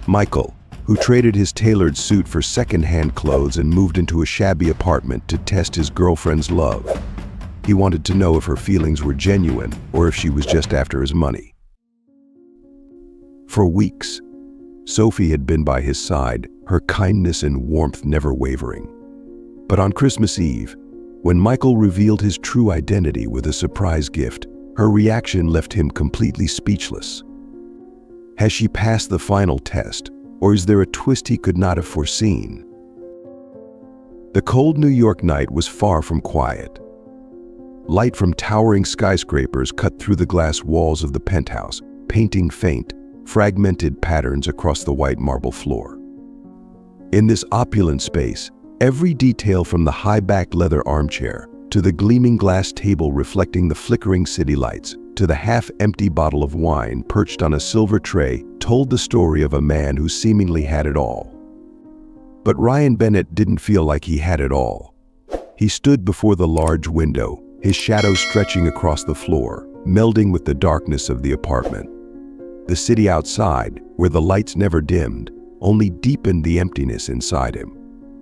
Michael, who traded his tailored suit for second-hand clothes and moved into a shabby apartment to test his girlfriend's love. He wanted to know if her feelings were genuine or if she was just after his money. For weeks, Sophie had been by his side, her kindness and warmth never wavering. But on Christmas Eve, when Michael revealed his true identity with a surprise gift, her reaction left him completely speechless. Has she passed the final test, or is there a twist he could not have foreseen? The cold New York night was far from quiet. Light from towering skyscrapers cut through the glass walls of the penthouse, painting faint, fragmented patterns across the white marble floor. In this opulent space, every detail from the high-backed leather armchair to the gleaming glass table reflecting the flickering city lights to the half-empty bottle of wine perched on a silver tray told the story of a man who seemingly had it all. But Ryan Bennett didn't feel like he had it all. He stood before the large window, his shadow stretching across the floor, melding with the darkness of the apartment. The city outside, where the lights never dimmed, only deepened the emptiness inside him.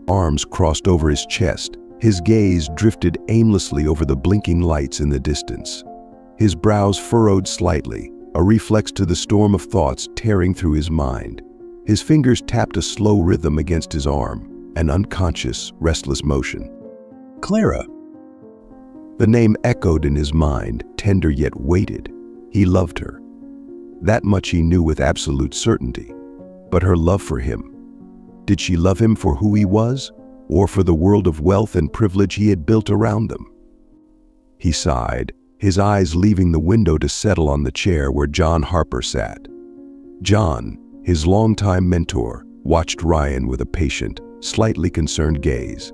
Arms crossed over his chest, his gaze drifted aimlessly over the blinking lights in the distance. His brows furrowed slightly, a reflex to the storm of thoughts tearing through his mind. His fingers tapped a slow rhythm against his arm, an unconscious, restless motion. Clara. The name echoed in his mind, tender yet weighted. He loved her. That much he knew with absolute certainty. But her love for him, did she love him for who he was, or for the world of wealth and privilege he had built around them? He sighed, his eyes leaving the window to settle on the chair where John Harper sat. John, his longtime mentor, watched Ryan with a patient, slightly concerned gaze.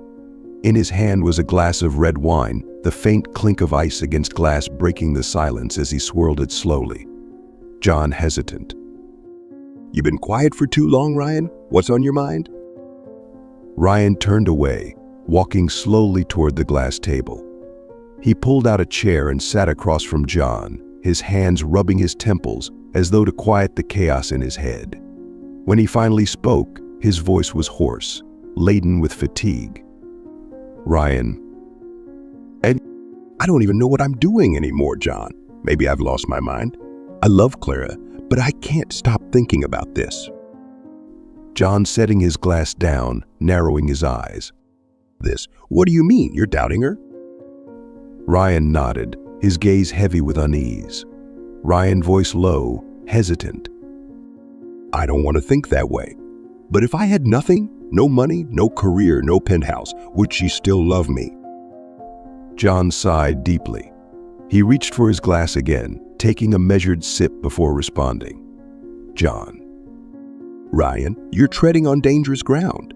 In his hand was a glass of red wine, the faint clink of ice against glass breaking the silence as he swirled it slowly. John hesitant. "You've been quiet for too long, Ryan? What's on your mind?" Ryan turned away, walking slowly toward the glass table. He pulled out a chair and sat across from John, his hands rubbing his temples as though to quiet the chaos in his head. When he finally spoke, his voice was hoarse, laden with fatigue. "Ryan." "And I don't even know what I'm doing anymore, John. Maybe I've lost my mind. I love Clara, but I can't stop thinking about this." John setting his glass down, narrowing his eyes. "This? What do you mean? You're doubting her?" Ryan nodded, his gaze heavy with unease. Ryan voice low, hesitant. "I don't want to think that way. But if I had nothing, no money, no career, no penthouse, would she still love me?" John sighed deeply. He reached for his glass again, taking a measured sip before responding. "John." "Ryan, you're treading on dangerous ground.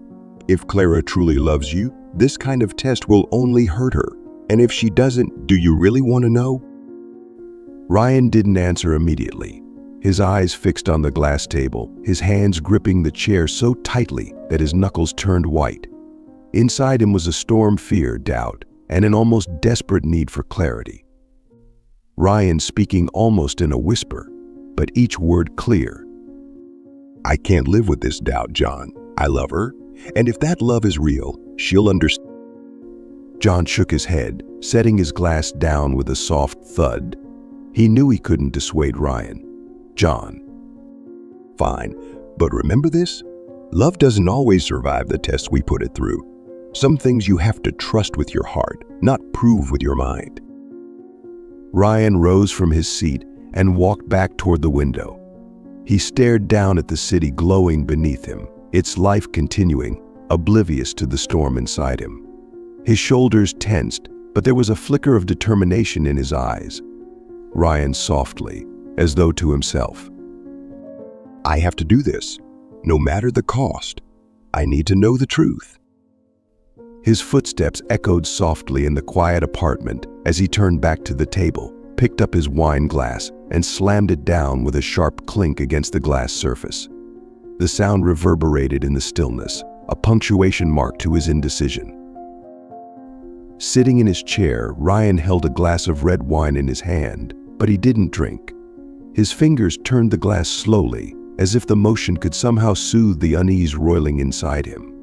If Clara truly loves you, this kind of test will only hurt her. And if she doesn't, do you really want to know?" Ryan didn't answer immediately, his eyes fixed on the glass table, his hands gripping the chair so tightly that his knuckles turned white. Inside him was a storm fear, doubt, and an almost desperate need for clarity. Ryan speaking almost in a whisper, but each word clear. "I can't live with this doubt, John. I love her, and if that love is real, she'll understand." John shook his head, setting his glass down with a soft thud. He knew he couldn't dissuade Ryan. "John." "Fine, but remember this? Love doesn't always survive the tests we put it through. Some things you have to trust with your heart, not prove with your mind." Ryan rose from his seat and walked back toward the window. He stared down at the city glowing beneath him, its life continuing, oblivious to the storm inside him. His shoulders tensed, but there was a flicker of determination in his eyes. Ryan softly, as though to himself. "I have to do this, no matter the cost. I need to know the truth." His footsteps echoed softly in the quiet apartment as he turned back to the table, picked up his wine glass, and slammed it down with a sharp clink against the glass surface. The sound reverberated in the stillness, a punctuation mark to his indecision. Sitting in his chair, Ryan held a glass of red wine in his hand, but he didn't drink. His fingers turned the glass slowly, as if the motion could somehow soothe the unease roiling inside him.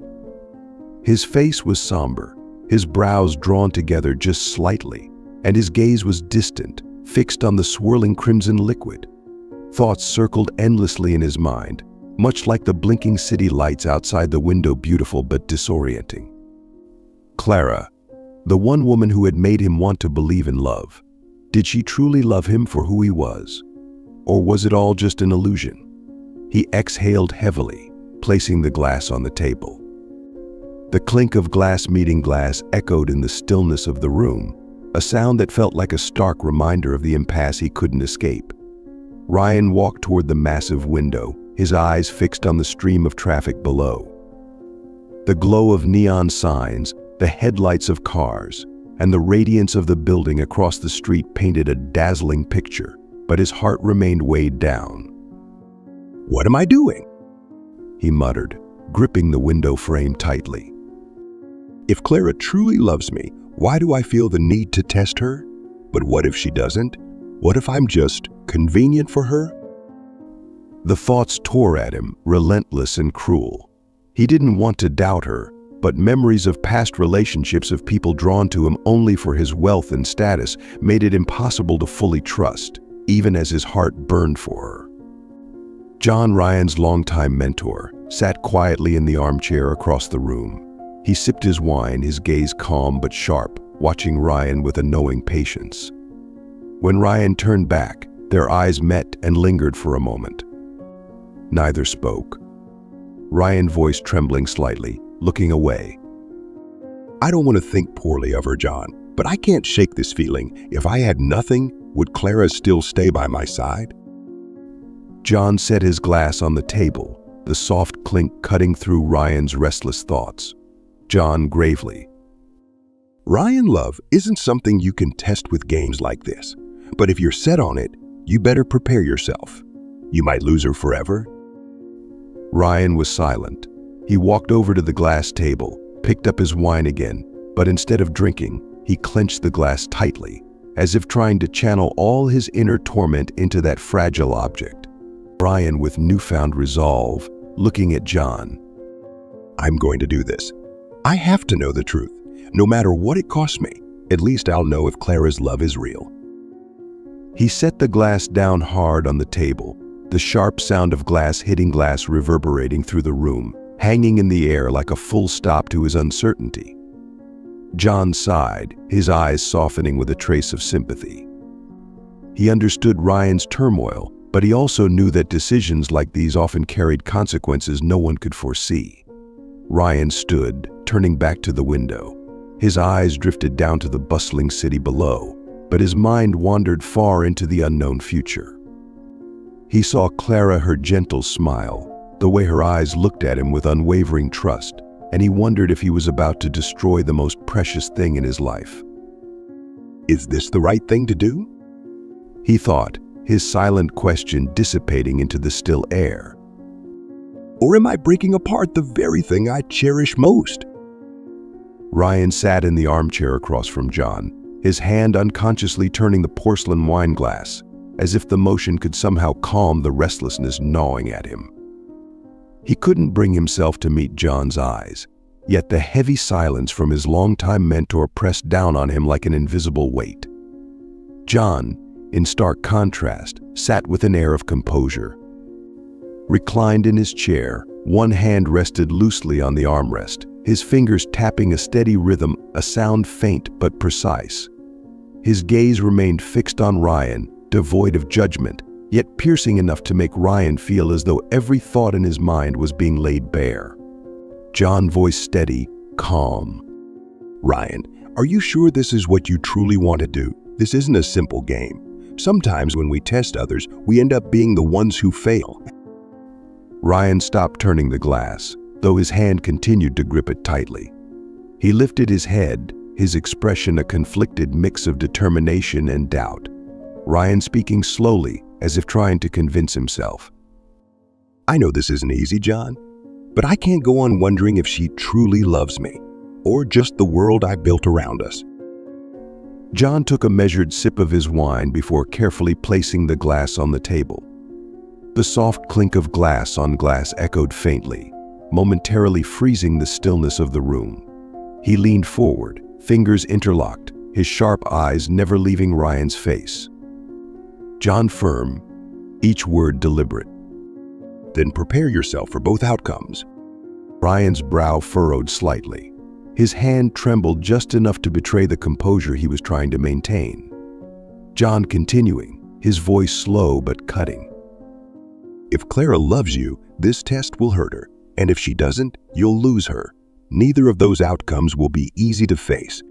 His face was somber, his brows drawn together just slightly, and his gaze was distant, fixed on the swirling crimson liquid. Thoughts circled endlessly in his mind, much like the blinking city lights outside the window, beautiful but disorienting. Clara, the one woman who had made him want to believe in love. Did she truly love him for who he was? Or was it all just an illusion? He exhaled heavily, placing the glass on the table. The clink of glass meeting glass echoed in the stillness of the room, a sound that felt like a stark reminder of the impasse he couldn't escape. Ryan walked toward the massive window, his eyes fixed on the stream of traffic below. The glow of neon signs, the headlights of cars, and the radiance of the building across the street painted a dazzling picture, but his heart remained weighed down. "What am I doing?" he muttered, gripping the window frame tightly. If Clara truly loves me, why do I feel the need to test her? But what if she doesn't? What if I'm just convenient for her? The thoughts tore at him, relentless and cruel. He didn't want to doubt her, but memories of past relationships of people drawn to him only for his wealth and status made it impossible to fully trust, even as his heart burned for her. John, Ryan's longtime mentor, sat quietly in the armchair across the room. He sipped his wine, his gaze calm but sharp, watching Ryan with a knowing patience. When Ryan turned back, their eyes met and lingered for a moment. Neither spoke. Ryan's voice trembling slightly, looking away. "I don't want to think poorly of her, John, but I can't shake this feeling. If I had nothing, would Clara still stay by my side?" John set his glass on the table, the soft clink cutting through Ryan's restless thoughts. John gravely. "Ryan, love isn't something you can test with games like this. But if you're set on it, you better prepare yourself. You might lose her forever." Ryan was silent. He walked over to the glass table, picked up his wine again, but instead of drinking, he clenched the glass tightly, as if trying to channel all his inner torment into that fragile object. Ryan, with newfound resolve, looking at John. "I'm going to do this. I have to know the truth, no matter what it costs me. At least I'll know if Clara's love is real." He set the glass down hard on the table, the sharp sound of glass hitting glass reverberating through the room, hanging in the air like a full stop to his uncertainty. John sighed, his eyes softening with a trace of sympathy. He understood Ryan's turmoil, but he also knew that decisions like these often carried consequences no one could foresee. Ryan stood, turning back to the window. His eyes drifted down to the bustling city below, but his mind wandered far into the unknown future. He saw Clara, her gentle smile, the way her eyes looked at him with unwavering trust, and he wondered if he was about to destroy the most precious thing in his life. "Is this the right thing to do?" he thought, his silent question dissipating into the still air. "Or am I breaking apart the very thing I cherish most?" Ryan sat in the armchair across from John, his hand unconsciously turning the porcelain wine glass, as if the motion could somehow calm the restlessness gnawing at him. He couldn't bring himself to meet John's eyes, yet the heavy silence from his longtime mentor pressed down on him like an invisible weight. John, in stark contrast, sat with an air of composure. Reclined in his chair, one hand rested loosely on the armrest, his fingers tapping a steady rhythm, a sound faint but precise. His gaze remained fixed on Ryan, devoid of judgment, yet piercing enough to make Ryan feel as though every thought in his mind was being laid bare. John's voice steady, calm. "Ryan, are you sure this is what you truly want to do? This isn't a simple game. Sometimes when we test others, we end up being the ones who fail." Ryan stopped turning the glass, though his hand continued to grip it tightly. He lifted his head, his expression a conflicted mix of determination and doubt. Ryan speaking slowly, as if trying to convince himself. "I know this isn't easy, John, but I can't go on wondering if she truly loves me, or just the world I built around us." John took a measured sip of his wine before carefully placing the glass on the table. The soft clink of glass on glass echoed faintly, momentarily freezing the stillness of the room. He leaned forward, fingers interlocked, his sharp eyes never leaving Ryan's face. "John firm," each word deliberate. "Then prepare yourself for both outcomes." Ryan's brow furrowed slightly. His hand trembled just enough to betray the composure he was trying to maintain. John continuing, his voice slow but cutting. "If Clara loves you, this test will hurt her, and if she doesn't, you'll lose her. Neither of those outcomes will be easy to face."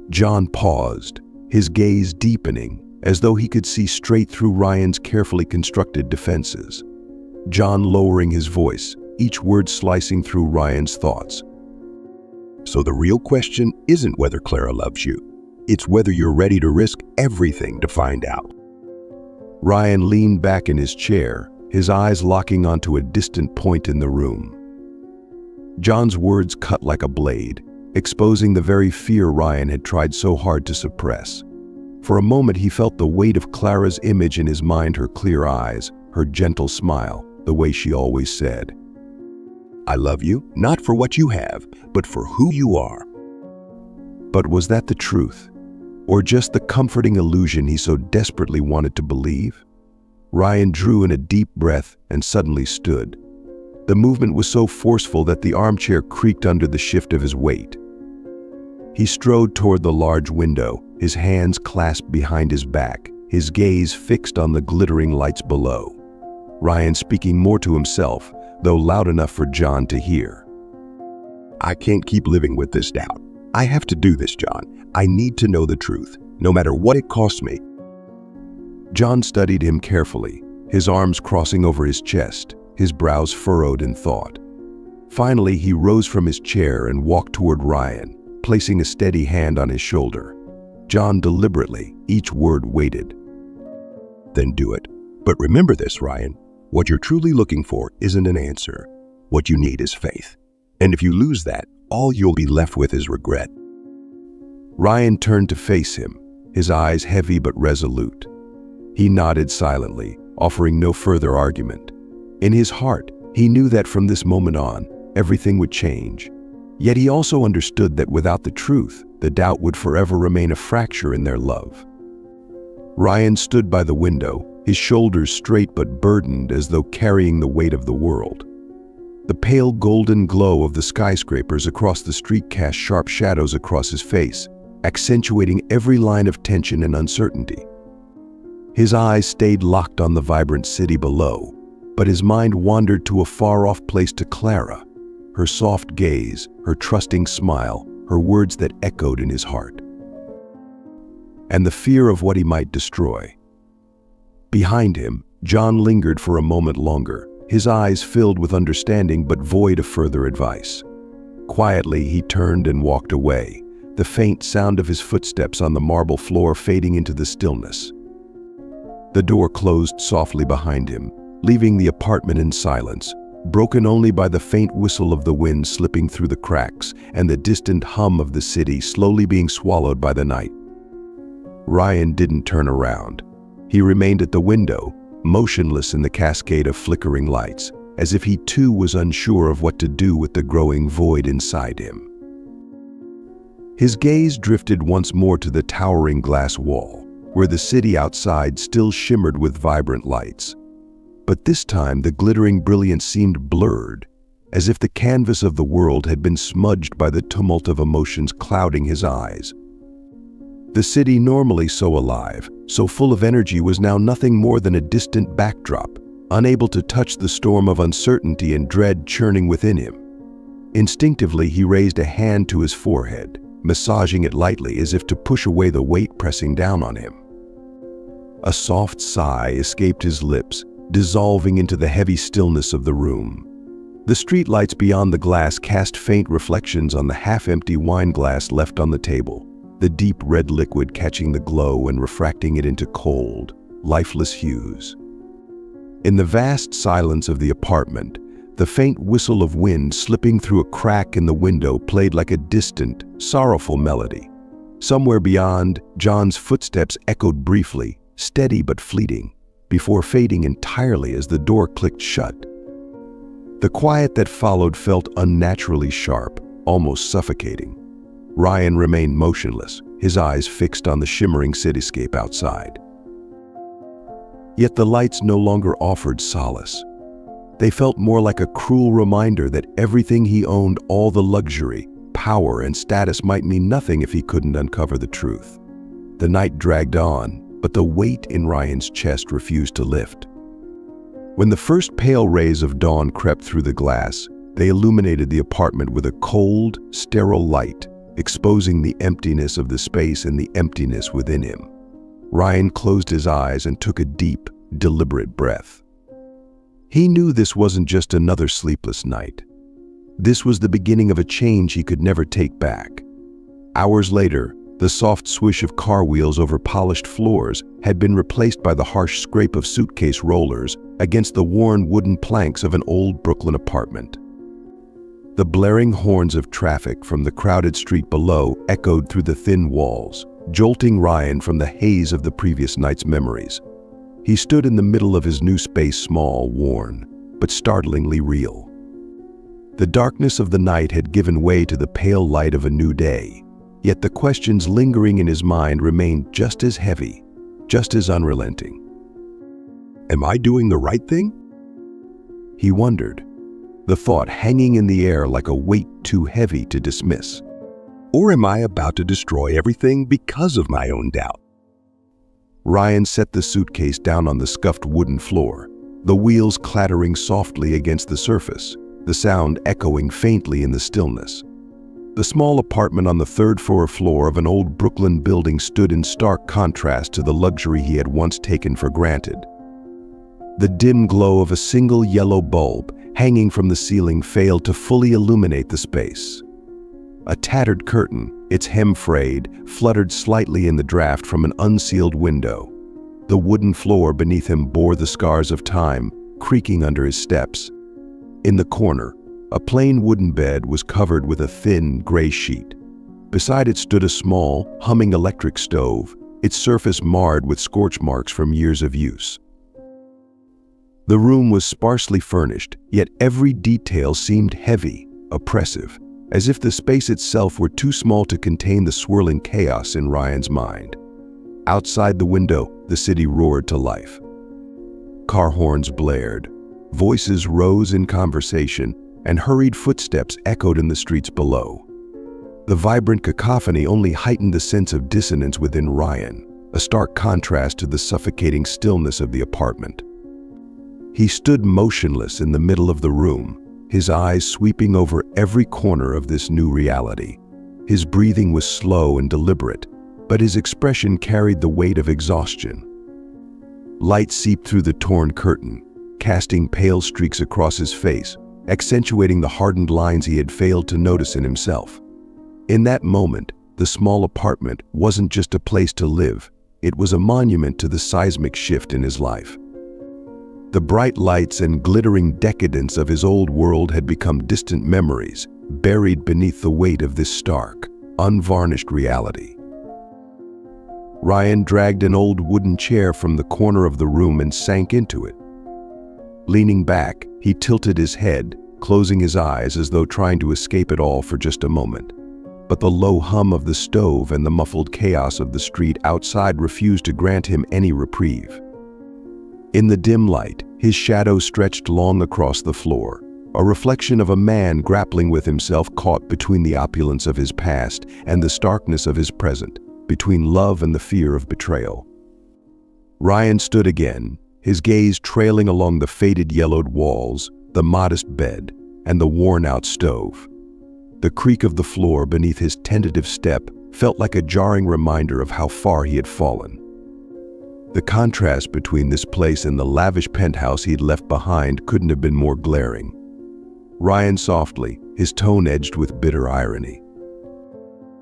John paused, his gaze deepening, as though he could see straight through Ryan's carefully constructed defenses. John lowering his voice, each word slicing through Ryan's thoughts. "So the real question isn't whether Clara loves you. It's whether you're ready to risk everything to find out." Ryan leaned back in his chair, his eyes locking onto a distant point in the room. John's words cut like a blade, exposing the very fear Ryan had tried so hard to suppress. For a moment he felt the weight of Clara's image in his mind, her clear eyes, her gentle smile, the way she always said, "I love you, not for what you have, but for who you are." But was that the truth? Or just the comforting illusion he so desperately wanted to believe? Ryan drew in a deep breath and suddenly stood. The movement was so forceful that the armchair creaked under the shift of his weight. He strode toward the large window, his hands clasped behind his back, his gaze fixed on the glittering lights below. Ryan speaking more to himself, though loud enough for John to hear. "I can't keep living with this doubt. I have to do this, John. I need to know the truth, no matter what it costs me." John studied him carefully, his arms crossing over his chest, his brows furrowed in thought. Finally, he rose from his chair and walked toward Ryan, placing a steady hand on his shoulder. John deliberately, each word weighted. "Then do it. But remember this, Ryan. What you're truly looking for isn't an answer. What you need is faith. And if you lose that, all you'll be left with is regret." Ryan turned to face him, his eyes heavy but resolute. He nodded silently, offering no further argument. In his heart, he knew that from this moment on, everything would change. Yet he also understood that without the truth, the doubt would forever remain a fracture in their love. Ryan stood by the window, his shoulders straight but burdened as though carrying the weight of the world. The pale golden glow of the skyscrapers across the street cast sharp shadows across his face, accentuating every line of tension and uncertainty. His eyes stayed locked on the vibrant city below, but his mind wandered to a far-off place, to Clara, her soft gaze, her trusting smile, her words that echoed in his heart, and the fear of what he might destroy. Behind him, John lingered for a moment longer, his eyes filled with understanding but void of further advice. Quietly, he turned and walked away, the faint sound of his footsteps on the marble floor fading into the stillness. The door closed softly behind him, leaving the apartment in silence, broken only by the faint whistle of the wind slipping through the cracks and the distant hum of the city slowly being swallowed by the night. Ryan didn't turn around. He remained at the window, motionless in the cascade of flickering lights, as if he too was unsure of what to do with the growing void inside him. His gaze drifted once more to the towering glass wall, where the city outside still shimmered with vibrant lights. But this time the glittering brilliance seemed blurred, as if the canvas of the world had been smudged by the tumult of emotions clouding his eyes. The city, normally so alive, so full of energy, was now nothing more than a distant backdrop, unable to touch the storm of uncertainty and dread churning within him. Instinctively, he raised a hand to his forehead, massaging it lightly as if to push away the weight pressing down on him. A soft sigh escaped his lips, dissolving into the heavy stillness of the room. The streetlights beyond the glass cast faint reflections on the half-empty wine glass left on the table, the deep red liquid catching the glow and refracting it into cold, lifeless hues. In the vast silence of the apartment, the faint whistle of wind slipping through a crack in the window played like a distant, sorrowful melody. Somewhere beyond, John's footsteps echoed briefly, steady but fleeting. before fading entirely as the door clicked shut. The quiet that followed felt unnaturally sharp, almost suffocating. Ryan remained motionless, his eyes fixed on the shimmering cityscape outside. Yet the lights no longer offered solace. They felt more like a cruel reminder that everything he owned, all the luxury, power, and status might mean nothing if he couldn't uncover the truth. The night dragged on, but the weight in Ryan's chest refused to lift. When the first pale rays of dawn crept through the glass, they illuminated the apartment with a cold, sterile light, exposing the emptiness of the space and the emptiness within him. Ryan closed his eyes and took a deep, deliberate breath. He knew this wasn't just another sleepless night. This was the beginning of a change he could never take back. Hours later, the soft swish of car wheels over polished floors had been replaced by the harsh scrape of suitcase rollers against the worn wooden planks of an old Brooklyn apartment. The blaring horns of traffic from the crowded street below echoed through the thin walls, jolting Ryan from the haze of the previous night's memories. He stood in the middle of his new space, small, worn, but startlingly real. The darkness of the night had given way to the pale light of a new day, yet the questions lingering in his mind remained just as heavy, just as unrelenting. Am I doing the right thing? He wondered, the thought hanging in the air like a weight too heavy to dismiss. Or am I about to destroy everything because of my own doubt? Ryan set the suitcase down on the scuffed wooden floor, the wheels clattering softly against the surface, the sound echoing faintly in the stillness. The small apartment on the third-floor floor of an old Brooklyn building stood in stark contrast to the luxury he had once taken for granted. The dim glow of a single yellow bulb hanging from the ceiling failed to fully illuminate the space. A tattered curtain, its hem frayed, fluttered slightly in the draft from an unsealed window. The wooden floor beneath him bore the scars of time, creaking under his steps. In the corner, a plain wooden bed was covered with a thin, gray sheet. Beside it stood a small, humming electric stove, its surface marred with scorch marks from years of use. The room was sparsely furnished, yet every detail seemed heavy, oppressive, as if the space itself were too small to contain the swirling chaos in Ryan's mind. Outside the window, the city roared to life. Car horns blared, voices rose in conversation, and hurried footsteps echoed in the streets below. The vibrant cacophony only heightened the sense of dissonance within Ryan, a stark contrast to the suffocating stillness of the apartment. He stood motionless in the middle of the room, his eyes sweeping over every corner of this new reality. His breathing was slow and deliberate, but his expression carried the weight of exhaustion. Light seeped through the torn curtain, casting pale streaks across his face, accentuating the hardened lines he had failed to notice in himself. In that moment, the small apartment wasn't just a place to live, it was a monument to the seismic shift in his life. The bright lights and glittering decadence of his old world had become distant memories, buried beneath the weight of this stark, unvarnished reality. Ryan dragged an old wooden chair from the corner of the room and sank into it. Leaning back, he tilted his head, closing his eyes as though trying to escape it all for just a moment. But the low hum of the stove and the muffled chaos of the street outside refused to grant him any reprieve. In the dim light, his shadow stretched long across the floor, a reflection of a man grappling with himself caught between the opulence of his past and the starkness of his present, between love and the fear of betrayal. Ryan stood again, his gaze trailing along the faded yellowed walls, the modest bed, and the worn-out stove. The creak of the floor beneath his tentative step felt like a jarring reminder of how far he had fallen. The contrast between this place and the lavish penthouse he'd left behind couldn't have been more glaring. Ryan softly, his tone edged with bitter irony.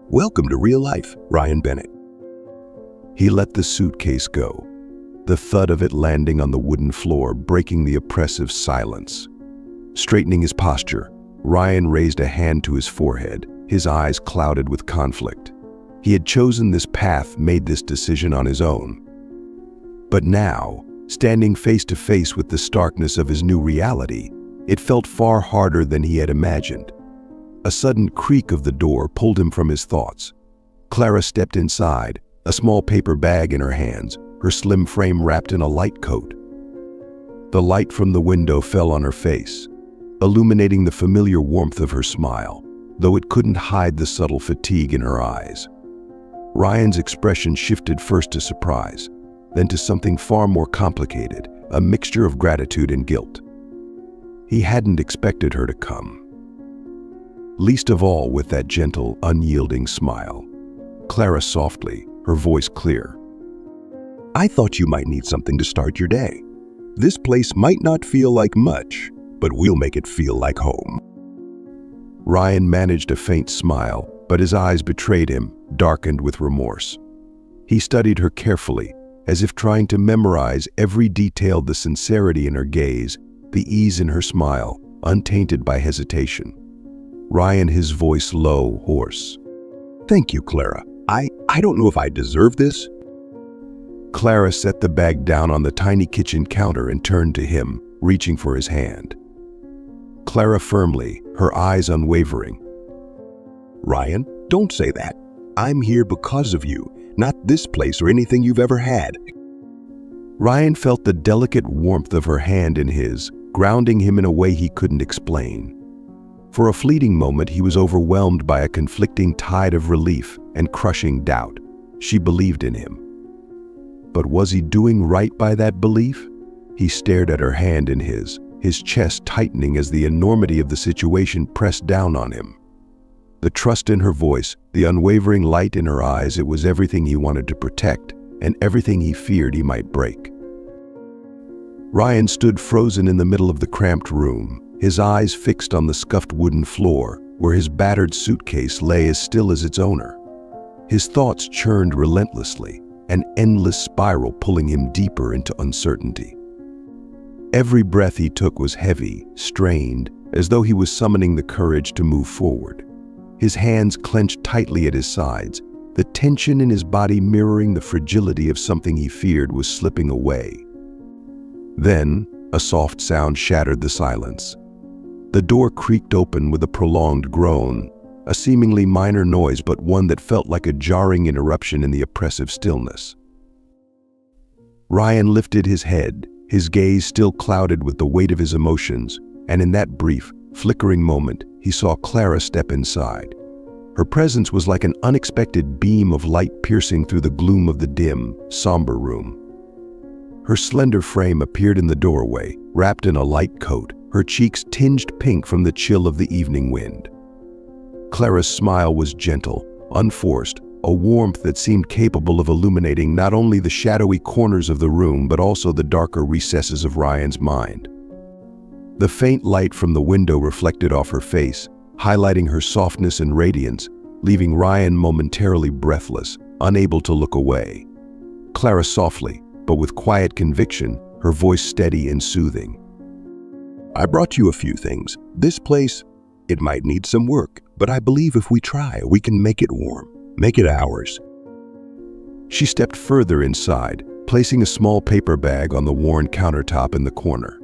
Welcome to real life, Ryan Bennett. He let the suitcase go, the thud of it landing on the wooden floor breaking the oppressive silence. Straightening his posture, Ryan raised a hand to his forehead, his eyes clouded with conflict. He had chosen this path, made this decision on his own. But now, Standing face to face with the starkness of his new reality, it felt far harder than he had imagined. A sudden creak of the door pulled him from his thoughts. Clara stepped inside, a small paper bag in her hands, her slim frame wrapped in a light coat. The light from the window fell on her face, illuminating the familiar warmth of her smile, though it couldn't hide the subtle fatigue in her eyes. Ryan's expression shifted first to surprise, then to something far more complicated, a mixture of gratitude and guilt. He hadn't expected her to come. Least of all with that gentle, unyielding smile. Clara softly, her voice clear. I thought you might need something to start your day. This place might not feel like much, but we'll make it feel like home. Ryan managed a faint smile, but his eyes betrayed him, darkened with remorse. He studied her carefully, as if trying to memorize every detail, the sincerity in her gaze, the ease in her smile, untainted by hesitation. Ryan, his voice low, hoarse. Thank you, Clara. I don't know if I deserve this. Clara set the bag down on the tiny kitchen counter and turned to him, reaching for his hand. Clara firmly, her eyes unwavering. Ryan, don't say that. I'm here because of you, not this place or anything you've ever had. Ryan felt the delicate warmth of her hand in his, grounding him in a way he couldn't explain. For a fleeting moment, he was overwhelmed by a conflicting tide of relief and crushing doubt. She believed in him. But was he doing right by that belief? He stared at her hand in his chest tightening as the enormity of the situation pressed down on him. The trust in her voice, the unwavering light in her eyes, it was everything he wanted to protect and everything he feared he might break. Ryan stood frozen in the middle of the cramped room, his eyes fixed on the scuffed wooden floor where his battered suitcase lay as still as its owner. His thoughts churned relentlessly, an endless spiral pulling him deeper into uncertainty. Every breath he took was heavy, strained, as though he was summoning the courage to move forward. His hands clenched tightly at his sides, the tension in his body mirroring the fragility of something he feared was slipping away. Then, a soft sound shattered the silence. The door creaked open with a prolonged groan, a seemingly minor noise but one that felt like a jarring interruption in the oppressive stillness. Ryan lifted his head, his gaze still clouded with the weight of his emotions, and in that brief, flickering moment, he saw Clara step inside. Her presence was like an unexpected beam of light piercing through the gloom of the dim, somber room. Her slender frame appeared in the doorway, wrapped in a light coat, her cheeks tinged pink from the chill of the evening wind. Clara's smile was gentle, unforced, a warmth that seemed capable of illuminating not only the shadowy corners of the room but also the darker recesses of Ryan's mind. The faint light from the window reflected off her face, highlighting her softness and radiance, leaving Ryan momentarily breathless, unable to look away. Clara softly, but with quiet conviction, her voice steady and soothing. I brought you a few things. This place, it might need some work, but I believe if we try, we can make it warm, make it ours. She stepped further inside, placing a small paper bag on the worn countertop in the corner.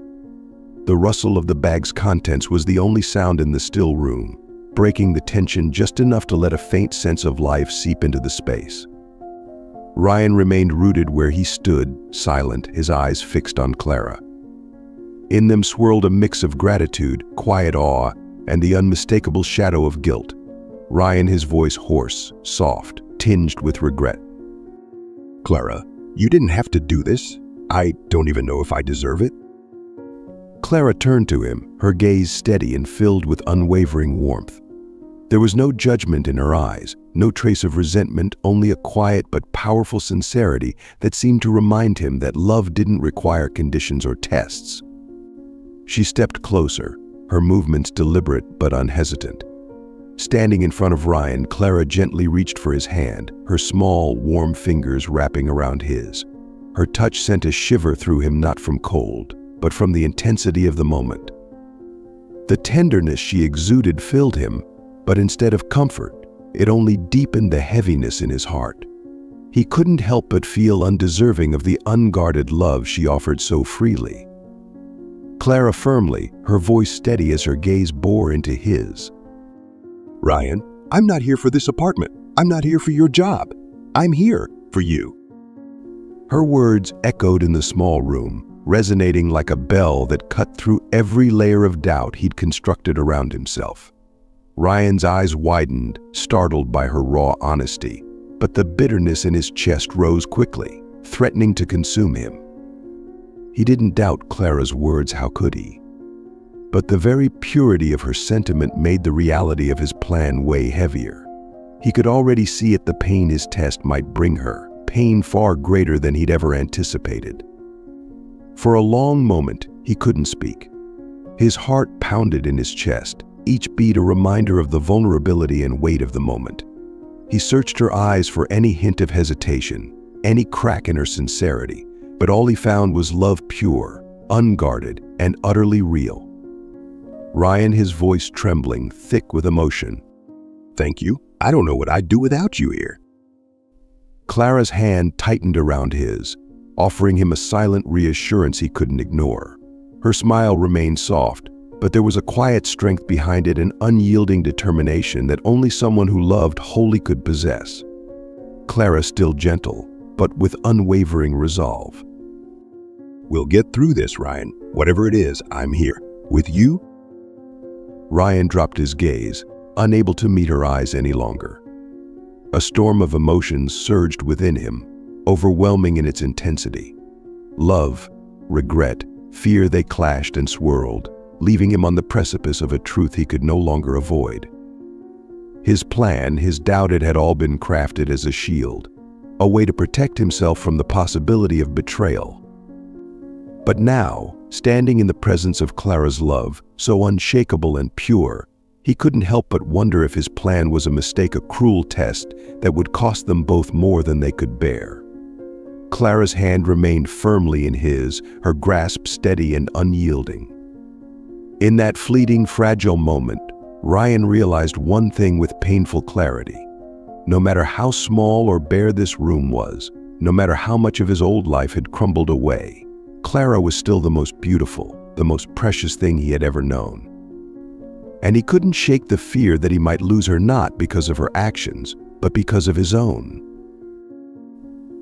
The rustle of the bag's contents was the only sound in the still room, breaking the tension just enough to let a faint sense of life seep into the space. Ryan remained rooted where he stood, silent, his eyes fixed on Clara. In them swirled a mix of gratitude, quiet awe, and the unmistakable shadow of guilt. Ryan, his voice hoarse, soft, tinged with regret. Clara, you didn't have to do this. I don't even know if I deserve it. Clara turned to him, her gaze steady and filled with unwavering warmth. There was no judgment in her eyes, no trace of resentment, only a quiet but powerful sincerity that seemed to remind him that love didn't require conditions or tests. She stepped closer, her movements deliberate but unhesitant. Standing in front of Ryan, Clara gently reached for his hand, her small, warm fingers wrapping around his. Her touch sent a shiver through him, not from cold, but from the intensity of the moment. The tenderness she exuded filled him, but instead of comfort, it only deepened the heaviness in his heart. He couldn't help but feel undeserving of the unguarded love she offered so freely. Clara firmly, her voice steady as her gaze bore into his. Ryan, I'm not here for this apartment. I'm not here for your job. I'm here for you. Her words echoed in the small room, resonating like a bell that cut through every layer of doubt he'd constructed around himself. Ryan's eyes widened, startled by her raw honesty, but the bitterness in his chest rose quickly, threatening to consume him. He didn't doubt Clara's words, how could he? But the very purity of her sentiment made the reality of his plan weigh heavier. He could already see it, the pain his test might bring her, pain far greater than he'd ever anticipated. For a long moment, he couldn't speak. His heart pounded in his chest, each beat a reminder of the vulnerability and weight of the moment. He searched her eyes for any hint of hesitation, any crack in her sincerity, but all he found was love pure, unguarded, and utterly real. Ryan, his voice trembling, thick with emotion. Thank you. I don't know what I'd do without you here. Clara's hand tightened around his, offering him a silent reassurance he couldn't ignore. Her smile remained soft, but there was a quiet strength behind it, an unyielding determination that only someone who loved wholly could possess. Clara still gentle, but with unwavering resolve. We'll get through this, Ryan. Whatever it is, I'm here. With you? Ryan dropped his gaze, unable to meet her eyes any longer. A storm of emotions surged within him, overwhelming in its intensity. Love, regret, fear, they clashed and swirled, leaving him on the precipice of a truth he could no longer avoid. His plan, his doubt, it had all been crafted as a shield, a way to protect himself from the possibility of betrayal. But now, standing in the presence of Clara's love, so unshakable and pure, he couldn't help but wonder if his plan was a mistake, a cruel test that would cost them both more than they could bear. Clara's hand remained firmly in his, her grasp steady and unyielding. In that fleeting, fragile moment, Ryan realized one thing with painful clarity. No matter how small or bare this room was, no matter how much of his old life had crumbled away, Clara was still the most beautiful, the most precious thing he had ever known. And he couldn't shake the fear that he might lose her, not because of her actions, but because of his own.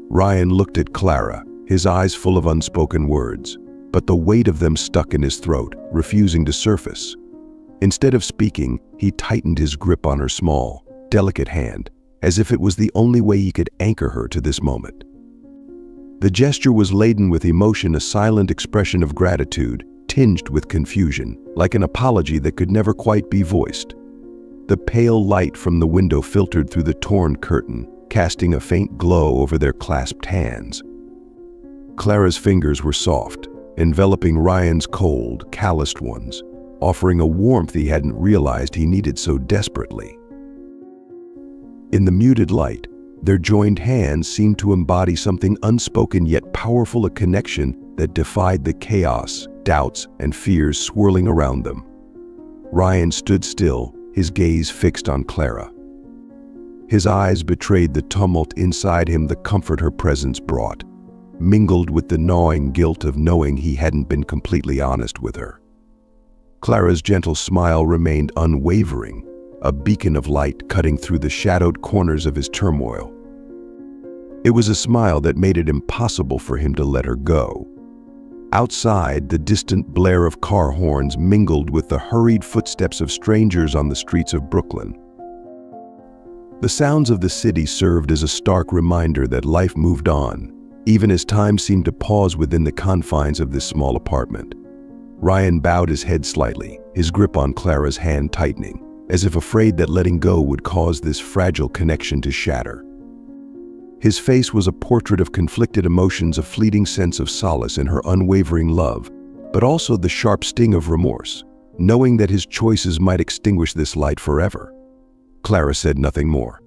Ryan looked at Clara, his eyes full of unspoken words, but the weight of them stuck in his throat, refusing to surface. Instead of speaking, he tightened his grip on her small, delicate hand, as if it was the only way he could anchor her to this moment. The gesture was laden with emotion, a silent expression of gratitude, tinged with confusion, like an apology that could never quite be voiced. The pale light from the window filtered through the torn curtain, casting a faint glow over their clasped hands. Clara's fingers were soft, enveloping Ryan's cold, calloused ones, offering a warmth he hadn't realized he needed so desperately. In the muted light, their joined hands seemed to embody something unspoken yet powerful, a connection that defied the chaos, doubts, and fears swirling around them. Ryan stood still, his gaze fixed on Clara. His eyes betrayed the tumult inside him, the comfort her presence brought, mingled with the gnawing guilt of knowing he hadn't been completely honest with her. Clara's gentle smile remained unwavering, a beacon of light cutting through the shadowed corners of his turmoil. It was a smile that made it impossible for him to let her go. Outside, the distant blare of car horns mingled with the hurried footsteps of strangers on the streets of Brooklyn. The sounds of the city served as a stark reminder that life moved on, even as time seemed to pause within the confines of this small apartment. Ryan bowed his head slightly, his grip on Clara's hand tightening, as if afraid that letting go would cause this fragile connection to shatter. His face was a portrait of conflicted emotions, a fleeting sense of solace in her unwavering love, but also the sharp sting of remorse, knowing that his choices might extinguish this light forever. Clara said nothing more.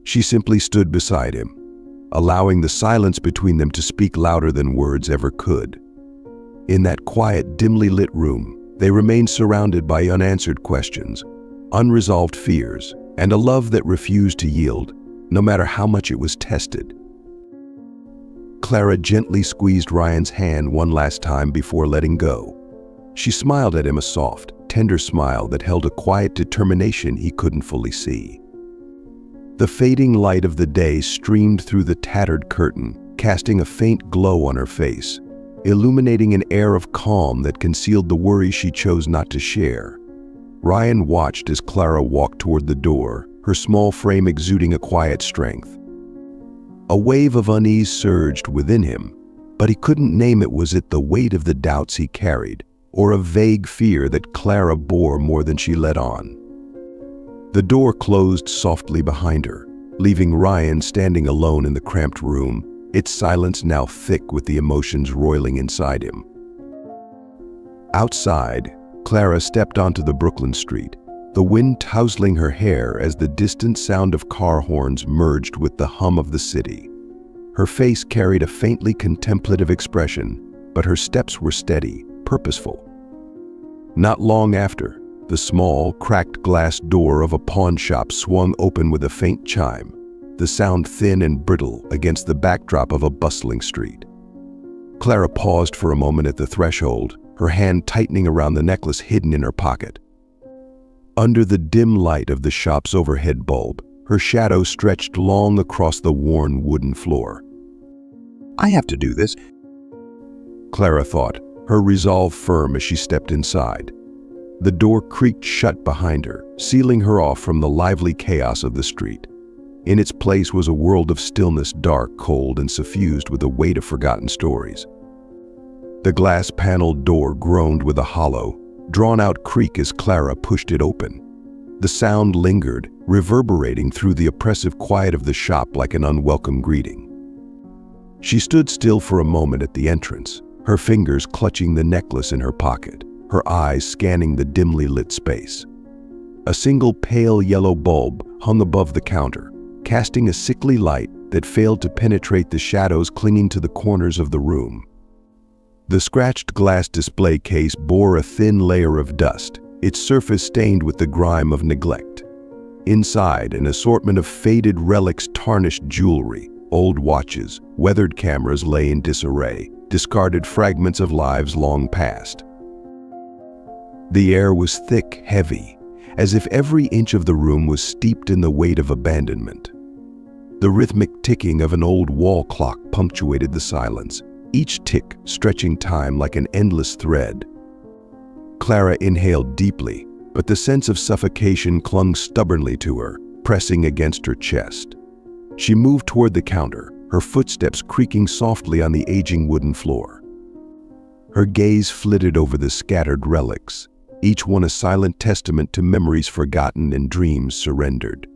She simply stood beside him, allowing the silence between them to speak louder than words ever could. In that quiet, dimly lit room, they remained surrounded by unanswered questions, unresolved fears, and a love that refused to yield, no matter how much it was tested. Clara gently squeezed Ryan's hand one last time before letting go. She smiled at him, a soft, tender smile that held a quiet determination he couldn't fully see. The fading light of the day streamed through the tattered curtain, casting a faint glow on her face, illuminating an air of calm that concealed the worry she chose not to share. Ryan watched as Clara walked toward the door, her small frame exuding a quiet strength. A wave of unease surged within him, but he couldn't name it. Was it the weight of the doubts he carried, or a vague fear that Clara bore more than she let on? The door closed softly behind her, leaving Ryan standing alone in the cramped room, its silence now thick with the emotions roiling inside him. Outside, Clara stepped onto the Brooklyn street, the wind tousling her hair as the distant sound of car horns merged with the hum of the city. Her face carried a faintly contemplative expression, but her steps were steady, purposeful. Not long after, the small, cracked glass door of a pawn shop swung open with a faint chime, the sound thin and brittle against the backdrop of a bustling street. Clara paused for a moment at the threshold, her hand tightening around the necklace hidden in her pocket. Under the dim light of the shop's overhead bulb, her shadow stretched long across the worn wooden floor. I have to do this, Clara thought, her resolve firm as she stepped inside. The door creaked shut behind her, sealing her off from the lively chaos of the street. In its place was a world of stillness, dark, cold, and suffused with the weight of forgotten stories. The glass-paneled door groaned with a hollow, drawn-out creak as Clara pushed it open. The sound lingered, reverberating through the oppressive quiet of the shop like an unwelcome greeting. She stood still for a moment at the entrance, her fingers clutching the necklace in her pocket, her eyes scanning the dimly lit space. A single pale yellow bulb hung above the counter, casting a sickly light that failed to penetrate the shadows clinging to the corners of the room. The scratched glass display case bore a thin layer of dust, its surface stained with the grime of neglect. Inside, an assortment of faded relics, tarnished jewelry, old watches, weathered cameras lay in disarray, discarded fragments of lives long past. The air was thick, heavy, as if every inch of the room was steeped in the weight of abandonment. The rhythmic ticking of an old wall clock punctuated the silence, each tick stretching time like an endless thread. Clara inhaled deeply, but the sense of suffocation clung stubbornly to her, pressing against her chest. She moved toward the counter, her footsteps creaking softly on the aging wooden floor. Her gaze flitted over the scattered relics, each one a silent testament to memories forgotten and dreams surrendered.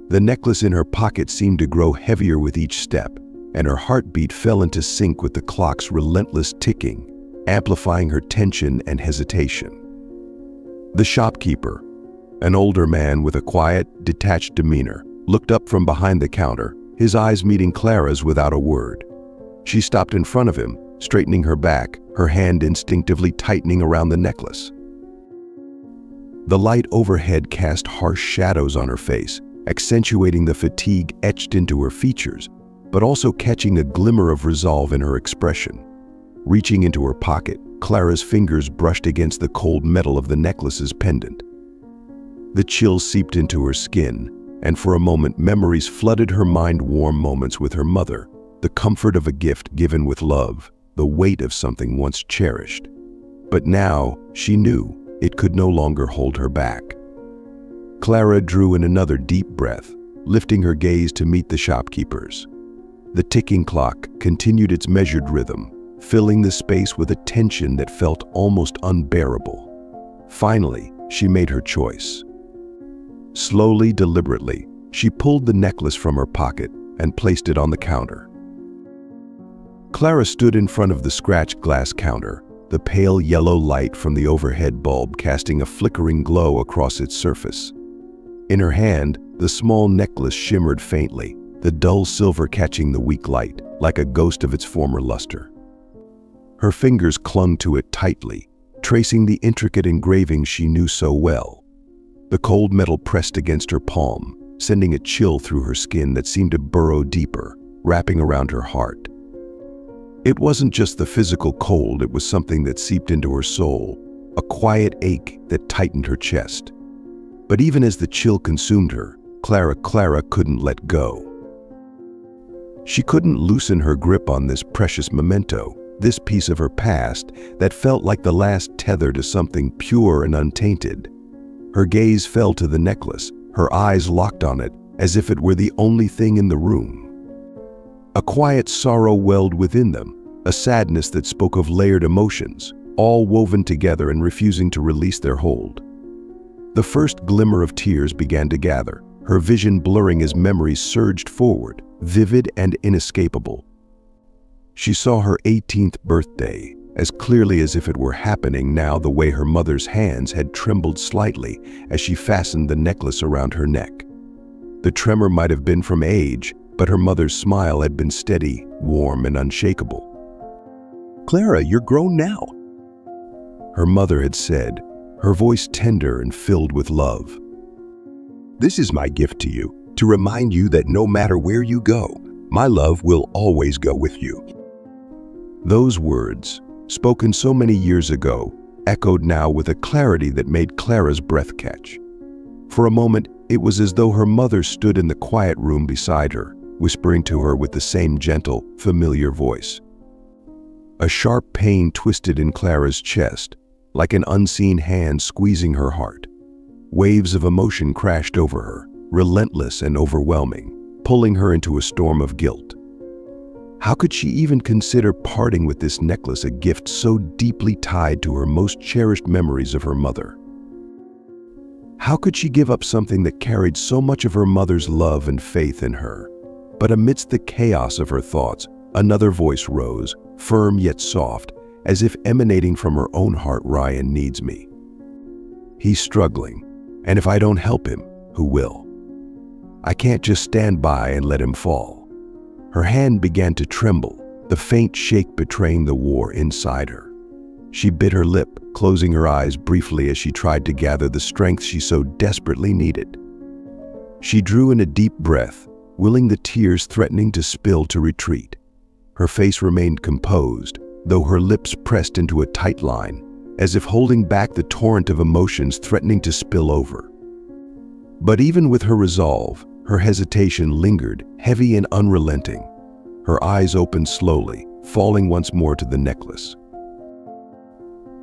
The necklace in her pocket seemed to grow heavier with each step, and her heartbeat fell into sync with the clock's relentless ticking, amplifying her tension and hesitation. The shopkeeper, an older man with a quiet, detached demeanor, looked up from behind the counter, his eyes meeting Clara's without a word. She stopped in front of him, straightening her back, her hand instinctively tightening around the necklace. The light overhead cast harsh shadows on her face, accentuating the fatigue etched into her features, but also catching a glimmer of resolve in her expression. Reaching into her pocket, Clara's fingers brushed against the cold metal of the necklace's pendant. The chill seeped into her skin, and for a moment memories flooded her mind. Warm moments with her mother, the comfort of a gift given with love, the weight of something once cherished. But now, she knew, it could no longer hold her back. Clara drew in another deep breath, lifting her gaze to meet the shopkeeper's. The ticking clock continued its measured rhythm, filling the space with a tension that felt almost unbearable. Finally, she made her choice. Slowly, deliberately, she pulled the necklace from her pocket and placed it on the counter. Clara stood in front of the scratched glass counter, the pale yellow light from the overhead bulb casting a flickering glow across its surface. In her hand, the small necklace shimmered faintly, the dull silver catching the weak light, like a ghost of its former luster. Her fingers clung to it tightly, tracing the intricate engravings she knew so well. The cold metal pressed against her palm, sending a chill through her skin that seemed to burrow deeper, wrapping around her heart. It wasn't just the physical cold, it was something that seeped into her soul, a quiet ache that tightened her chest. But even as the chill consumed her, Clara couldn't let go. She couldn't loosen her grip on this precious memento, this piece of her past that felt like the last tether to something pure and untainted. Her gaze fell to the necklace, her eyes locked on it as if it were the only thing in the room. A quiet sorrow welled within them, a sadness that spoke of layered emotions, all woven together and refusing to release their hold. The first glimmer of tears began to gather, her vision blurring as memories surged forward, vivid and inescapable. She saw her 18th birthday, as clearly as if it were happening now, the way her mother's hands had trembled slightly as she fastened the necklace around her neck. The tremor might have been from age, but her mother's smile had been steady, warm, and unshakable. "Clara, you're grown now," her mother had said, her voice tender and filled with love. "This is my gift to you, to remind you that no matter where you go, my love will always go with you." Those words, spoken so many years ago, echoed now with a clarity that made Clara's breath catch. For a moment, it was as though her mother stood in the quiet room beside her, whispering to her with the same gentle, familiar voice. A sharp pain twisted in Clara's chest, like an unseen hand squeezing her heart. Waves of emotion crashed over her, relentless and overwhelming, pulling her into a storm of guilt. How could she even consider parting with this necklace, a gift so deeply tied to her most cherished memories of her mother? How could she give up something that carried so much of her mother's love and faith in her? But amidst the chaos of her thoughts, another voice rose, firm yet soft, as if emanating from her own heart. "Ryan needs me. He's struggling, and if I don't help him, who will? I can't just stand by and let him fall." Her hand began to tremble, the faint shake betraying the war inside her. She bit her lip, closing her eyes briefly as she tried to gather the strength she so desperately needed. She drew in a deep breath, willing the tears threatening to spill to retreat. Her face remained composed, though her lips pressed into a tight line, as if holding back the torrent of emotions threatening to spill over. But even with her resolve, her hesitation lingered, heavy and unrelenting. Her eyes opened slowly, falling once more to the necklace.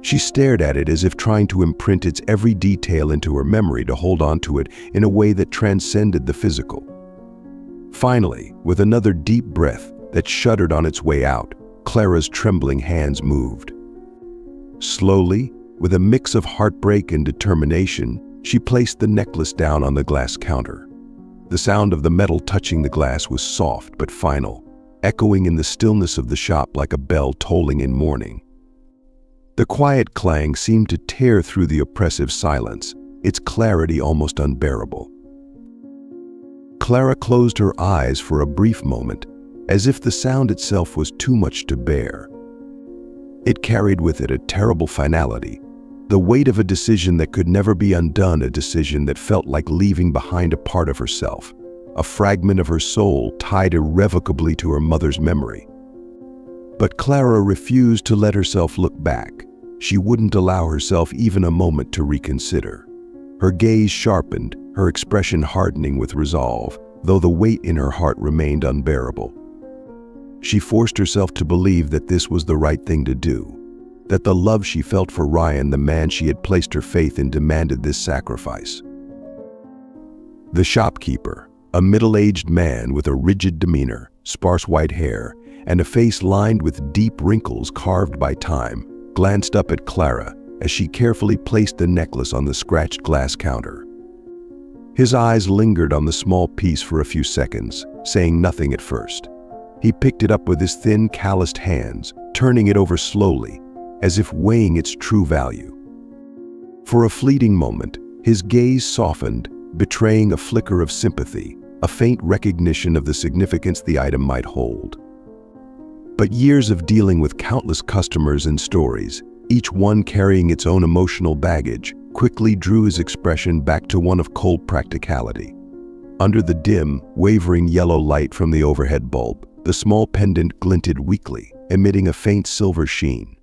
She stared at it as if trying to imprint its every detail into her memory, to hold on to it in a way that transcended the physical. Finally, with another deep breath that shuddered on its way out, Clara's trembling hands moved. Slowly, with a mix of heartbreak and determination, she placed the necklace down on the glass counter. The sound of the metal touching the glass was soft but final, echoing in the stillness of the shop like a bell tolling in mourning. The quiet clang seemed to tear through the oppressive silence, its clarity almost unbearable. Clara closed her eyes for a brief moment, as if the sound itself was too much to bear. It carried with it a terrible finality, the weight of a decision that could never be undone, a decision that felt like leaving behind a part of herself, a fragment of her soul tied irrevocably to her mother's memory. But Clara refused to let herself look back. She wouldn't allow herself even a moment to reconsider. Her gaze sharpened, her expression hardening with resolve, though the weight in her heart remained unbearable. She forced herself to believe that this was the right thing to do, that the love she felt for Ryan, the man she had placed her faith in, demanded this sacrifice. The shopkeeper, a middle-aged man with a rigid demeanor, sparse white hair, and a face lined with deep wrinkles carved by time, glanced up at Clara as she carefully placed the necklace on the scratched glass counter. His eyes lingered on the small piece for a few seconds, saying nothing at first. He picked it up with his thin, calloused hands, turning it over slowly, as if weighing its true value. For a fleeting moment, his gaze softened, betraying a flicker of sympathy, a faint recognition of the significance the item might hold. But years of dealing with countless customers and stories, each one carrying its own emotional baggage, quickly drew his expression back to one of cold practicality. Under the dim, wavering yellow light from the overhead bulb, the small pendant glinted weakly, emitting a faint silver sheen.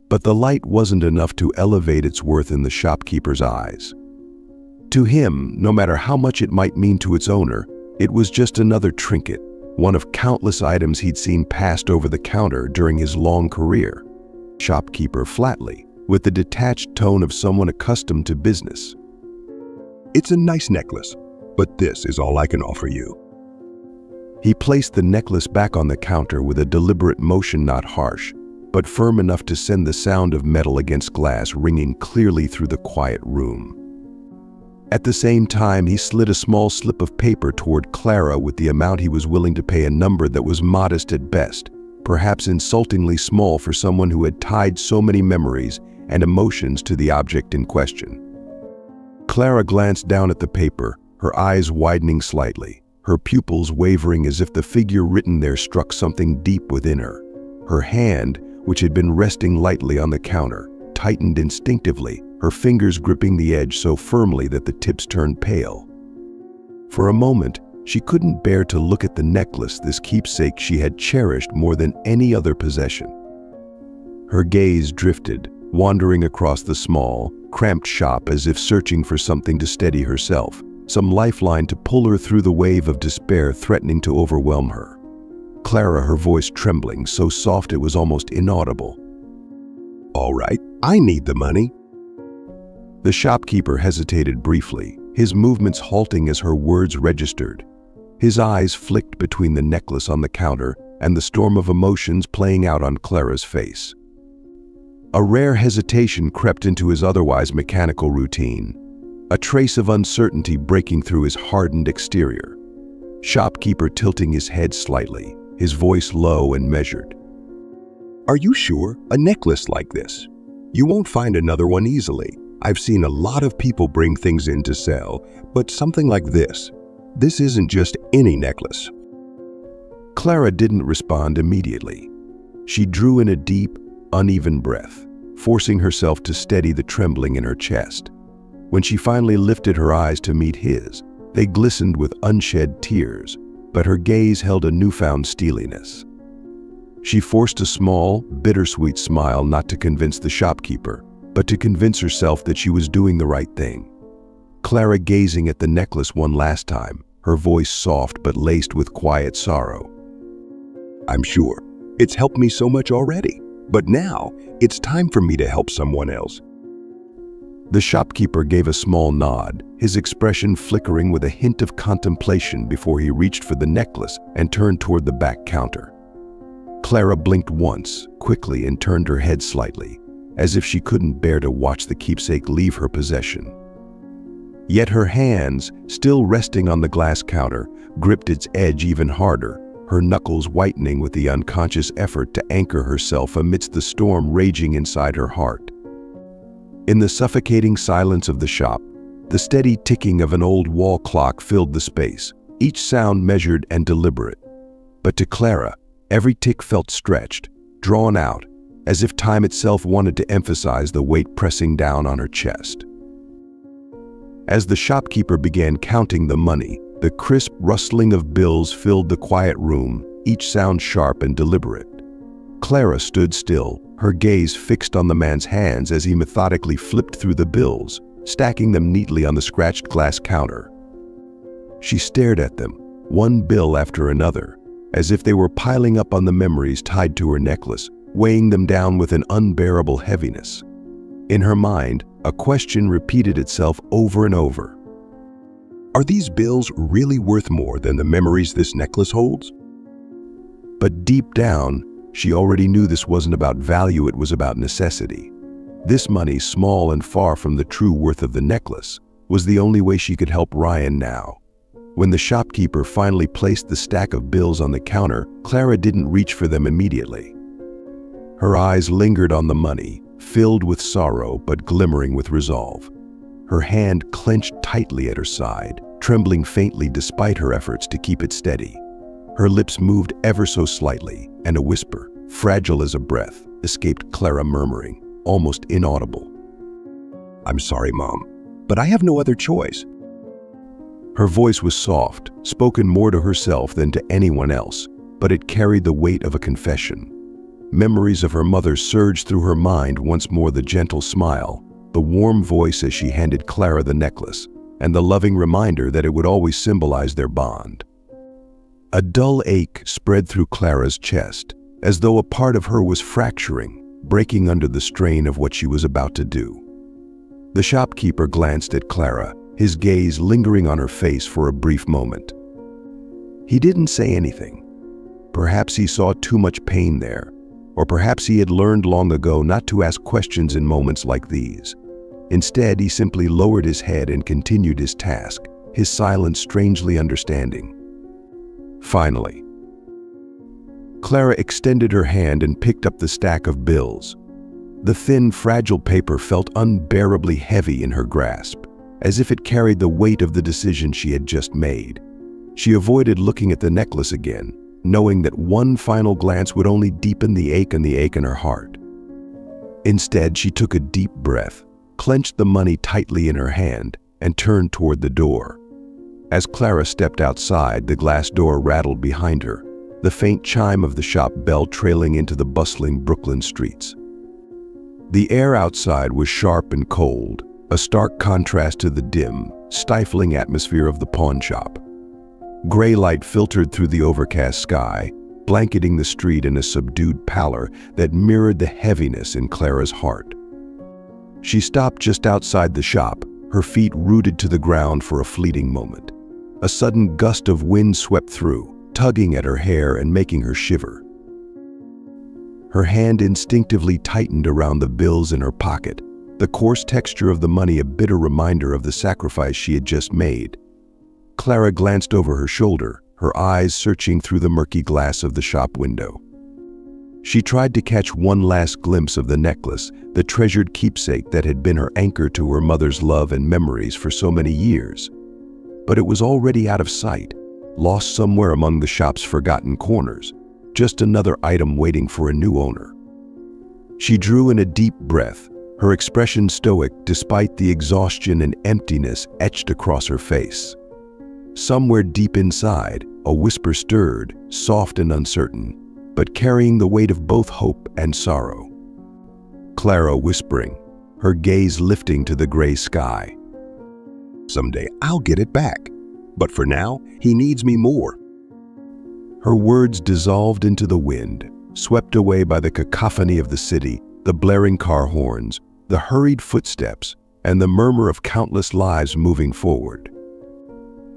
But the light wasn't enough to elevate its worth in the shopkeeper's eyes. To him, no matter how much it might mean to its owner, it was just another trinket, one of countless items he'd seen passed over the counter during his long career. Shopkeeper flatly, with the detached tone of someone accustomed to business. It's a nice necklace, but this is all I can offer you. He placed the necklace back on the counter with a deliberate motion not harsh, but firm enough to send the sound of metal against glass ringing clearly through the quiet room. At the same time, he slid a small slip of paper toward Clara with the amount he was willing to pay, a number that was modest at best, perhaps insultingly small for someone who had tied so many memories and emotions to the object in question. Clara glanced down at the paper, her eyes widening slightly, her pupils wavering as if the figure written there struck something deep within her. Her hand, which had been resting lightly on the counter, tightened instinctively, her fingers gripping the edge so firmly that the tips turned pale. For a moment, she couldn't bear to look at the necklace, this keepsake she had cherished more than any other possession. Her gaze drifted, wandering across the small, cramped shop as if searching for something to steady herself, some lifeline to pull her through the wave of despair threatening to overwhelm her. Clara, her voice trembling, so soft it was almost inaudible. All right, I need the money. The shopkeeper hesitated briefly, his movements halting as her words registered. His eyes flicked between the necklace on the counter and the storm of emotions playing out on Clara's face. A rare hesitation crept into his otherwise mechanical routine, a trace of uncertainty breaking through his hardened exterior. Shopkeeper tilting his head slightly, his voice low and measured. Are you sure? A necklace like this? You won't find another one easily. I've seen a lot of people bring things in to sell, but something like this isn't just any necklace. Clara didn't respond immediately. She drew in a deep, uneven breath, forcing herself to steady the trembling in her chest. When she finally lifted her eyes to meet his, they glistened with unshed tears, but her gaze held a newfound steeliness. She forced a small, bittersweet smile, not to convince the shopkeeper, but to convince herself that she was doing the right thing. Clara gazing at the necklace one last time, her voice soft but laced with quiet sorrow. I'm sure. It's helped me so much already, but now it's time for me to help someone else. The shopkeeper gave a small nod, his expression flickering with a hint of contemplation before he reached for the necklace and turned toward the back counter. Clara blinked once, quickly, and turned her head slightly, as if she couldn't bear to watch the keepsake leave her possession. Yet her hands, still resting on the glass counter, gripped its edge even harder, her knuckles whitening with the unconscious effort to anchor herself amidst the storm raging inside her heart. In the suffocating silence of the shop, the steady ticking of an old wall clock filled the space, each sound measured and deliberate. But to Clara, every tick felt stretched, drawn out, as if time itself wanted to emphasize the weight pressing down on her chest. As the shopkeeper began counting the money, the crisp rustling of bills filled the quiet room, each sound sharp and deliberate. Clara stood still, her gaze fixed on the man's hands as he methodically flipped through the bills, stacking them neatly on the scratched glass counter. She stared at them, one bill after another, as if they were piling up on the memories tied to her necklace, weighing them down with an unbearable heaviness. In her mind, a question repeated itself over and over. Are these bills really worth more than the memories this necklace holds? But deep down, she already knew this wasn't about value, it was about necessity. This money, small and far from the true worth of the necklace, was the only way she could help Ryan now. When the shopkeeper finally placed the stack of bills on the counter, Clara didn't reach for them immediately. Her eyes lingered on the money, filled with sorrow but glimmering with resolve. Her hand clenched tightly at her side, trembling faintly despite her efforts to keep it steady. Her lips moved ever so slightly, and a whisper, fragile as a breath, escaped Clara, murmuring, almost inaudible. I'm sorry, Mom, but I have no other choice. Her voice was soft, spoken more to herself than to anyone else, but it carried the weight of a confession. Memories of her mother surged through her mind once more: the gentle smile, the warm voice as she handed Clara the necklace, and the loving reminder that it would always symbolize their bond. A dull ache spread through Clara's chest, as though a part of her was fracturing, breaking under the strain of what she was about to do. The shopkeeper glanced at Clara, his gaze lingering on her face for a brief moment. He didn't say anything. Perhaps he saw too much pain there, or perhaps he had learned long ago not to ask questions in moments like these. Instead, he simply lowered his head and continued his task, his silence strangely understanding. Finally, Clara extended her hand and picked up the stack of bills. The thin, fragile paper felt unbearably heavy in her grasp, as if it carried the weight of the decision she had just made. She avoided looking at the necklace again, knowing that one final glance would only deepen the ache in her heart. Instead, she took a deep breath, clenched the money tightly in her hand, and turned toward the door. As Clara stepped outside, the glass door rattled behind her, the faint chime of the shop bell trailing into the bustling Brooklyn streets. The air outside was sharp and cold, a stark contrast to the dim, stifling atmosphere of the pawn shop. Gray light filtered through the overcast sky, blanketing the street in a subdued pallor that mirrored the heaviness in Clara's heart. She stopped just outside the shop, her feet rooted to the ground for a fleeting moment. A sudden gust of wind swept through, tugging at her hair and making her shiver. Her hand instinctively tightened around the bills in her pocket, the coarse texture of the money a bitter reminder of the sacrifice she had just made. Clara glanced over her shoulder, her eyes searching through the murky glass of the shop window. She tried to catch one last glimpse of the necklace, the treasured keepsake that had been her anchor to her mother's love and memories for so many years. But it was already out of sight, lost somewhere among the shop's forgotten corners, just another item waiting for a new owner. She drew in a deep breath, her expression stoic despite the exhaustion and emptiness etched across her face. Somewhere deep inside, a whisper stirred, soft and uncertain, but carrying the weight of both hope and sorrow. Clara whispering, her gaze lifting to the gray sky. Someday I'll get it back, but for now, he needs me more. Her words dissolved into the wind, swept away by the cacophony of the city, the blaring car horns, the hurried footsteps, and the murmur of countless lives moving forward.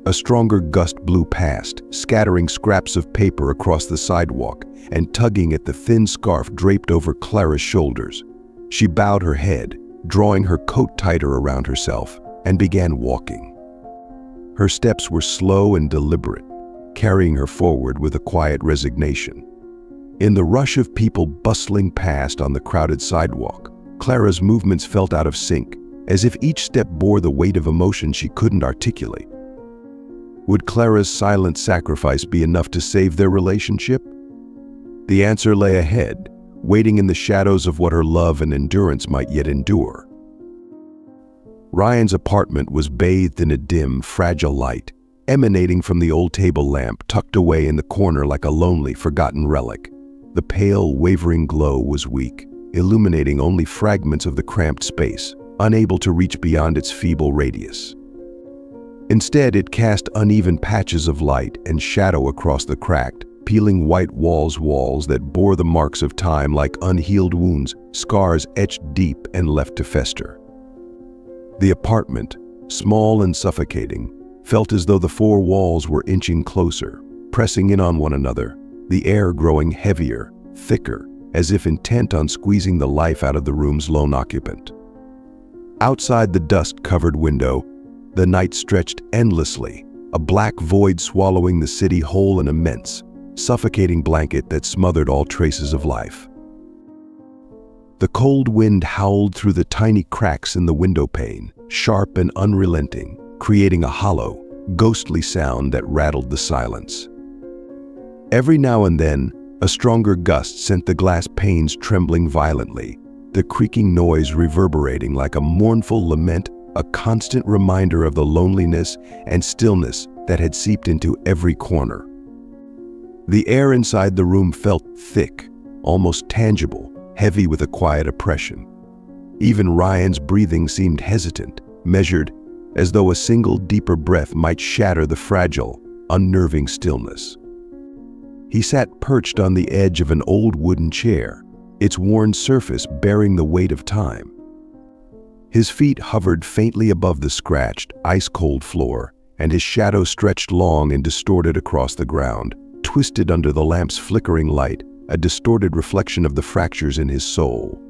A stronger gust blew past, scattering scraps of paper across the sidewalk and tugging at the thin scarf draped over Clara's shoulders. She bowed her head, drawing her coat tighter around herself, and began walking. Her steps were slow and deliberate, carrying her forward with a quiet resignation. In the rush of people bustling past on the crowded sidewalk, Clara's movements felt out of sync, as if each step bore the weight of emotion she couldn't articulate. Would Clara's silent sacrifice be enough to save their relationship? The answer lay ahead, waiting in the shadows of what her love and endurance might yet endure. Ryan's apartment was bathed in a dim, fragile light, emanating from the old table lamp tucked away in the corner like a lonely, forgotten relic. The pale, wavering glow was weak, illuminating only fragments of the cramped space, unable to reach beyond its feeble radius. Instead, it cast uneven patches of light and shadow across the cracked, peeling white walls that bore the marks of time like unhealed wounds, scars etched deep and left to fester. The apartment, small and suffocating, felt as though the four walls were inching closer, pressing in on one another, the air growing heavier, thicker, as if intent on squeezing the life out of the room's lone occupant. Outside the dust-covered window, the night stretched endlessly, a black void swallowing the city whole, an immense, suffocating blanket that smothered all traces of life. The cold wind howled through the tiny cracks in the window pane, sharp and unrelenting, creating a hollow, ghostly sound that rattled the silence. Every now and then, a stronger gust sent the glass panes trembling violently, the creaking noise reverberating like a mournful lament a constant reminder of the loneliness and stillness that had seeped into every corner. The air inside the room felt thick, almost tangible, heavy with a quiet oppression. Even Ryan's breathing seemed hesitant, measured, as though a single deeper breath might shatter the fragile, unnerving stillness. He sat perched on the edge of an old wooden chair, its worn surface bearing the weight of time. His feet hovered faintly above the scratched, ice-cold floor, and his shadow stretched long and distorted across the ground, twisted under the lamp's flickering light, a distorted reflection of the fractures in his soul.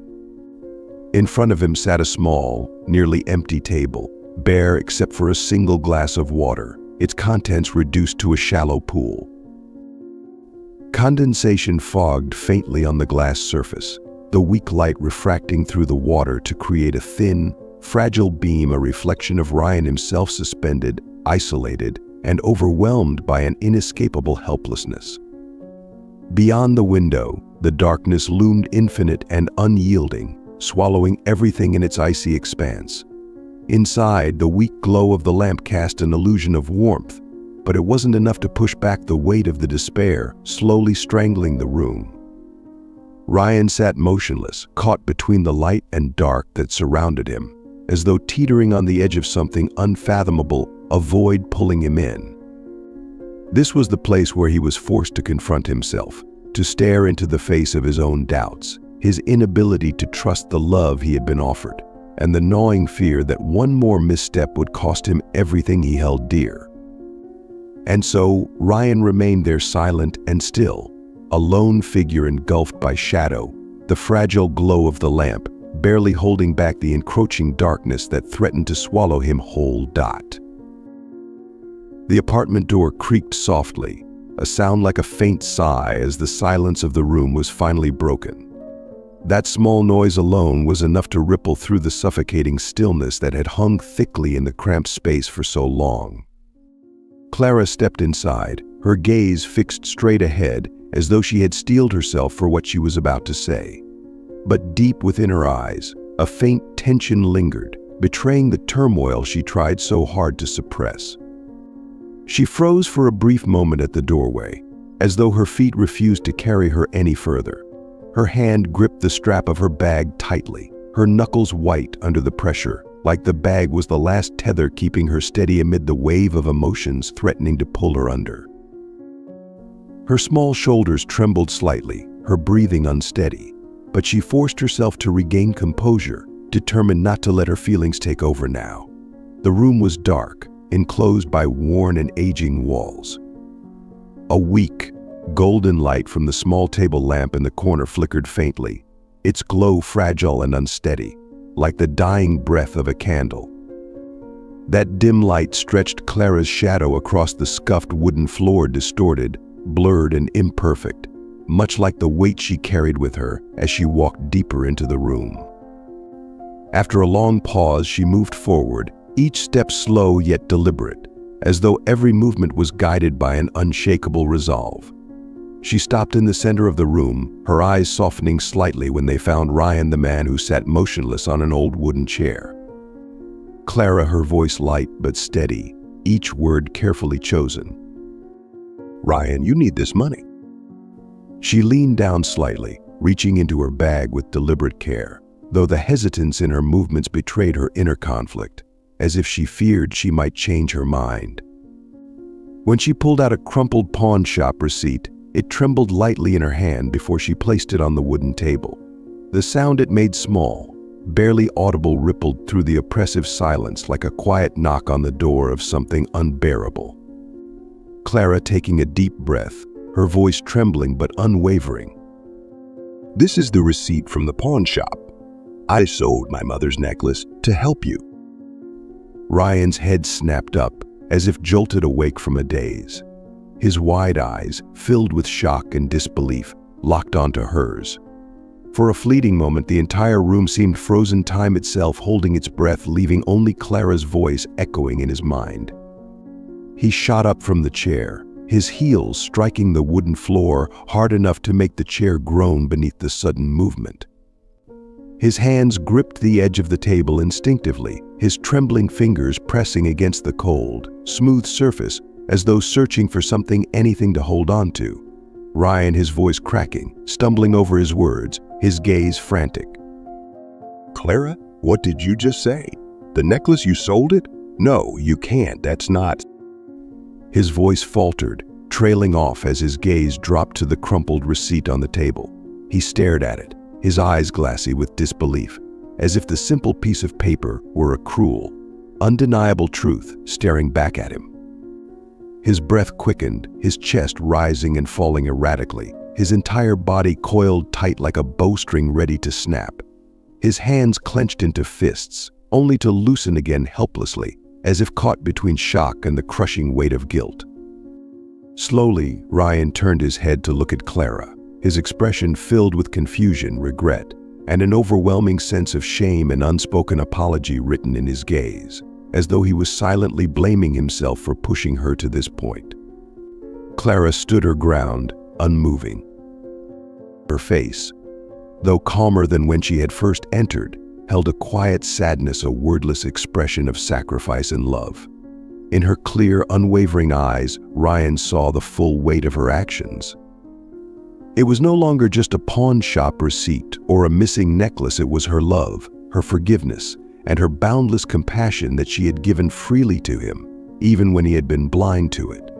In front of him sat a small, nearly empty table, bare except for a single glass of water, its contents reduced to a shallow pool. Condensation fogged faintly on the glass surface, the weak light refracting through the water to create a thin, fragile beam, a reflection of Ryan himself, suspended, isolated, and overwhelmed by an inescapable helplessness. Beyond the window, the darkness loomed infinite and unyielding, swallowing everything in its icy expanse. Inside, the weak glow of the lamp cast an illusion of warmth, but it wasn't enough to push back the weight of the despair, slowly strangling the room. Ryan sat motionless, caught between the light and dark that surrounded him, as though teetering on the edge of something unfathomable, a void pulling him in. This was the place where he was forced to confront himself, to stare into the face of his own doubts, his inability to trust the love he had been offered, and the gnawing fear that one more misstep would cost him everything he held dear. And so Ryan remained there, silent and still, a lone figure engulfed by shadow, the fragile glow of the lamp barely holding back the encroaching darkness that threatened to swallow him whole. The apartment door creaked softly, a sound like a faint sigh as the silence of the room was finally broken. That small noise alone was enough to ripple through the suffocating stillness that had hung thickly in the cramped space for so long. Clara stepped inside, her gaze fixed straight ahead, as though she had steeled herself for what she was about to say. But deep within her eyes, a faint tension lingered, betraying the turmoil she tried so hard to suppress. She froze for a brief moment at the doorway, as though her feet refused to carry her any further. Her hand gripped the strap of her bag tightly, her knuckles white under the pressure, like the bag was the last tether keeping her steady amid the wave of emotions threatening to pull her under. Her small shoulders trembled slightly, her breathing unsteady, but she forced herself to regain composure, determined not to let her feelings take over now. The room was dark, enclosed by worn and aging walls. A weak, golden light from the small table lamp in the corner flickered faintly, its glow fragile and unsteady, like the dying breath of a candle. That dim light stretched Clara's shadow across the scuffed wooden floor, distorted, blurred and imperfect, much like the weight she carried with her as she walked deeper into the room. After a long pause, she moved forward, each step slow yet deliberate, as though every movement was guided by an unshakable resolve. She stopped in the center of the room, her eyes softening slightly when they found Ryan, the man who sat motionless on an old wooden chair. Clara, her voice light but steady, each word carefully chosen. "Ryan, you need this money." She leaned down slightly, reaching into her bag with deliberate care, though the hesitance in her movements betrayed her inner conflict, as if she feared she might change her mind. When she pulled out a crumpled pawn shop receipt, it trembled lightly in her hand before she placed it on the wooden table. The sound it made, small, barely audible, rippled through the oppressive silence like a quiet knock on the door of something unbearable. Clara, taking a deep breath, her voice trembling but unwavering. "This is the receipt from the pawn shop. I sold my mother's necklace to help you." Ryan's head snapped up, as if jolted awake from a daze. His wide eyes, filled with shock and disbelief, locked onto hers. For a fleeting moment, the entire room seemed frozen, time itself holding its breath, leaving only Clara's voice echoing in his mind. He shot up from the chair, his heels striking the wooden floor hard enough to make the chair groan beneath the sudden movement. His hands gripped the edge of the table instinctively, his trembling fingers pressing against the cold, smooth surface as though searching for anything to hold on to. Ryan, his voice cracking, stumbling over his words, his gaze frantic. Clara, what did you just say? The necklace, you sold it? No, you can't, that's not. His voice faltered, trailing off as his gaze dropped to the crumpled receipt on the table. He stared at it, his eyes glassy with disbelief, as if the simple piece of paper were a cruel, undeniable truth staring back at him. His breath quickened, his chest rising and falling erratically, his entire body coiled tight like a bowstring ready to snap. His hands clenched into fists, only to loosen again helplessly, as if caught between shock and the crushing weight of guilt. Slowly, Ryan turned his head to look at Clara, his expression filled with confusion, regret, and an overwhelming sense of shame and unspoken apology written in his gaze, as though he was silently blaming himself for pushing her to this point. Clara stood her ground, unmoving. Her face, though calmer than when she had first entered, held a quiet sadness, a wordless expression of sacrifice and love. In her clear, unwavering eyes, Ryan saw the full weight of her actions. It was no longer just a pawn shop receipt or a missing necklace. It was her love, her forgiveness, and her boundless compassion that she had given freely to him, even when he had been blind to it.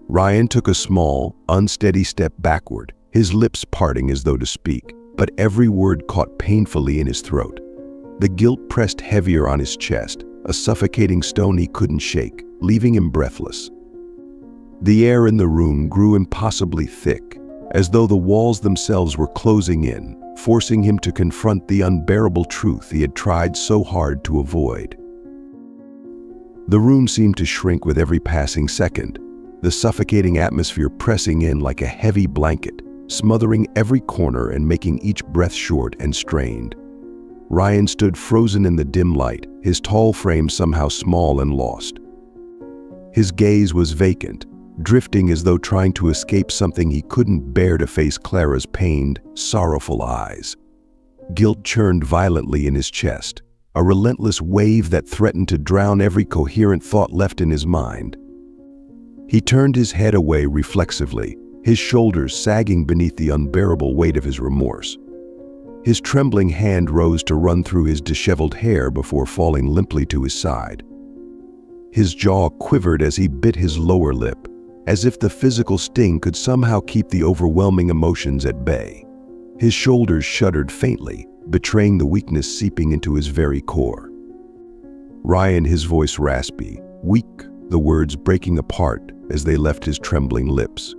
Ryan took a small, unsteady step backward, his lips parting as though to speak, but every word caught painfully in his throat. The guilt pressed heavier on his chest, a suffocating stone he couldn't shake, leaving him breathless. The air in the room grew impossibly thick, as though the walls themselves were closing in, forcing him to confront the unbearable truth he had tried so hard to avoid. The room seemed to shrink with every passing second, the suffocating atmosphere pressing in like a heavy blanket, smothering every corner and making each breath short and strained. Ryan stood frozen in the dim light, his tall frame somehow small and lost. His gaze was vacant, drifting as though trying to escape something he couldn't bear to face Clara's pained, sorrowful eyes. Guilt churned violently in his chest, a relentless wave that threatened to drown every coherent thought left in his mind. He turned his head away reflexively, his shoulders sagging beneath the unbearable weight of his remorse. His trembling hand rose to run through his disheveled hair before falling limply to his side. His jaw quivered as he bit his lower lip, as if the physical sting could somehow keep the overwhelming emotions at bay. His shoulders shuddered faintly, betraying the weakness seeping into his very core. Ryan, his voice raspy, weak, the words breaking apart as they left his trembling lips.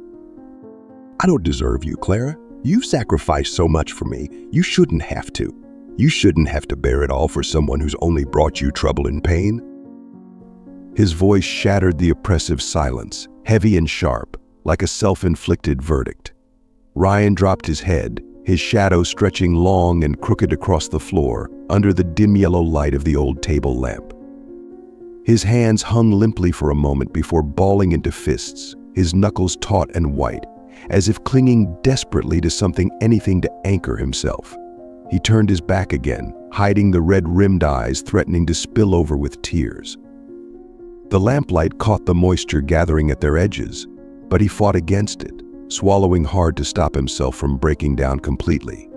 I don't deserve you, Clara. You've sacrificed so much for me. You shouldn't have to. You shouldn't have to bear it all for someone who's only brought you trouble and pain. His voice shattered the oppressive silence, heavy and sharp, like a self-inflicted verdict. Ryan dropped his head, his shadow stretching long and crooked across the floor under the dim yellow light of the old table lamp. His hands hung limply for a moment before balling into fists, his knuckles taut and white, as if clinging desperately to anything to anchor himself. He turned his back again, hiding the red-rimmed eyes threatening to spill over with tears. The lamplight caught the moisture gathering at their edges, but he fought against it, swallowing hard to stop himself from breaking down completely.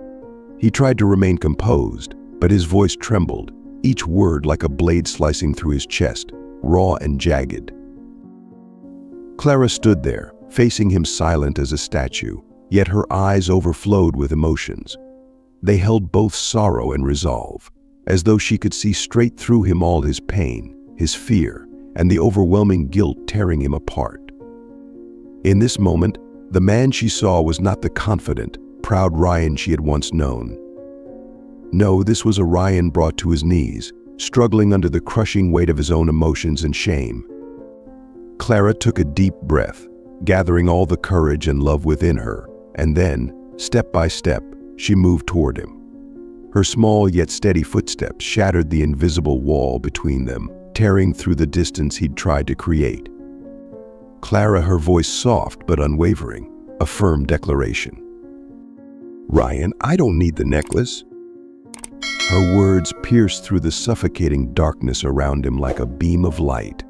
He tried to remain composed, but his voice trembled, each word like a blade slicing through his chest, raw and jagged. Clara stood there, facing him silent as a statue, yet her eyes overflowed with emotions. They held both sorrow and resolve, as though she could see straight through him all his pain, his fear, and the overwhelming guilt tearing him apart. In this moment, the man she saw was not the confident, proud Ryan she had once known. No, this was a Ryan brought to his knees, struggling under the crushing weight of his own emotions and shame. Clara took a deep breath, gathering all the courage and love within her, and then, step by step, she moved toward him. Her small yet steady footsteps shattered the invisible wall between them, tearing through the distance he'd tried to create. Clara, her voice soft but unwavering, a firm declaration. Ryan, I don't need the necklace. Her words pierced through the suffocating darkness around him like a beam of light.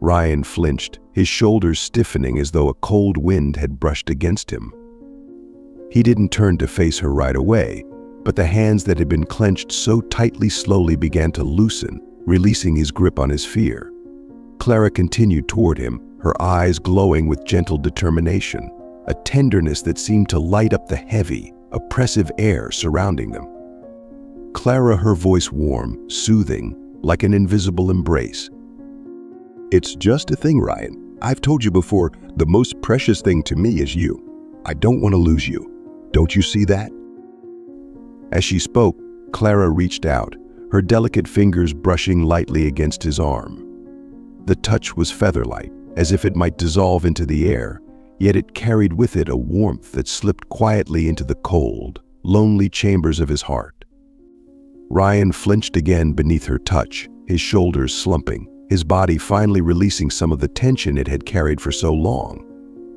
Ryan flinched, his shoulders stiffening as though a cold wind had brushed against him. He didn't turn to face her right away, but the hands that had been clenched so tightly slowly began to loosen, releasing his grip on his fear. Clara continued toward him, her eyes glowing with gentle determination, a tenderness that seemed to light up the heavy, oppressive air surrounding them. Clara, her voice warm, soothing, like an invisible embrace. It's just a thing, Ryan. I've told you before, the most precious thing to me is you. I don't want to lose you. Don't you see that? As she spoke, Clara reached out, her delicate fingers brushing lightly against his arm. The touch was feather-light, as if it might dissolve into the air, yet it carried with it a warmth that slipped quietly into the cold, lonely chambers of his heart. Ryan flinched again beneath her touch, his shoulders slumping, his body finally releasing some of the tension it had carried for so long.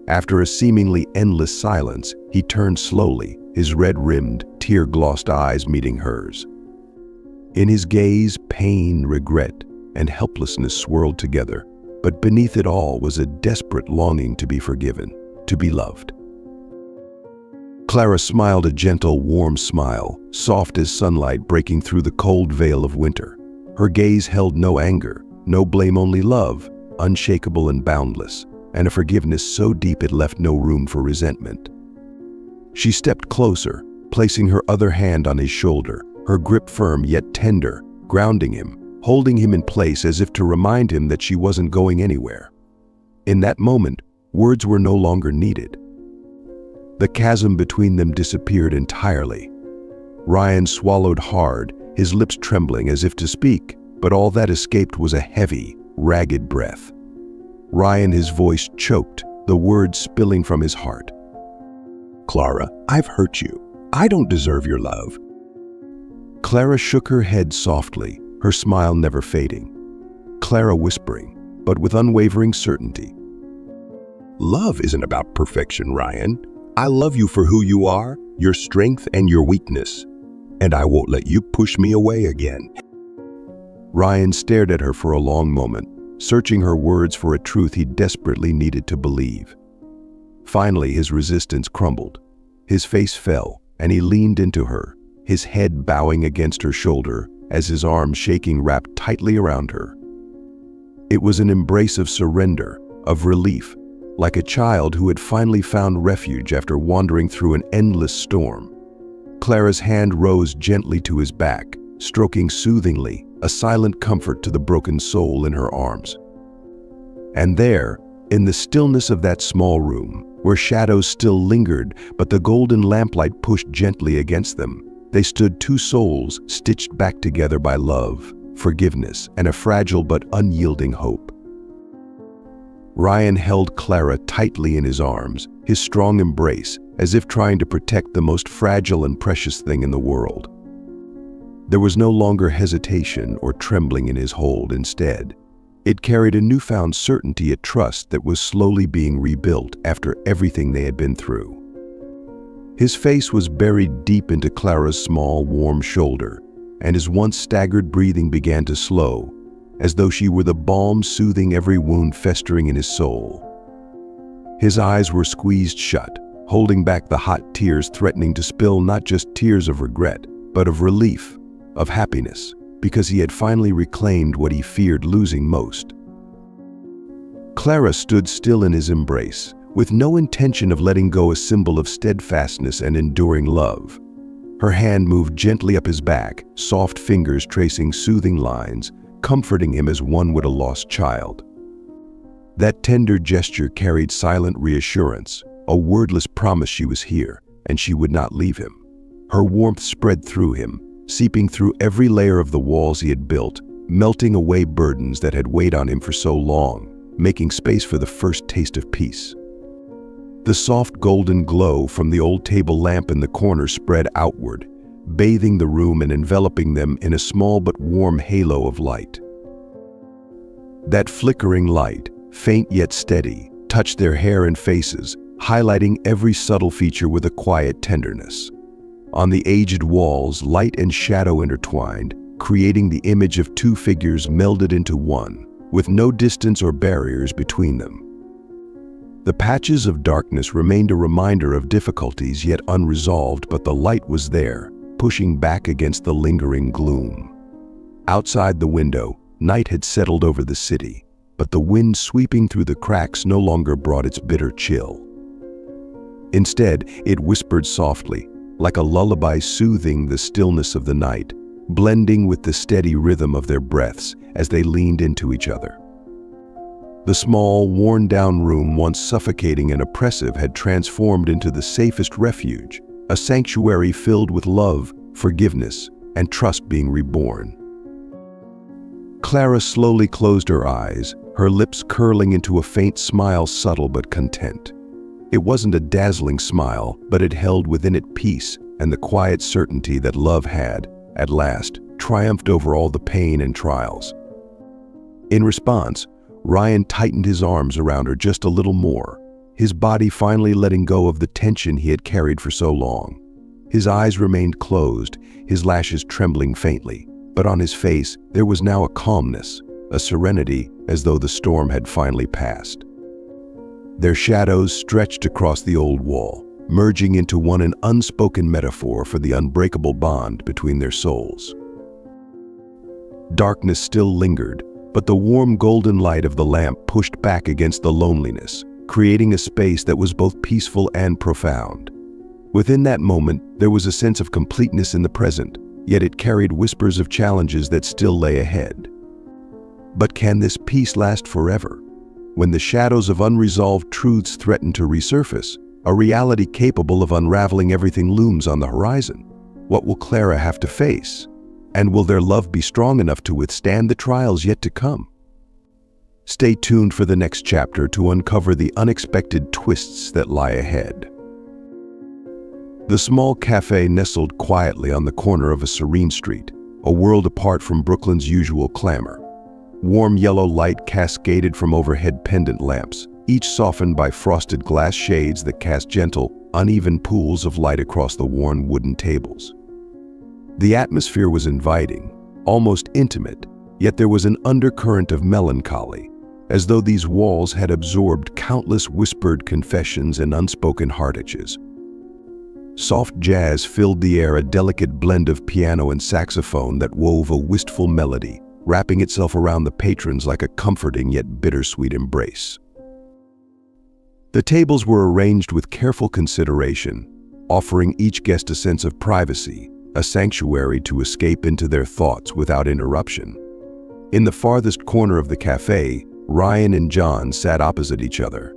After a seemingly endless silence, he turned slowly, his red-rimmed, tear-glossed eyes meeting hers. In his gaze, pain, regret, and helplessness swirled together, but beneath it all was a desperate longing to be forgiven, to be loved. Clara smiled a gentle, warm smile, soft as sunlight breaking through the cold veil of winter. Her gaze held no anger, no blame, only love, unshakable and boundless, and a forgiveness so deep it left no room for resentment. She stepped closer, placing her other hand on his shoulder, her grip firm yet tender, grounding him, holding him in place as if to remind him that she wasn't going anywhere. In that moment, words were no longer needed. The chasm between them disappeared entirely. Ryan swallowed hard, his lips trembling as if to speak, but all that escaped was a heavy, ragged breath. Ryan, his voice choked, the words spilling from his heart. Clara, I've hurt you. I don't deserve your love. Clara shook her head softly, her smile never fading. Clara whispering, but with unwavering certainty. Love isn't about perfection, Ryan. I love you for who you are, your strength and your weakness, and I won't let you push me away again. Ryan stared at her for a long moment, searching her words for a truth he desperately needed to believe. Finally, his resistance crumbled. His face fell, and he leaned into her, his head bowing against her shoulder as his arms shaking wrapped tightly around her. It was an embrace of surrender, of relief, like a child who had finally found refuge after wandering through an endless storm. Clara's hand rose gently to his back, stroking soothingly, a silent comfort to the broken soul in her arms. And there, in the stillness of that small room, where shadows still lingered but the golden lamplight pushed gently against them, they stood, two souls stitched back together by love, forgiveness, and a fragile but unyielding hope. Ryan held Clara tightly in his arms, his strong embrace, as if trying to protect the most fragile and precious thing in the world. There was no longer hesitation or trembling in his hold. Instead, it carried a newfound certainty, a trust that was slowly being rebuilt after everything they had been through. His face was buried deep into Clara's small, warm shoulder, and his once staggered breathing began to slow, as though she were the balm soothing every wound festering in his soul. His eyes were squeezed shut, holding back the hot tears threatening to spill, not just tears of regret, but of relief, of happiness, because he had finally reclaimed what he feared losing most. Clara stood still in his embrace, with no intention of letting go, a symbol of steadfastness and enduring love. Her hand moved gently up his back, soft fingers tracing soothing lines, comforting him as one would a lost child. That tender gesture carried silent reassurance, a wordless promise she was here, and she would not leave him. Her warmth spread through him, seeping through every layer of the walls he had built, melting away burdens that had weighed on him for so long, making space for the first taste of peace. The soft golden glow from the old table lamp in the corner spread outward, bathing the room and enveloping them in a small but warm halo of light. That flickering light, faint yet steady, touched their hair and faces, highlighting every subtle feature with a quiet tenderness. On the aged walls, light and shadow intertwined, creating the image of two figures melded into one, with no distance or barriers between them. The patches of darkness remained a reminder of difficulties yet unresolved, but the light was there, pushing back against the lingering gloom. Outside the window, night had settled over the city, but the wind sweeping through the cracks no longer brought its bitter chill. Instead, it whispered softly, like a lullaby soothing the stillness of the night, blending with the steady rhythm of their breaths as they leaned into each other. The small, worn-down room, once suffocating and oppressive, had transformed into the safest refuge, a sanctuary filled with love, forgiveness, and trust being reborn. Clara slowly closed her eyes, her lips curling into a faint smile, subtle but content. It wasn't a dazzling smile, but it held within it peace and the quiet certainty that love had, at last, triumphed over all the pain and trials. In response, Ryan tightened his arms around her just a little more, his body finally letting go of the tension he had carried for so long. His eyes remained closed, his lashes trembling faintly, but on his face there was now a calmness, a serenity, as though the storm had finally passed. Their shadows stretched across the old wall, merging into one, an unspoken metaphor for the unbreakable bond between their souls. Darkness still lingered, but the warm golden light of the lamp pushed back against the loneliness, creating a space that was both peaceful and profound. Within that moment, there was a sense of completeness in the present, yet it carried whispers of challenges that still lay ahead. But can this peace last forever? When the shadows of unresolved truths threaten to resurface, a reality capable of unraveling everything looms on the horizon. What will Clara have to face? And will their love be strong enough to withstand the trials yet to come? Stay tuned for the next chapter to uncover the unexpected twists that lie ahead. The small cafe nestled quietly on the corner of a serene street, a world apart from Brooklyn's usual clamor. Warm yellow light cascaded from overhead pendant lamps, each softened by frosted glass shades that cast gentle, uneven pools of light across the worn wooden tables. The atmosphere was inviting, almost intimate, yet there was an undercurrent of melancholy, as though these walls had absorbed countless whispered confessions and unspoken heartaches. Soft jazz filled the air, a delicate blend of piano and saxophone that wove a wistful melody, wrapping itself around the patrons like a comforting yet bittersweet embrace. The tables were arranged with careful consideration, offering each guest a sense of privacy, a sanctuary to escape into their thoughts without interruption. In the farthest corner of the cafe, Ryan and John sat opposite each other.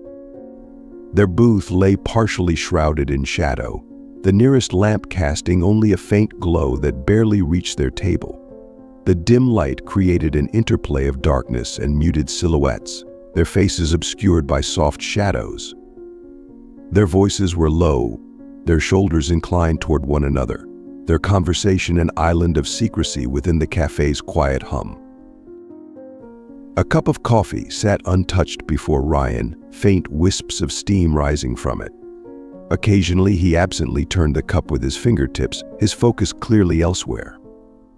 Their booth lay partially shrouded in shadow, the nearest lamp casting only a faint glow that barely reached their table. The dim light created an interplay of darkness and muted silhouettes, their faces obscured by soft shadows. Their voices were low, their shoulders inclined toward one another, their conversation an island of secrecy within the cafe's quiet hum. A cup of coffee sat untouched before Ryan, faint wisps of steam rising from it. Occasionally, he absently turned the cup with his fingertips, his focus clearly elsewhere.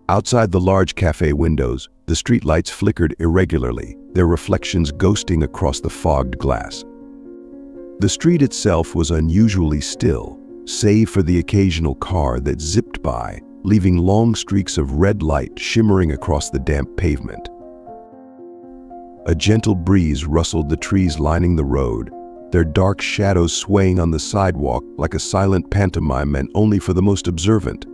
Outside the large cafe windows, the streetlights flickered irregularly, their reflections ghosting across the fogged glass. The street itself was unusually still, save for the occasional car that zipped by, leaving long streaks of red light shimmering across the damp pavement. A gentle breeze rustled the trees lining the road, their dark shadows swaying on the sidewalk like a silent pantomime meant only for the most observant.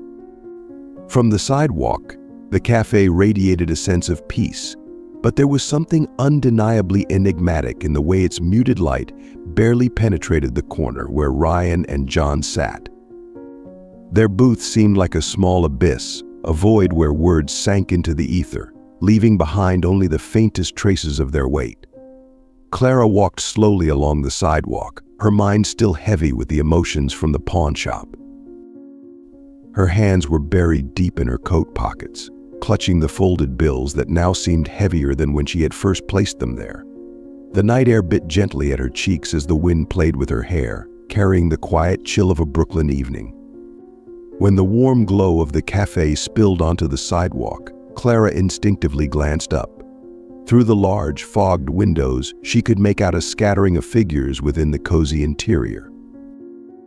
From the sidewalk, the cafe radiated a sense of peace, but there was something undeniably enigmatic in the way its muted light barely penetrated the corner where Ryan and John sat. Their booth seemed like a small abyss, a void where words sank into the ether, leaving behind only the faintest traces of their weight. Clara walked slowly along the sidewalk, her mind still heavy with the emotions from the pawn shop. Her hands were buried deep in her coat pockets, clutching the folded bills that now seemed heavier than when she had first placed them there. The night air bit gently at her cheeks as the wind played with her hair, carrying the quiet chill of a Brooklyn evening. When the warm glow of the cafe spilled onto the sidewalk, Clara instinctively glanced up. Through the large, fogged windows, she could make out a scattering of figures within the cozy interior.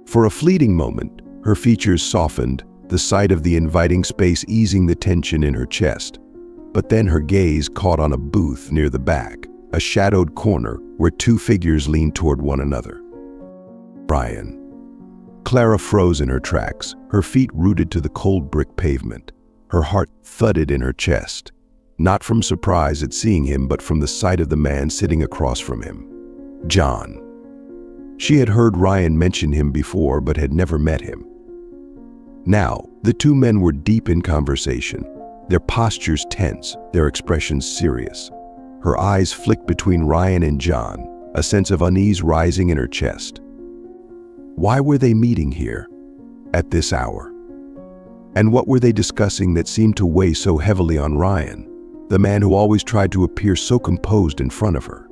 For a fleeting moment, her features softened, the sight of the inviting space easing the tension in her chest. But then her gaze caught on a booth near the back, a shadowed corner where two figures leaned toward one another. Ryan. Clara froze in her tracks, her feet rooted to the cold brick pavement. Her heart thudded in her chest, not from surprise at seeing him, but from the sight of the man sitting across from him. John. She had heard Ryan mention him before, but had never met him. Now, the two men were deep in conversation, their postures tense, their expressions serious. Her eyes flicked between Ryan and John, a sense of unease rising in her chest. Why were they meeting here, at this hour? And what were they discussing that seemed to weigh so heavily on Ryan, the man who always tried to appear so composed in front of her?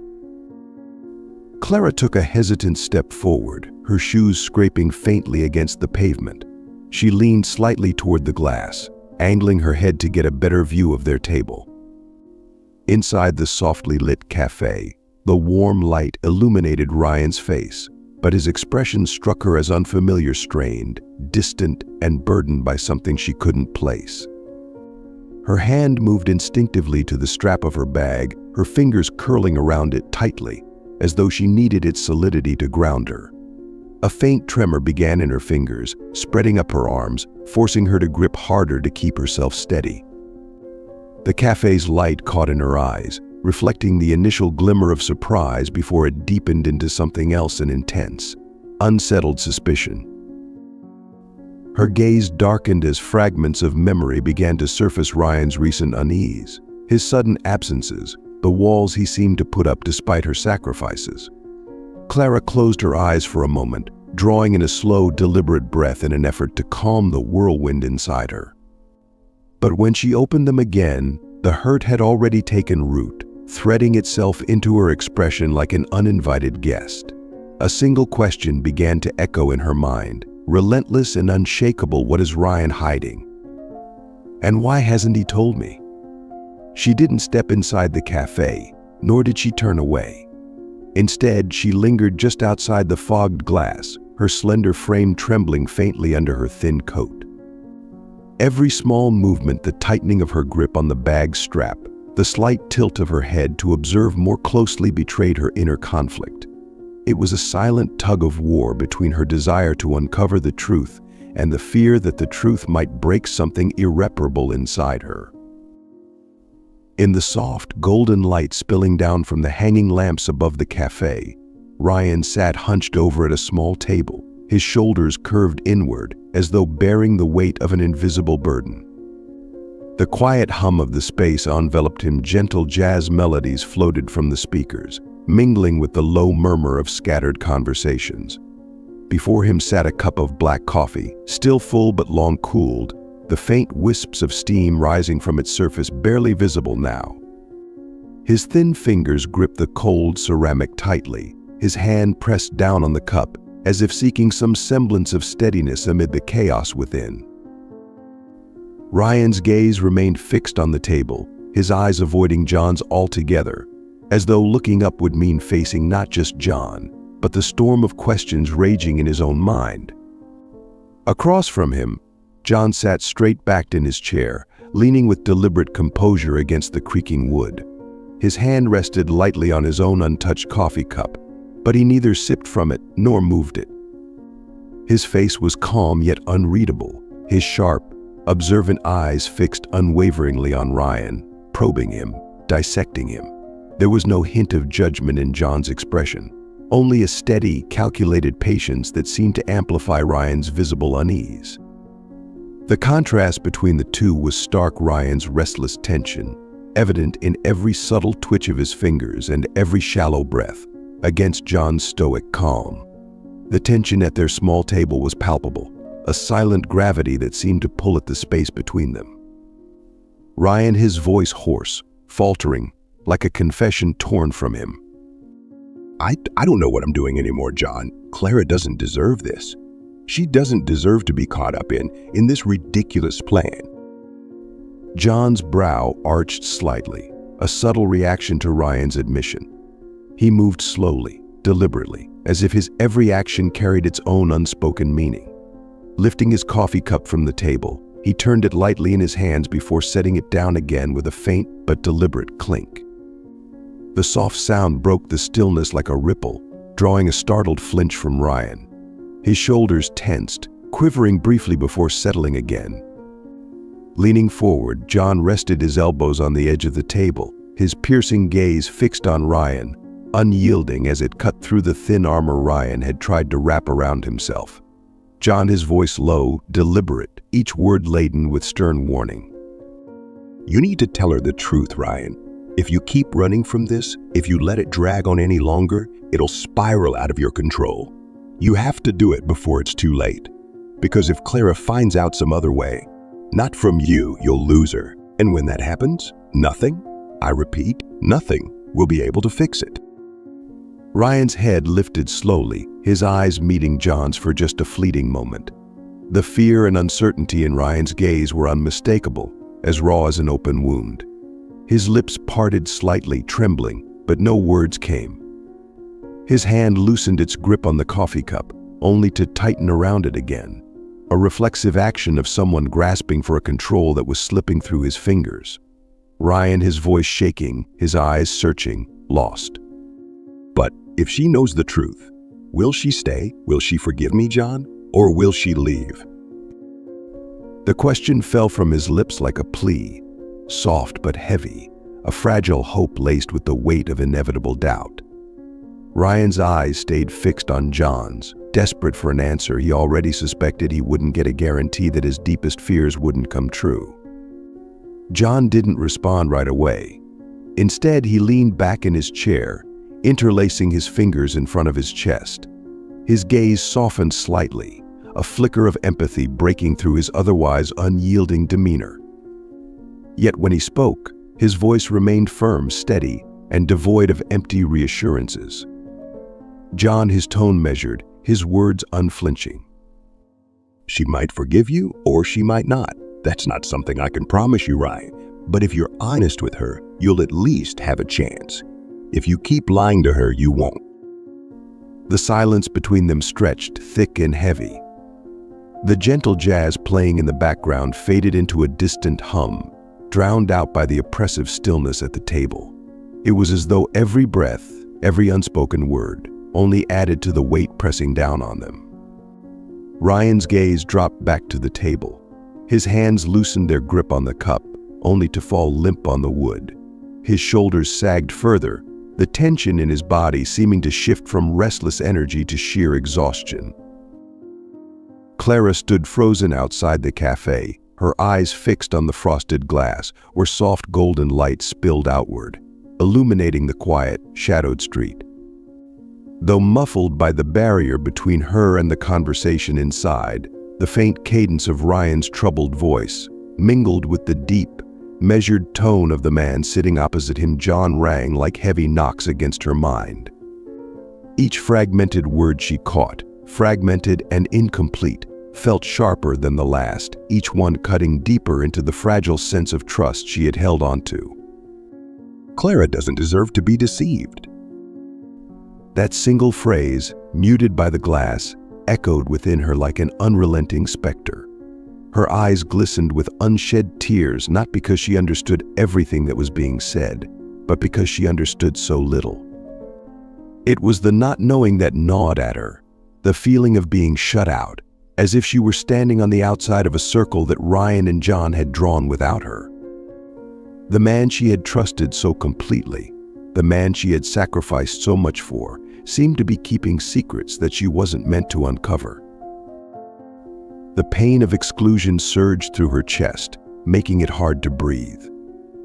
Clara took a hesitant step forward, her shoes scraping faintly against the pavement. She leaned slightly toward the glass, angling her head to get a better view of their table. Inside the softly lit cafe, the warm light illuminated Ryan's face, but his expression struck her as unfamiliar, strained, distant, and burdened by something she couldn't place. Her hand moved instinctively to the strap of her bag, her fingers curling around it tightly, as though she needed its solidity to ground her. A faint tremor began in her fingers, spreading up her arms, forcing her to grip harder to keep herself steady. The cafe's light caught in her eyes, reflecting the initial glimmer of surprise before it deepened into something else and intense, unsettled suspicion. Her gaze darkened as fragments of memory began to surface Ryan's recent unease, his sudden absences, the walls he seemed to put up despite her sacrifices. Clara closed her eyes for a moment, drawing in a slow, deliberate breath in an effort to calm the whirlwind inside her. But when she opened them again, the hurt had already taken root, threading itself into her expression like an uninvited guest. A single question began to echo in her mind, relentless and unshakable. What is Ryan hiding? And why hasn't he told me? She didn't step inside the cafe, nor did she turn away. Instead, she lingered just outside the fogged glass, her slender frame trembling faintly under her thin coat. Every small movement, the tightening of her grip on the bag strap, the slight tilt of her head to observe more closely, betrayed her inner conflict. It was a silent tug of war between her desire to uncover the truth and the fear that the truth might break something irreparable inside her. In the soft, golden light spilling down from the hanging lamps above the cafe, Ryan sat hunched over at a small table, his shoulders curved inward as though bearing the weight of an invisible burden. The quiet hum of the space enveloped him. Gentle jazz melodies floated from the speakers, mingling with the low murmur of scattered conversations. Before him sat a cup of black coffee, still full but long cooled, the faint wisps of steam rising from its surface barely visible now. His thin fingers gripped the cold ceramic tightly, his hand pressed down on the cup, as if seeking some semblance of steadiness amid the chaos within. Ryan's gaze remained fixed on the table, his eyes avoiding John's altogether, as though looking up would mean facing not just John, but the storm of questions raging in his own mind. Across from him, John sat straight-backed in his chair, leaning with deliberate composure against the creaking wood. His hand rested lightly on his own untouched coffee cup, but he neither sipped from it nor moved it. His face was calm yet unreadable, his sharp, observant eyes fixed unwaveringly on Ryan, probing him, dissecting him. There was no hint of judgment in John's expression, only a steady, calculated patience that seemed to amplify Ryan's visible unease. The contrast between the two was stark. Ryan's restless tension, evident in every subtle twitch of his fingers and every shallow breath, against John's stoic calm. The tension at their small table was palpable, a silent gravity that seemed to pull at the space between them. Ryan, his voice hoarse, faltering, like a confession torn from him. I don't know what I'm doing anymore, John. Clara doesn't deserve this. She doesn't deserve to be caught up in this ridiculous plan. John's brow arched slightly, a subtle reaction to Ryan's admission. He moved slowly, deliberately, as if his every action carried its own unspoken meaning. Lifting his coffee cup from the table, he turned it lightly in his hands before setting it down again with a faint but deliberate clink. The soft sound broke the stillness like a ripple, drawing a startled flinch from Ryan. His shoulders tensed, quivering briefly before settling again. Leaning forward, John rested his elbows on the edge of the table, his piercing gaze fixed on Ryan, unyielding as it cut through the thin armor Ryan had tried to wrap around himself. John, his voice low, deliberate, each word laden with stern warning. You need to tell her the truth, Ryan. If you keep running from this, if you let it drag on any longer, it'll spiral out of your control. You have to do it before it's too late. Because if Clara finds out some other way, not from you, you'll lose her. And when that happens, nothing, I repeat, nothing, will be able to fix it. Ryan's head lifted slowly, his eyes meeting John's for just a fleeting moment. The fear and uncertainty in Ryan's gaze were unmistakable, as raw as an open wound. His lips parted slightly, trembling, but no words came. His hand loosened its grip on the coffee cup, only to tighten around it again, a reflexive action of someone grasping for a control that was slipping through his fingers. Ryan, his voice shaking, his eyes searching, lost. But if she knows the truth, will she stay? Will she forgive me, John? Or will she leave? The question fell from his lips like a plea, soft but heavy, a fragile hope laced with the weight of inevitable doubt. Ryan's eyes stayed fixed on John's, desperate for an answer. He already suspected he wouldn't get a guarantee that his deepest fears wouldn't come true. John didn't respond right away. Instead, he leaned back in his chair, interlacing his fingers in front of his chest. His gaze softened slightly, a flicker of empathy breaking through his otherwise unyielding demeanor. Yet when he spoke, his voice remained firm, steady, and devoid of empty reassurances. John, his tone measured, his words unflinching. She might forgive you, or she might not. That's not something I can promise you, Ryan. But if you're honest with her, you'll at least have a chance. If you keep lying to her, you won't. The silence between them stretched, thick and heavy. The gentle jazz playing in the background faded into a distant hum, drowned out by the oppressive stillness at the table. It was as though every breath, every unspoken word, only added to the weight pressing down on them. Ryan's gaze dropped back to the table. His hands loosened their grip on the cup, only to fall limp on the wood. His shoulders sagged further, the tension in his body seeming to shift from restless energy to sheer exhaustion. Clara stood frozen outside the cafe, her eyes fixed on the frosted glass, where soft golden light spilled outward, illuminating the quiet, shadowed street. Though muffled by the barrier between her and the conversation inside, the faint cadence of Ryan's troubled voice mingled with the deep, measured tone of the man sitting opposite him. John rang like heavy knocks against her mind. Each fragmented word she caught, fragmented and incomplete, felt sharper than the last, each one cutting deeper into the fragile sense of trust she had held onto. Clara doesn't deserve to be deceived. That single phrase, muted by the glass, echoed within her like an unrelenting specter. Her eyes glistened with unshed tears, not because she understood everything that was being said, but because she understood so little. It was the not knowing that gnawed at her, the feeling of being shut out, as if she were standing on the outside of a circle that Ryan and John had drawn without her. The man she had trusted so completely, the man she had sacrificed so much for, seemed to be keeping secrets that she wasn't meant to uncover. The pain of exclusion surged through her chest, making it hard to breathe.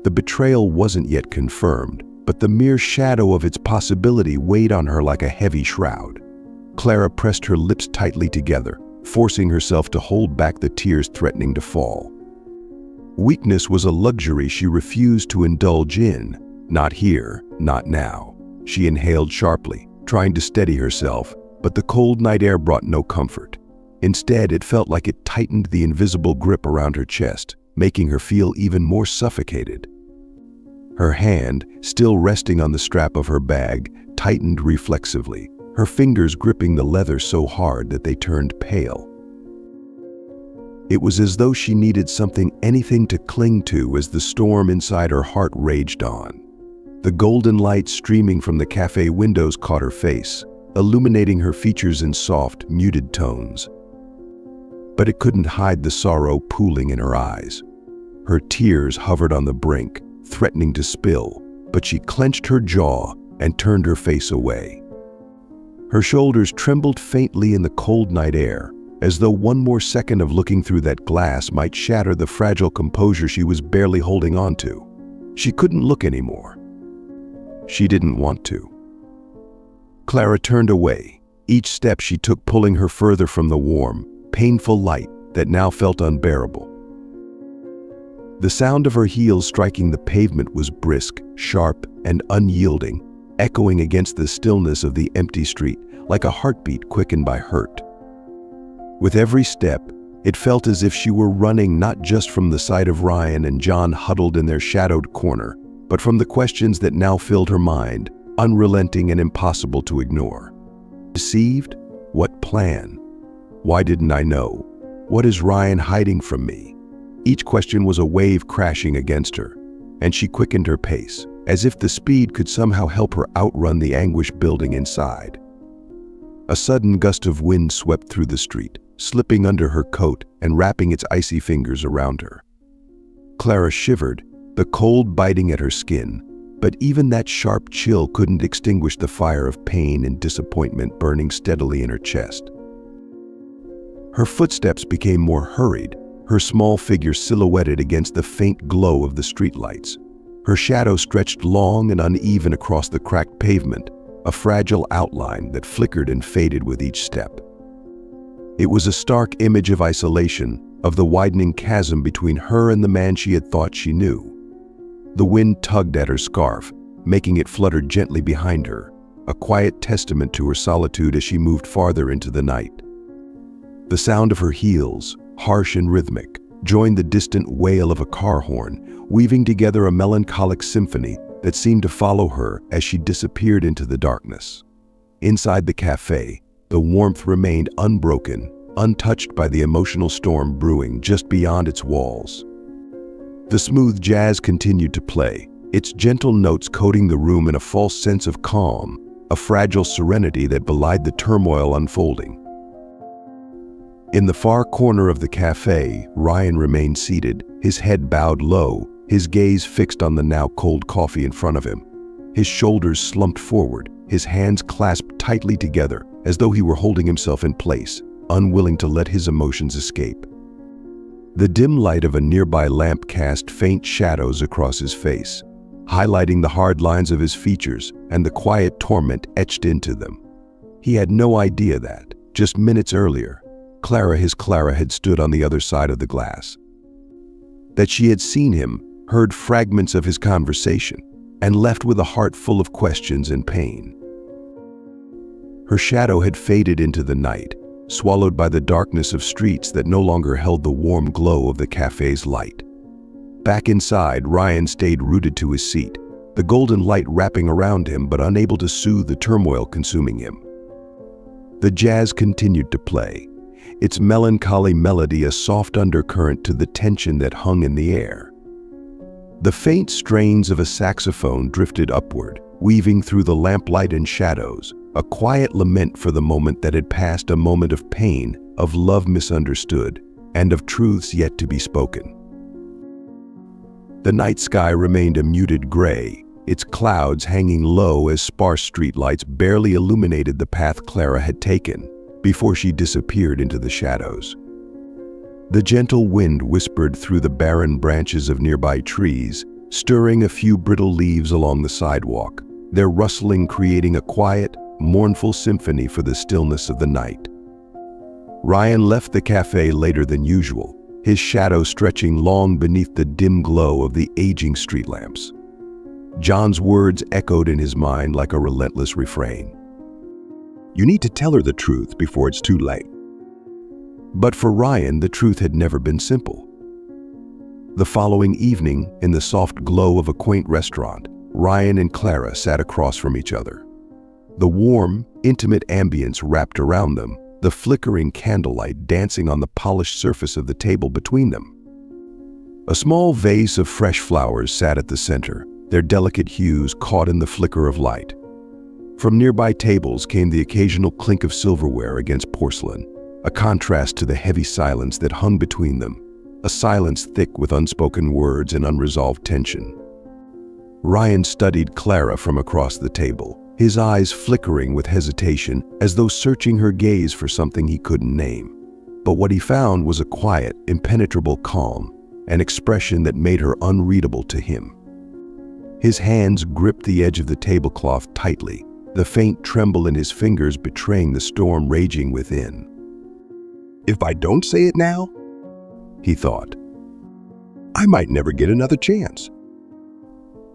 The betrayal wasn't yet confirmed, but the mere shadow of its possibility weighed on her like a heavy shroud. Clara pressed her lips tightly together, forcing herself to hold back the tears threatening to fall. Weakness was a luxury she refused to indulge in. Not here, not now. She inhaled sharply, trying to steady herself, but the cold night air brought no comfort. Instead, it felt like it tightened the invisible grip around her chest, making her feel even more suffocated. Her hand, still resting on the strap of her bag, tightened reflexively, her fingers gripping the leather so hard that they turned pale. It was as though she needed anything to cling to as the storm inside her heart raged on. The golden light streaming from the cafe windows caught her face, illuminating her features in soft, muted tones. But it couldn't hide the sorrow pooling in her eyes. Her tears hovered on the brink, threatening to spill, but she clenched her jaw and turned her face away. Her shoulders trembled faintly in the cold night air, as though one more second of looking through that glass might shatter the fragile composure she was barely holding on to. She couldn't look anymore. She didn't want to. Clara turned away, each step she took pulling her further from the warm, painful light that now felt unbearable. The sound of her heels striking the pavement was brisk, sharp, and unyielding, echoing against the stillness of the empty street like a heartbeat quickened by hurt. With every step, it felt as if she were running not just from the sight of Ryan and John huddled in their shadowed corner, but from the questions that now filled her mind, unrelenting and impossible to ignore. Deceived? What plan? Why didn't I know? What is Ryan hiding from me? Each question was a wave crashing against her, and she quickened her pace, as if the speed could somehow help her outrun the anguish building inside. A sudden gust of wind swept through the street, slipping under her coat and wrapping its icy fingers around her. Clara shivered, the cold biting at her skin, but even that sharp chill couldn't extinguish the fire of pain and disappointment burning steadily in her chest. Her footsteps became more hurried, her small figure silhouetted against the faint glow of the streetlights. Her shadow stretched long and uneven across the cracked pavement, a fragile outline that flickered and faded with each step. It was a stark image of isolation, of the widening chasm between her and the man she had thought she knew. The wind tugged at her scarf, making it flutter gently behind her, a quiet testament to her solitude as she moved farther into the night. The sound of her heels, harsh and rhythmic, joined the distant wail of a car horn, weaving together a melancholic symphony that seemed to follow her as she disappeared into the darkness. Inside the cafe, the warmth remained unbroken, untouched by the emotional storm brewing just beyond its walls. The smooth jazz continued to play, its gentle notes coating the room in a false sense of calm, a fragile serenity that belied the turmoil unfolding. In the far corner of the cafe, Ryan remained seated, his head bowed low, his gaze fixed on the now cold coffee in front of him. His shoulders slumped forward, his hands clasped tightly together, as though he were holding himself in place, unwilling to let his emotions escape. The dim light of a nearby lamp cast faint shadows across his face, highlighting the hard lines of his features and the quiet torment etched into them. He had no idea that, just minutes earlier, Clara had stood on the other side of the glass. That she had seen him, heard fragments of his conversation, and left with a heart full of questions and pain. Her shadow had faded into the night, swallowed by the darkness of streets that no longer held the warm glow of the cafe's light. Back inside, Ryan stayed rooted to his seat, the golden light wrapping around him but unable to soothe the turmoil consuming him. The jazz continued to play, its melancholy melody a soft undercurrent to the tension that hung in the air. The faint strains of a saxophone drifted upward, weaving through the lamplight and shadows, a quiet lament for the moment that had passed, a moment of pain, of love misunderstood, and of truths yet to be spoken. The night sky remained a muted gray, its clouds hanging low as sparse streetlights barely illuminated the path Clara had taken before she disappeared into the shadows. The gentle wind whispered through the barren branches of nearby trees, stirring a few brittle leaves along the sidewalk, their rustling creating a quiet, mournful symphony for the stillness of the night. Ryan left the cafe later than usual, his shadow stretching long beneath the dim glow of the aging street lamps. John's words echoed in his mind like a relentless refrain. You need to tell her the truth before it's too late. But for Ryan, the truth had never been simple. The following evening, in the soft glow of a quaint restaurant, Ryan and Clara sat across from each other. The warm, intimate ambience wrapped around them, the flickering candlelight dancing on the polished surface of the table between them. A small vase of fresh flowers sat at the center, their delicate hues caught in the flicker of light. From nearby tables came the occasional clink of silverware against porcelain, a contrast to the heavy silence that hung between them, a silence thick with unspoken words and unresolved tension. Ryan studied Clara from across the table, his eyes flickering with hesitation as though searching her gaze for something he couldn't name. But what he found was a quiet, impenetrable calm, an expression that made her unreadable to him. His hands gripped the edge of the tablecloth tightly, the faint tremble in his fingers betraying the storm raging within. If I don't say it now, he thought, I might never get another chance.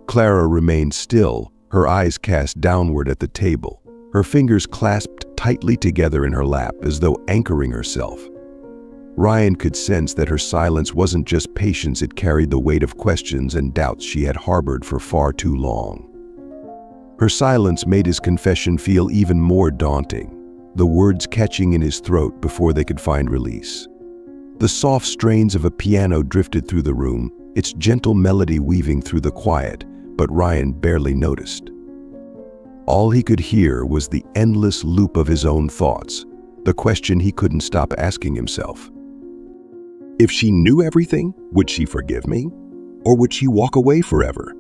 Clara remained still, her eyes cast downward at the table, her fingers clasped tightly together in her lap as though anchoring herself. Ryan could sense that her silence wasn't just patience, it carried the weight of questions and doubts she had harbored for far too long. Her silence made his confession feel even more daunting, the words catching in his throat before they could find release. The soft strains of a piano drifted through the room, its gentle melody weaving through the quiet, but Ryan barely noticed. All he could hear was the endless loop of his own thoughts, the question he couldn't stop asking himself. If she knew everything, would she forgive me? Or would she walk away forever?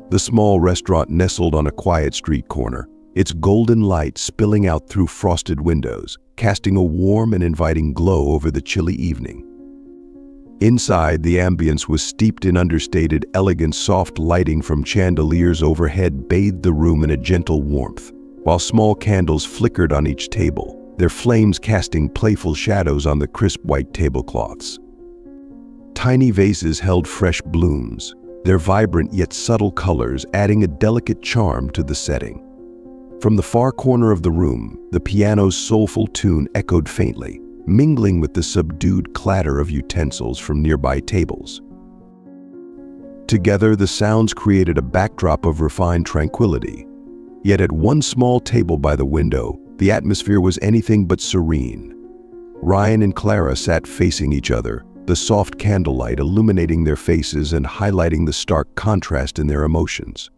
The small restaurant nestled on a quiet street corner, its golden light spilling out through frosted windows, casting a warm and inviting glow over the chilly evening. Inside, the ambience was steeped in understated, elegant, soft lighting from chandeliers overhead bathed the room in a gentle warmth, while small candles flickered on each table, their flames casting playful shadows on the crisp white tablecloths. Tiny vases held fresh blooms, their vibrant yet subtle colors adding a delicate charm to the setting. From the far corner of the room, the piano's soulful tune echoed faintly, mingling with the subdued clatter of utensils from nearby tables. Together, the sounds created a backdrop of refined tranquility. Yet at one small table by the window, the atmosphere was anything but serene. Ryan and Clara sat facing each other, the soft candlelight illuminating their faces and highlighting the stark contrast in their emotions.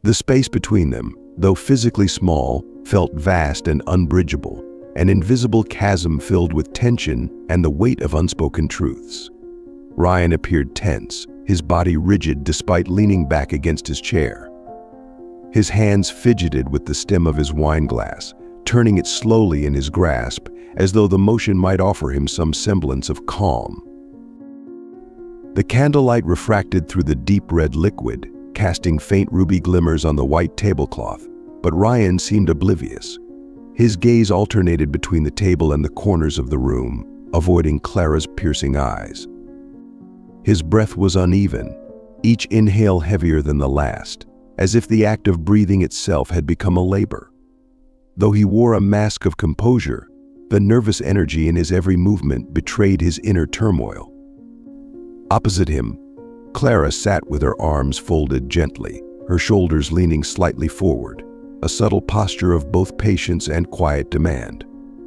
The space between them, though physically small, felt vast and unbridgeable, an invisible chasm filled with tension and the weight of unspoken truths. Ryan appeared tense, his body rigid despite leaning back against his chair. His hands fidgeted with the stem of his wine glass, turning it slowly in his grasp, as though the motion might offer him some semblance of calm. The candlelight refracted through the deep red liquid, casting faint ruby glimmers on the white tablecloth, but Ryan seemed oblivious. His gaze alternated between the table and the corners of the room, avoiding Clara's piercing eyes. His breath was uneven, each inhale heavier than the last, as if the act of breathing itself had become a labor. Though he wore a mask of composure, the nervous energy in his every movement betrayed his inner turmoil. Opposite him, Clara sat with her arms folded gently, her shoulders leaning slightly forward, a subtle posture of both patience and quiet demand.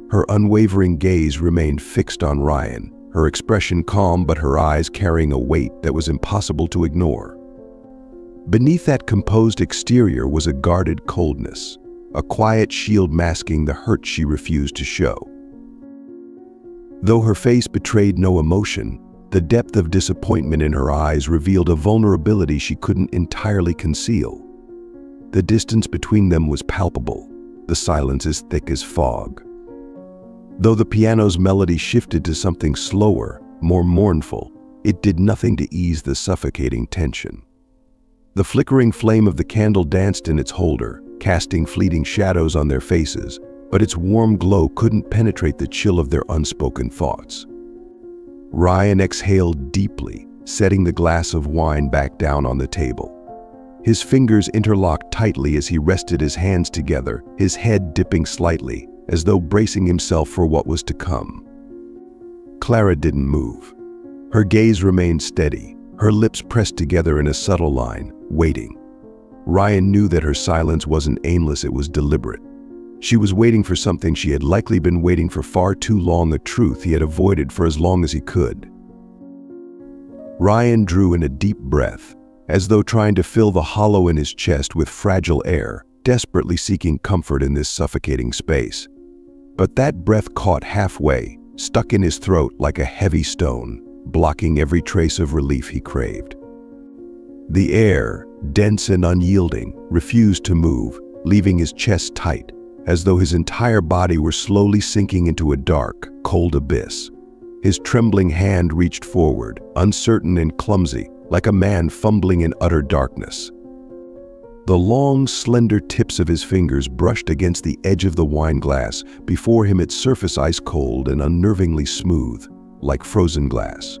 Her unwavering gaze remained fixed on Ryan, her expression calm but her eyes carrying a weight that was impossible to ignore. Beneath that composed exterior was a guarded coldness, a quiet shield masking the hurt she refused to show. Though her face betrayed no emotion, the depth of disappointment in her eyes revealed a vulnerability she couldn't entirely conceal. The distance between them was palpable, the silence as thick as fog. Though the piano's melody shifted to something slower, more mournful, it did nothing to ease the suffocating tension. The flickering flame of the candle danced in its holder, casting fleeting shadows on their faces, but its warm glow couldn't penetrate the chill of their unspoken thoughts. Ryan exhaled deeply, setting the glass of wine back down on the table. His fingers interlocked tightly as he rested his hands together, his head dipping slightly, as though bracing himself for what was to come. Clara didn't move. Her gaze remained steady, her lips pressed together in a subtle line, waiting. Ryan knew that her silence wasn't aimless, it was deliberate. She was waiting for something she had likely been waiting for far too long, a truth he had avoided for as long as he could. Ryan drew in a deep breath, as though trying to fill the hollow in his chest with fragile air, desperately seeking comfort in this suffocating space. But that breath caught halfway, stuck in his throat like a heavy stone, blocking every trace of relief he craved. The air, dense and unyielding, refused to move, leaving his chest tight, as though his entire body were slowly sinking into a dark, cold abyss. His trembling hand reached forward, uncertain and clumsy, like a man fumbling in utter darkness. The long, slender tips of his fingers brushed against the edge of the wine glass, before him its surface ice-cold and unnervingly smooth, like frozen glass.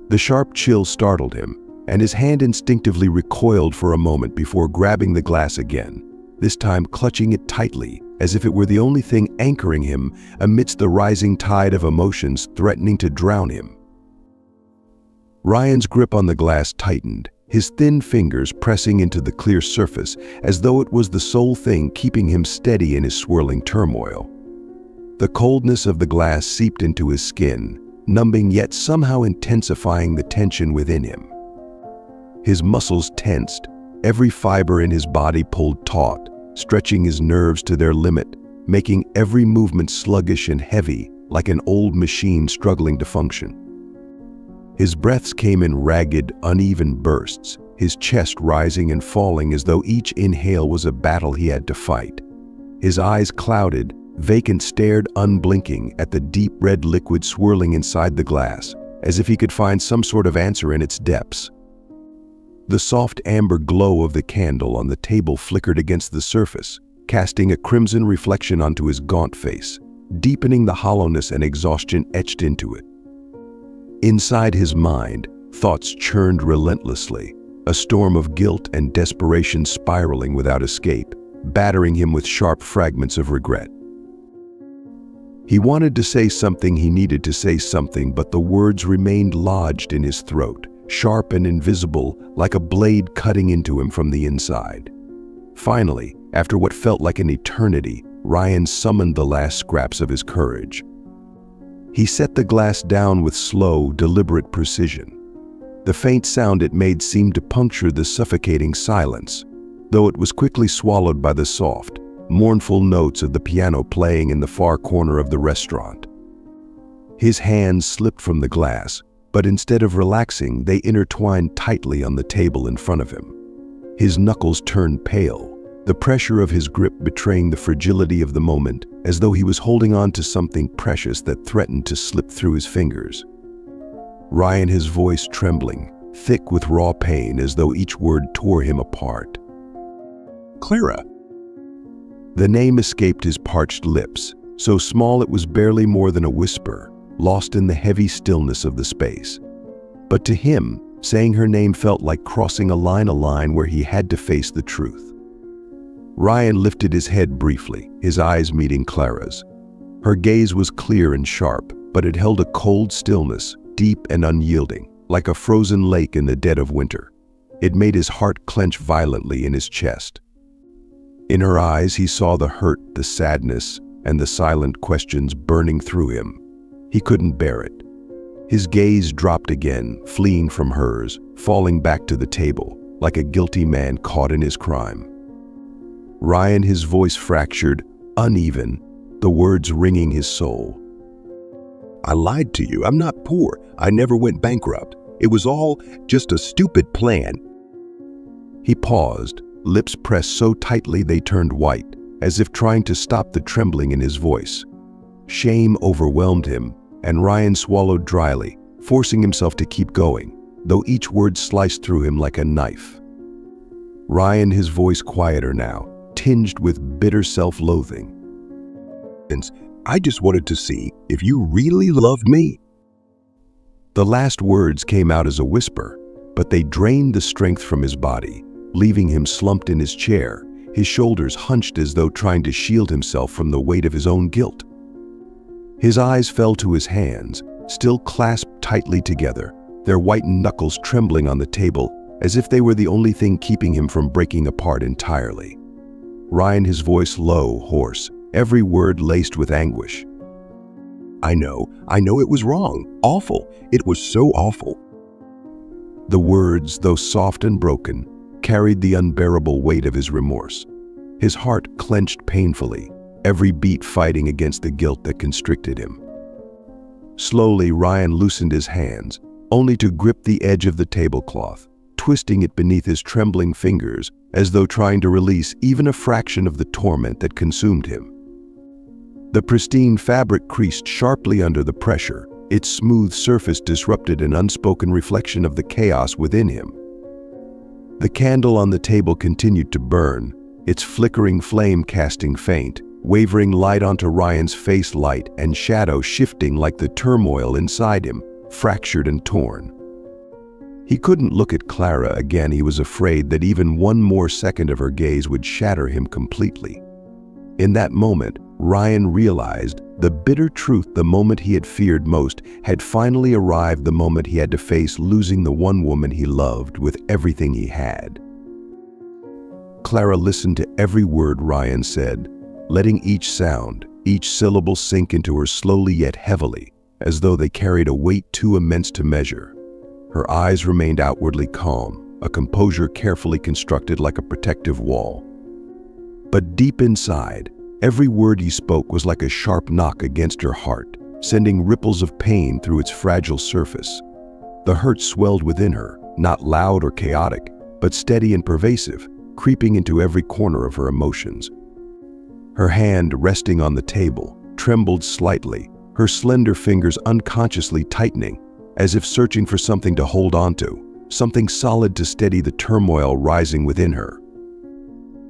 The sharp chill startled him, and his hand instinctively recoiled for a moment before grabbing the glass again, this time clutching it tightly, as if it were the only thing anchoring him amidst the rising tide of emotions threatening to drown him. Ryan's grip on the glass tightened, his thin fingers pressing into the clear surface as though it was the sole thing keeping him steady in his swirling turmoil. The coldness of the glass seeped into his skin, numbing yet somehow intensifying the tension within him. His muscles tensed, every fiber in his body pulled taut, stretching his nerves to their limit, making every movement sluggish and heavy, like an old machine struggling to function. His breaths came in ragged, uneven bursts, his chest rising and falling as though each inhale was a battle he had to fight. His eyes clouded, vacant, stared unblinking at the deep red liquid swirling inside the glass, as if he could find some sort of answer in its depths. The soft amber glow of the candle on the table flickered against the surface, casting a crimson reflection onto his gaunt face, deepening the hollowness and exhaustion etched into it. Inside his mind, thoughts churned relentlessly, a storm of guilt and desperation spiraling without escape, battering him with sharp fragments of regret. He wanted to say something, he needed to say something, but the words remained lodged in his throat, sharp and invisible, like a blade cutting into him from the inside. Finally, after what felt like an eternity, Ryan summoned the last scraps of his courage. He set the glass down with slow, deliberate precision. The faint sound it made seemed to puncture the suffocating silence, though it was quickly swallowed by the soft, mournful notes of the piano playing in the far corner of the restaurant. His hands slipped from the glass, but instead of relaxing, they intertwined tightly on the table in front of him. His knuckles turned pale, the pressure of his grip betraying the fragility of the moment, as though he was holding on to something precious that threatened to slip through his fingers. Ryan, his voice trembling, thick with raw pain as though each word tore him apart. Clara. The name escaped his parched lips, so small it was barely more than a whisper, lost in the heavy stillness of the space. But to him, saying her name felt like crossing a line where he had to face the truth. Ryan lifted his head briefly, his eyes meeting Clara's. Her gaze was clear and sharp, but it held a cold stillness, deep and unyielding, like a frozen lake in the dead of winter. It made his heart clench violently in his chest. In her eyes, he saw the hurt, the sadness, and the silent questions burning through him. He couldn't bear it. His gaze dropped again, fleeing from hers, falling back to the table, like a guilty man caught in his crime. Ryan, his voice fractured, uneven, the words ringing his soul. I lied to you. I'm not poor. I never went bankrupt. It was all just a stupid plan. He paused, lips pressed so tightly they turned white, as if trying to stop the trembling in his voice. Shame overwhelmed him, and Ryan swallowed dryly, forcing himself to keep going, though each word sliced through him like a knife. Ryan, his voice quieter now, tinged with bitter self-loathing. I just wanted to see if you really loved me. The last words came out as a whisper, but they drained the strength from his body, leaving him slumped in his chair, his shoulders hunched as though trying to shield himself from the weight of his own guilt. His eyes fell to his hands, still clasped tightly together, their whitened knuckles trembling on the table as if they were the only thing keeping him from breaking apart entirely. Ryan, his voice low, hoarse, every word laced with anguish. I know it was wrong. Awful. It was so awful. The words, though soft and broken, carried the unbearable weight of his remorse. His heart clenched painfully, every beat fighting against the guilt that constricted him. Slowly, Ryan loosened his hands, only to grip the edge of the tablecloth, twisting it beneath his trembling fingers as though trying to release even a fraction of the torment that consumed him. The pristine fabric creased sharply under the pressure, its smooth surface disrupted an unspoken reflection of the chaos within him. The candle on the table continued to burn, its flickering flame casting faint, wavering light onto Ryan's face, light and shadow shifting like the turmoil inside him, fractured and torn. He couldn't look at Clara again. He was afraid that even one more second of her gaze would shatter him completely. In that moment, Ryan realized the bitter truth. The moment he had feared most had finally arrived, the moment he had to face losing the one woman he loved with everything he had. Clara listened to every word Ryan said, letting each sound, each syllable sink into her slowly yet heavily, as though they carried a weight too immense to measure. Her eyes remained outwardly calm, a composure carefully constructed like a protective wall. But deep inside, every word he spoke was like a sharp knock against her heart, sending ripples of pain through its fragile surface. The hurt swelled within her, not loud or chaotic, but steady and pervasive, creeping into every corner of her emotions. Her hand, resting on the table, trembled slightly, her slender fingers unconsciously tightening, as if searching for something to hold onto, something solid to steady the turmoil rising within her.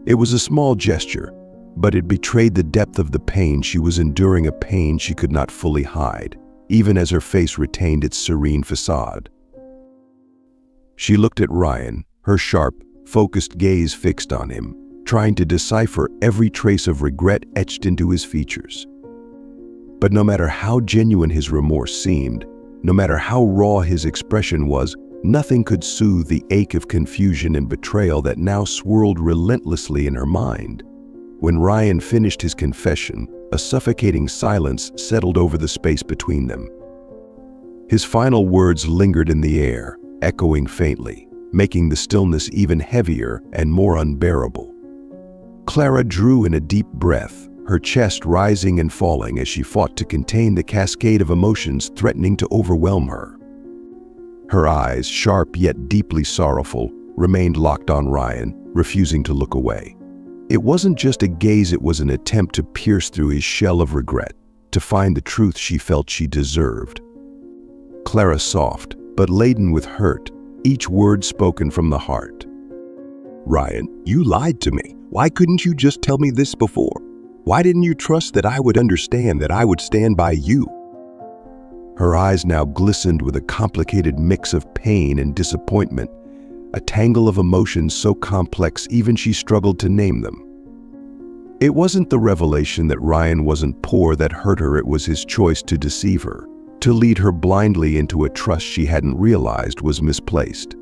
It was a small gesture, but it betrayed the depth of the pain she was enduring, a pain she could not fully hide, even as her face retained its serene facade. She looked at Ryan, her sharp, focused gaze fixed on him, trying to decipher every trace of regret etched into his features. But no matter how genuine his remorse seemed, no matter how raw his expression was, nothing could soothe the ache of confusion and betrayal that now swirled relentlessly in her mind. When Ryan finished his confession, a suffocating silence settled over the space between them. His final words lingered in the air, echoing faintly, making the stillness even heavier and more unbearable. Clara drew in a deep breath, her chest rising and falling as she fought to contain the cascade of emotions threatening to overwhelm her. Her eyes, sharp yet deeply sorrowful, remained locked on Ryan, refusing to look away. It wasn't just a gaze, it was an attempt to pierce through his shell of regret, to find the truth she felt she deserved. Clara, soft, but laden with hurt, each word spoken from the heart. Ryan, you lied to me. Why couldn't you just tell me this before? Why didn't you trust that I would understand, that I would stand by you? Her eyes now glistened with a complicated mix of pain and disappointment, a tangle of emotions so complex even she struggled to name them. It wasn't the revelation that Ryan wasn't poor that hurt her, it was his choice to deceive her, to lead her blindly into a trust she hadn't realized was misplaced.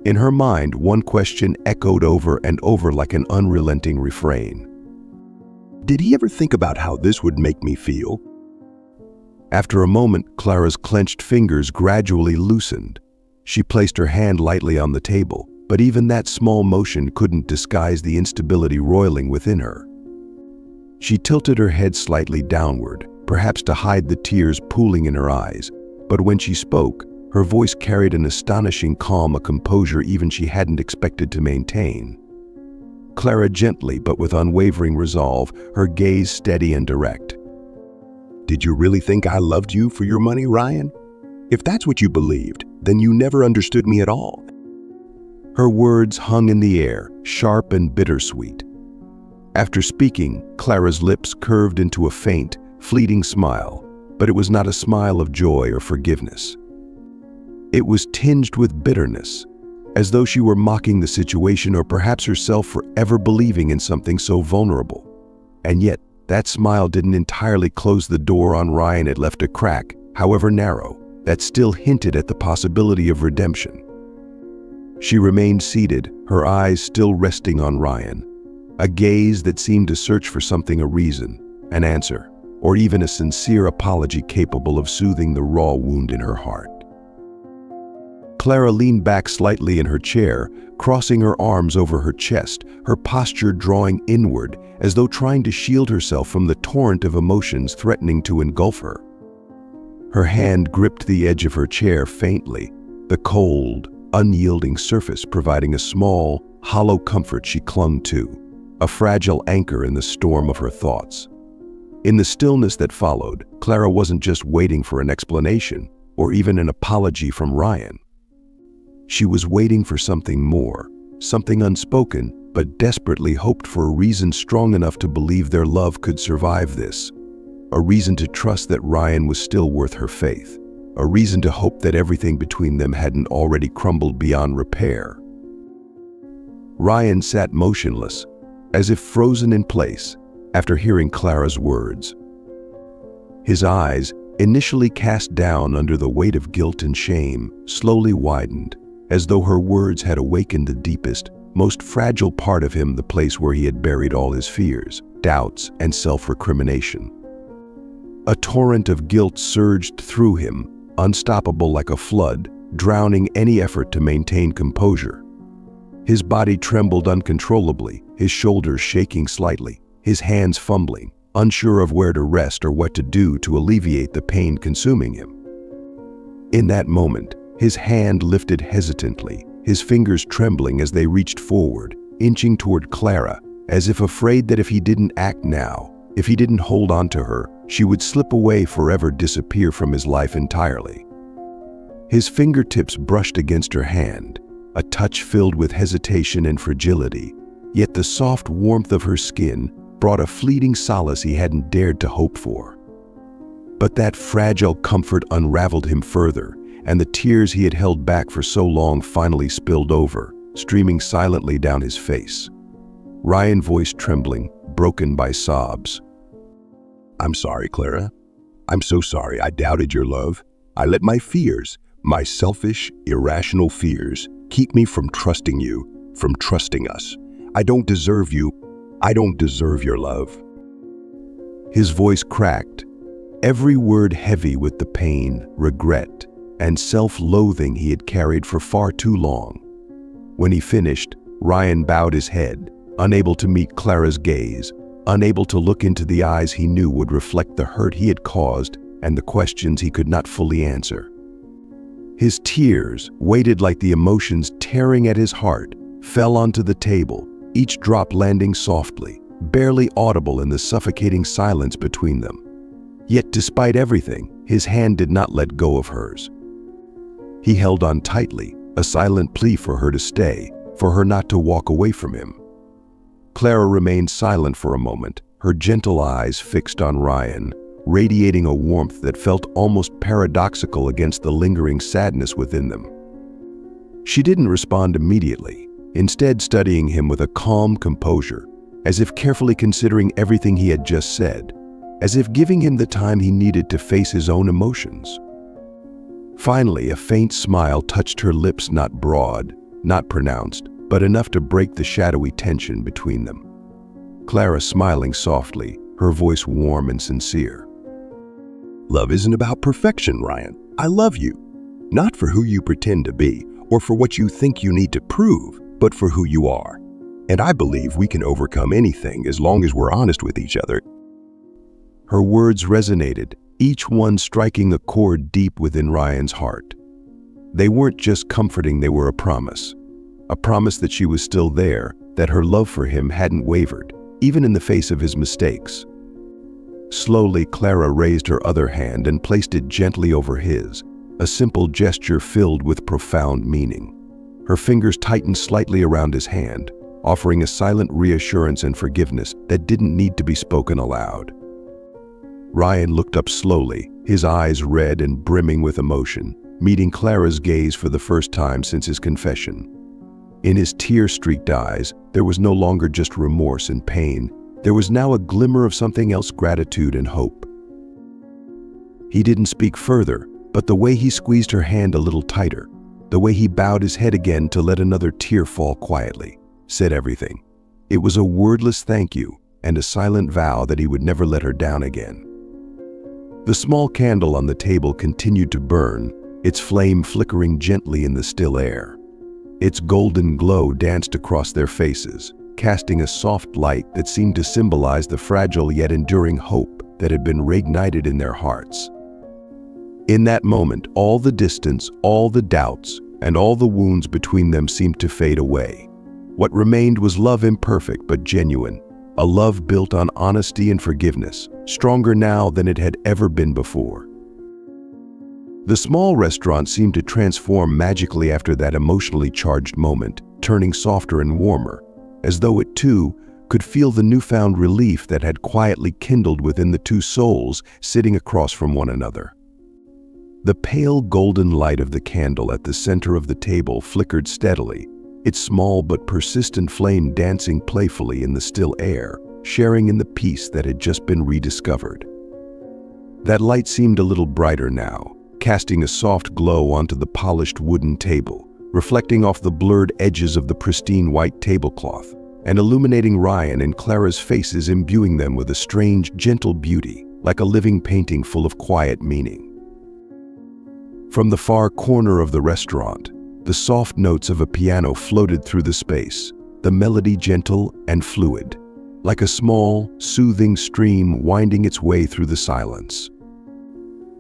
In her mind, one question echoed over and over like an unrelenting refrain. Did he ever think about how this would make me feel? After a moment, Clara's clenched fingers gradually loosened. She placed her hand lightly on the table, but even that small motion couldn't disguise the instability roiling within her. She tilted her head slightly downward, perhaps to hide the tears pooling in her eyes, but when she spoke, her voice carried an astonishing calm, a composure even she hadn't expected to maintain. Clara, gently but with unwavering resolve, her gaze steady and direct. Did you really think I loved you for your money, Ryan? If that's what you believed, then you never understood me at all. Her words hung in the air, sharp and bittersweet. After speaking, Clara's lips curved into a faint, fleeting smile, but it was not a smile of joy or forgiveness. It was tinged with bitterness, as though she were mocking the situation or perhaps herself for ever believing in something so vulnerable. And yet, that smile didn't entirely close the door on Ryan. It left a crack, however narrow, that still hinted at the possibility of redemption. She remained seated, her eyes still resting on Ryan, a gaze that seemed to search for something, a reason, an answer, or even a sincere apology capable of soothing the raw wound in her heart. Clara leaned back slightly in her chair, crossing her arms over her chest, her posture drawing inward as though trying to shield herself from the torrent of emotions threatening to engulf her. Her hand gripped the edge of her chair faintly, the cold, unyielding surface providing a small, hollow comfort she clung to, a fragile anchor in the storm of her thoughts. In the stillness that followed, Clara wasn't just waiting for an explanation or even an apology from Ryan. She was waiting for something more, something unspoken but desperately hoped for, a reason strong enough to believe their love could survive this, a reason to trust that Ryan was still worth her faith, a reason to hope that everything between them hadn't already crumbled beyond repair. Ryan sat motionless, as if frozen in place, after hearing Clara's words. His eyes, initially cast down under the weight of guilt and shame, slowly widened, as though her words had awakened the deepest, most fragile part of him, the place where he had buried all his fears, doubts, and self-recrimination. A torrent of guilt surged through him, unstoppable like a flood, drowning any effort to maintain composure. His body trembled uncontrollably, his shoulders shaking slightly, his hands fumbling, unsure of where to rest or what to do to alleviate the pain consuming him. In that moment, his hand lifted hesitantly, his fingers trembling as they reached forward, inching toward Clara, as if afraid that if he didn't act now, if he didn't hold on to her, she would slip away, forever disappear from his life entirely. His fingertips brushed against her hand, a touch filled with hesitation and fragility, yet the soft warmth of her skin brought a fleeting solace he hadn't dared to hope for. But that fragile comfort unraveled him further, and the tears he had held back for so long finally spilled over, streaming silently down his face. Ryan's voice trembling, broken by sobs. "I'm sorry, Clara. I'm so sorry I doubted your love. I let my fears, my selfish, irrational fears, keep me from trusting you, from trusting us. I don't deserve you. I don't deserve your love." His voice cracked, every word heavy with the pain, regret, and self-loathing he had carried for far too long. When he finished, Ryan bowed his head, unable to meet Clara's gaze, unable to look into the eyes he knew would reflect the hurt he had caused and the questions he could not fully answer. His tears, weighted like the emotions tearing at his heart, fell onto the table, each drop landing softly, barely audible in the suffocating silence between them. Yet despite everything, his hand did not let go of hers. He held on tightly, a silent plea for her to stay, for her not to walk away from him. Clara remained silent for a moment, her gentle eyes fixed on Ryan, radiating a warmth that felt almost paradoxical against the lingering sadness within them. She didn't respond immediately, instead studying him with a calm composure, as if carefully considering everything he had just said, as if giving him the time he needed to face his own emotions. Finally, a faint smile touched her lips, not broad, not pronounced, but enough to break the shadowy tension between them. Clara smiling softly, her voice warm and sincere. "Love isn't about perfection, Ryan. I love you. Not for who you pretend to be or for what you think you need to prove, but for who you are. And I believe we can overcome anything as long as we're honest with each other." Her words resonated, each one striking a chord deep within Ryan's heart. They weren't just comforting, they were a promise that she was still there, that her love for him hadn't wavered, even in the face of his mistakes. Slowly, Clara raised her other hand and placed it gently over his, a simple gesture filled with profound meaning. Her fingers tightened slightly around his hand, offering a silent reassurance and forgiveness that didn't need to be spoken aloud. Ryan looked up slowly, his eyes red and brimming with emotion, meeting Clara's gaze for the first time since his confession. In his tear-streaked eyes, there was no longer just remorse and pain. There was now a glimmer of something else: gratitude and hope. He didn't speak further, but the way he squeezed her hand a little tighter, the way he bowed his head again to let another tear fall quietly, said everything. It was a wordless thank you and a silent vow that he would never let her down again. The small candle on the table continued to burn, its flame flickering gently in the still air. Its golden glow danced across their faces, casting a soft light that seemed to symbolize the fragile yet enduring hope that had been reignited in their hearts. In that moment, all the distance, all the doubts, and all the wounds between them seemed to fade away. What remained was love, imperfect but genuine, a love built on honesty and forgiveness, stronger now than it had ever been before. The small restaurant seemed to transform magically after that emotionally charged moment, turning softer and warmer, as though it too could feel the newfound relief that had quietly kindled within the two souls sitting across from one another. The pale golden light of the candle at the center of the table flickered steadily, its small but persistent flame dancing playfully in the still air, sharing in the peace that had just been rediscovered. That light seemed a little brighter now, casting a soft glow onto the polished wooden table, reflecting off the blurred edges of the pristine white tablecloth, and illuminating Ryan and Clara's faces, imbuing them with a strange, gentle beauty, like a living painting full of quiet meaning. From the far corner of the restaurant, the soft notes of a piano floated through the space, the melody gentle and fluid, like a small, soothing stream winding its way through the silence.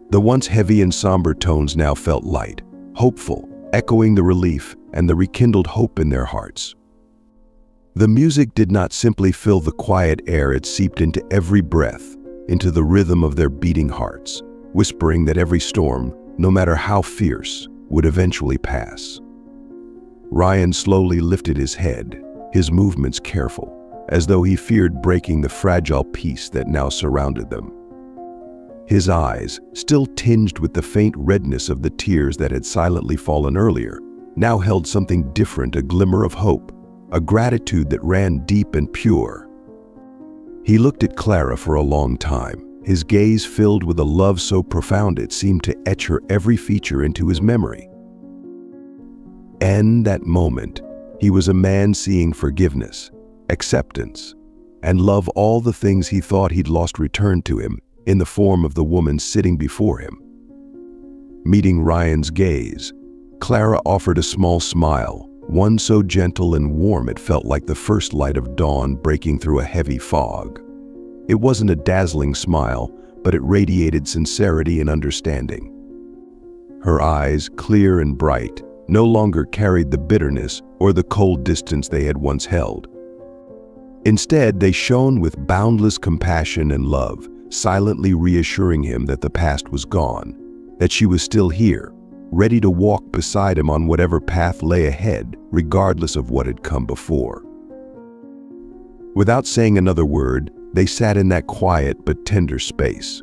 The once heavy and somber tones now felt light, hopeful, echoing the relief and the rekindled hope in their hearts. The music did not simply fill the quiet air, it seeped into every breath, into the rhythm of their beating hearts, whispering that every storm, no matter how fierce, would eventually pass. Ryan slowly lifted his head, his movements careful, as though he feared breaking the fragile peace that now surrounded them. His eyes, still tinged with the faint redness of the tears that had silently fallen earlier, now held something different, a glimmer of hope, a gratitude that ran deep and pure. He looked at Clara for a long time, his gaze filled with a love so profound it seemed to etch her every feature into his memory. In that moment, he was a man seeing forgiveness, acceptance, and love. All the things he thought he'd lost returned to him in the form of the woman sitting before him. Meeting Ryan's gaze, Clara offered a small smile, one so gentle and warm it felt like the first light of dawn breaking through a heavy fog. It wasn't a dazzling smile, but it radiated sincerity and understanding. Her eyes, clear and bright, no longer carried the bitterness or the cold distance they had once held. Instead, they shone with boundless compassion and love, silently reassuring him that the past was gone, that she was still here, ready to walk beside him on whatever path lay ahead, regardless of what had come before. Without saying another word, they sat in that quiet but tender space.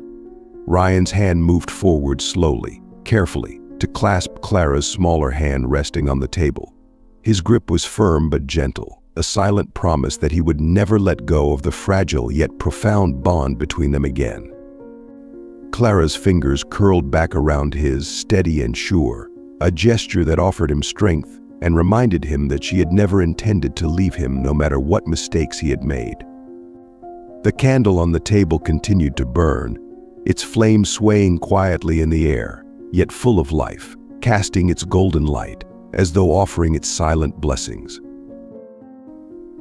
Ryan's hand moved forward slowly, carefully, to clasp Clara's smaller hand resting on the table. His grip was firm but gentle, a silent promise that he would never let go of the fragile yet profound bond between them again. Clara's fingers curled back around his, steady and sure, a gesture that offered him strength and reminded him that she had never intended to leave him no matter what mistakes he had made. The candle on the table continued to burn, its flame swaying quietly in the air, yet full of life, casting its golden light, as though offering its silent blessings.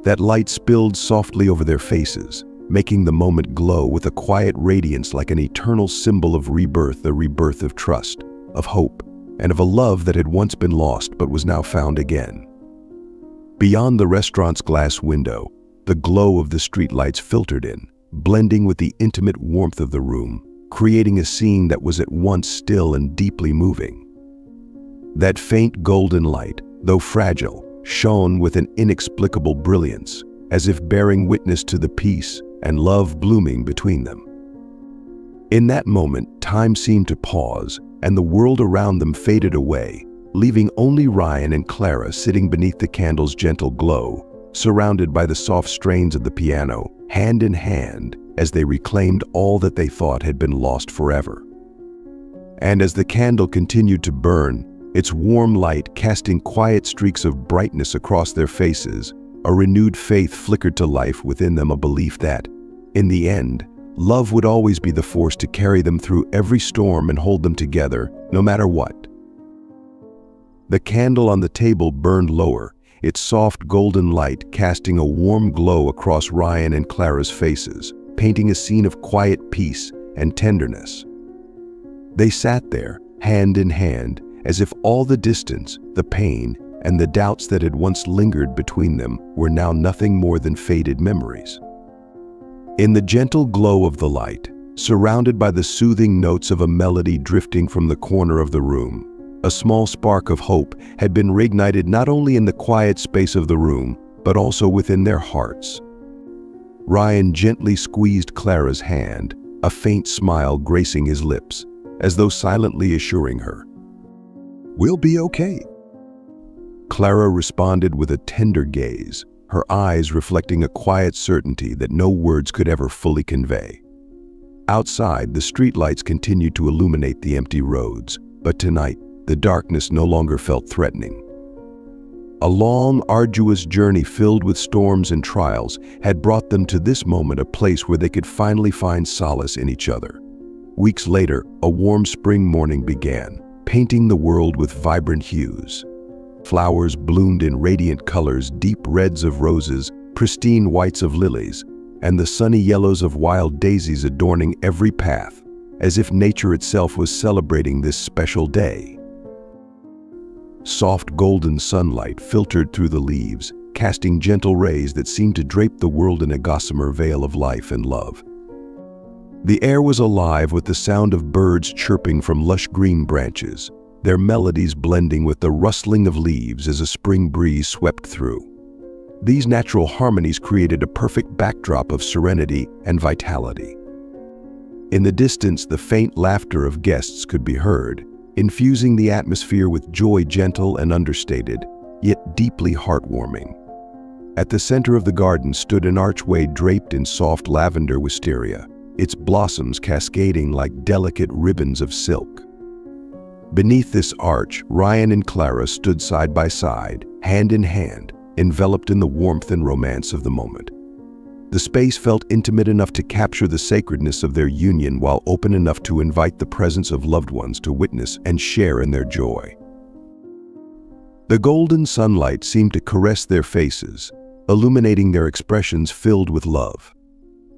That light spilled softly over their faces, making the moment glow with a quiet radiance like an eternal symbol of rebirth, the rebirth of trust, of hope, and of a love that had once been lost but was now found again. Beyond the restaurant's glass window, the glow of the streetlights filtered in, blending with the intimate warmth of the room, creating a scene that was at once still and deeply moving. That faint golden light, though fragile, shone with an inexplicable brilliance, as if bearing witness to the peace and love blooming between them. In that moment, time seemed to pause, and the world around them faded away, leaving only Ryan and Clara sitting beneath the candle's gentle glow, surrounded by the soft strains of the piano, hand in hand, as they reclaimed all that they thought had been lost forever. And as the candle continued to burn, its warm light casting quiet streaks of brightness across their faces, a renewed faith flickered to life within them, a belief that, in the end, love would always be the force to carry them through every storm and hold them together, no matter what. The candle on the table burned lower, its soft golden light casting a warm glow across Ryan and Clara's faces, painting a scene of quiet peace and tenderness. They sat there, hand in hand, as if all the distance, the pain, and the doubts that had once lingered between them were now nothing more than faded memories. In the gentle glow of the light, surrounded by the soothing notes of a melody drifting from the corner of the room, a small spark of hope had been reignited not only in the quiet space of the room, but also within their hearts. Ryan gently squeezed Clara's hand, a faint smile gracing his lips, as though silently assuring her, "We'll be okay." Clara responded with a tender gaze, her eyes reflecting a quiet certainty that no words could ever fully convey. Outside, the streetlights continued to illuminate the empty roads, but tonight, the darkness no longer felt threatening. A long, arduous journey filled with storms and trials had brought them to this moment, a place where they could finally find solace in each other. Weeks later, a warm spring morning began, painting the world with vibrant hues. Flowers bloomed in radiant colors, deep reds of roses, pristine whites of lilies, and the sunny yellows of wild daisies adorning every path, as if nature itself was celebrating this special day. Soft golden sunlight filtered through the leaves, casting gentle rays that seemed to drape the world in a gossamer veil of life and love. The air was alive with the sound of birds chirping from lush green branches, their melodies blending with the rustling of leaves as a spring breeze swept through. These natural harmonies created a perfect backdrop of serenity and vitality. In the distance, the faint laughter of guests could be heard, infusing the atmosphere with joy, gentle and understated, yet deeply heartwarming. At the center of the garden stood an archway draped in soft lavender wisteria, its blossoms cascading like delicate ribbons of silk. Beneath this arch, Ryan and Clara stood side by side, hand in hand, enveloped in the warmth and romance of the moment. The space felt intimate enough to capture the sacredness of their union while open enough to invite the presence of loved ones to witness and share in their joy. The golden sunlight seemed to caress their faces, illuminating their expressions filled with love.